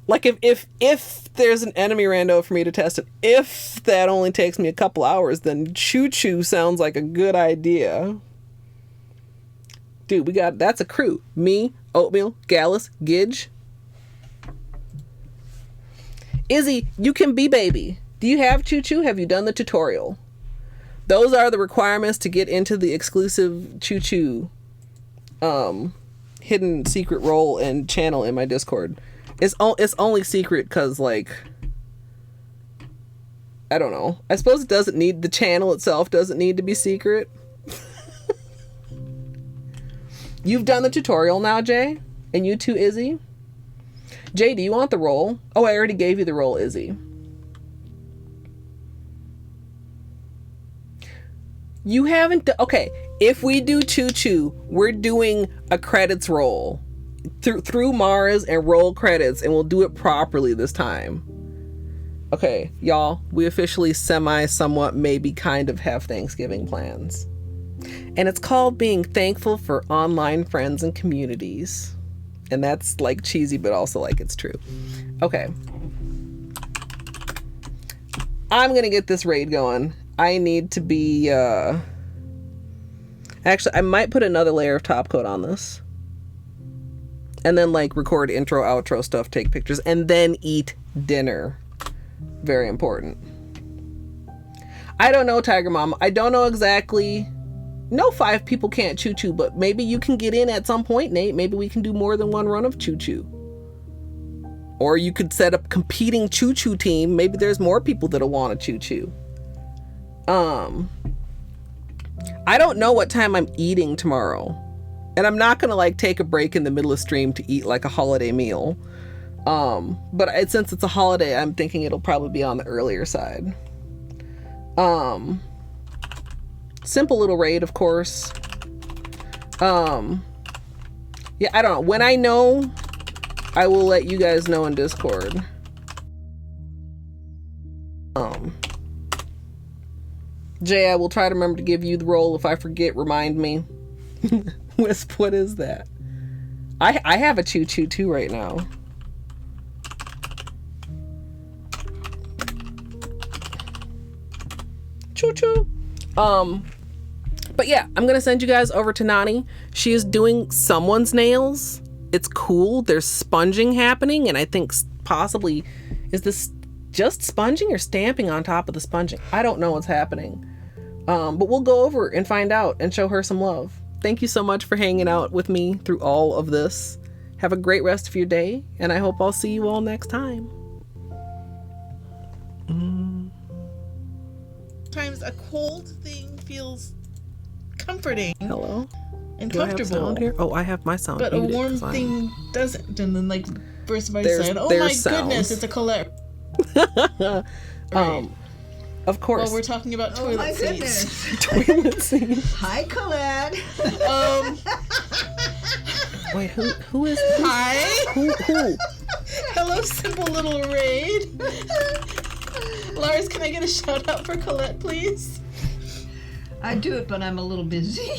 like if there's an enemy rando for me to test it, if that only takes me a couple hours, then choo-choo sounds like a good idea. Dude, that's a crew. Me, Oatmeal, Gallus, Gidge. Izzy, you can be baby. Do you have choo-choo? Have you done the tutorial? Those are the requirements to get into the exclusive choo-choo hidden secret role and channel in my Discord. It's only secret because, like, I don't know. I suppose it doesn't need... The channel itself doesn't need to be secret. You've done the tutorial now, Jay? And you too, Izzy? Jay, do you want the role? Oh, I already gave you the role, Izzy. You haven't... Okay, if we do choo-choo, we're doing a credits roll. Through Mars and roll credits, and we'll do it properly this time. Okay, y'all, we officially somewhat, maybe kind of have Thanksgiving plans. And it's called being thankful for online friends and communities. And that's like cheesy, but also like it's true. Okay. I'm gonna get this raid going. I need to be, actually, I might put another layer of top coat on this. And then like record intro, outro stuff, take pictures, and then eat dinner. Very important. I don't know, Tiger Mom. I don't know exactly. No 5 people can't choo-choo, but maybe you can get in at some point, Nate. Maybe we can do more than one run of choo-choo. Or you could set up competing choo-choo team. Maybe there's more people that'll want to choo-choo. I don't know what time I'm eating tomorrow. And I'm not going to like take a break in the middle of stream to eat like a holiday meal. But since it's a holiday, I'm thinking it'll probably be on the earlier side. Simple little raid, of course. Yeah, I don't know. When I know, I will let you guys know in Discord. Jay, I will try to remember to give you the role. If I forget, remind me. Wisp, what is that? I have a choo-choo too right now. Choo-choo. But yeah, I'm gonna send you guys over to Nani. She is doing someone's nails. It's cool. There's sponging happening, and I think possibly, is this just sponging or stamping on top of the sponging? I don't know what's happening. But we'll go over and find out and show her some love. Thank you so much for hanging out with me through all of this. Have a great rest of your day, and I hope I'll see you all next time. Sometimes a cold thing feels comforting. Hello? And Do comfortable. I have sound here? Oh, I have my sound. But a muted, warm 'cause thing doesn't. And then like burst by There's- saying, "Oh there's my sounds. goodness, it's a Colette." Of course. Well, we're talking about toilet my seats. goodness. Toilet seats. Hi, Colette. Wait, who is Hi. who? Hello, simple little raid. Lars, can I get a shout out for Colette, please? I do it, but I'm a little busy.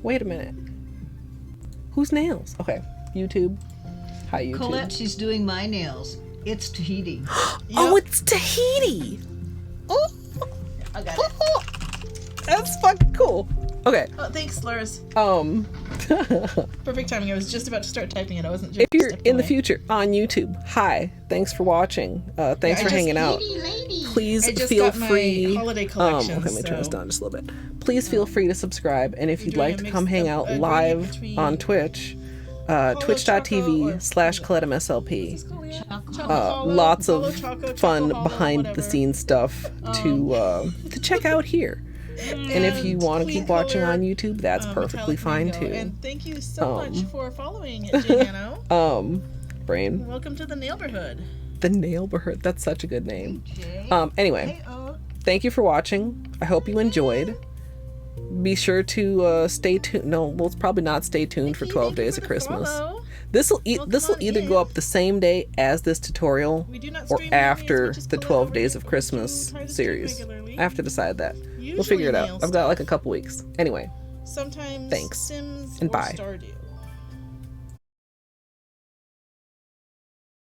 Wait a minute. Whose nails? Okay, YouTube. Hi, YouTube. Colette, she's doing my nails. It's Tahiti. Oh, it's Tahiti. Oh, I got it. that's fucking cool. Okay. Oh, thanks, Lars. If Perfect timing. I was just about to start typing it. I wasn't just you're stepping in the away. future on YouTube, hi. Thanks for watching. Thanks I for just- hanging out. Please I just feel got my free. holiday collection, Okay, let me turn this so- down just a little bit. Please feel free to subscribe, and if We're you'd doing like a to mix come hang of out a live gradient between on Twitch, Choco twitch.tv/Colette MSLP. Choco, Lots Holo, of Choco, fun Choco, Holo, behind the whatever. scenes stuff to check out here. And if you want to keep watching on YouTube, that's perfectly fine Flamingo. too. And thank you so much for following it, Jano. Brain. Welcome to the neighborhood. The Nailborhood. That's such a good name. Jay. Anyway, Hey-oh. thank you for watching. I hope you enjoyed. Be sure to stay tuned. No, well, it's probably not stay tuned for 12 days of Christmas. This will either go up the same day as this tutorial We do not or stream nearly as after much as the Colette 12 over days here, of but Christmas we try to stream series. regularly. I have to decide that. We'll Usually figure it out. nail I've got like a stuff. couple weeks. Anyway, Sometimes Thanks, Sims and or bye. Stardew.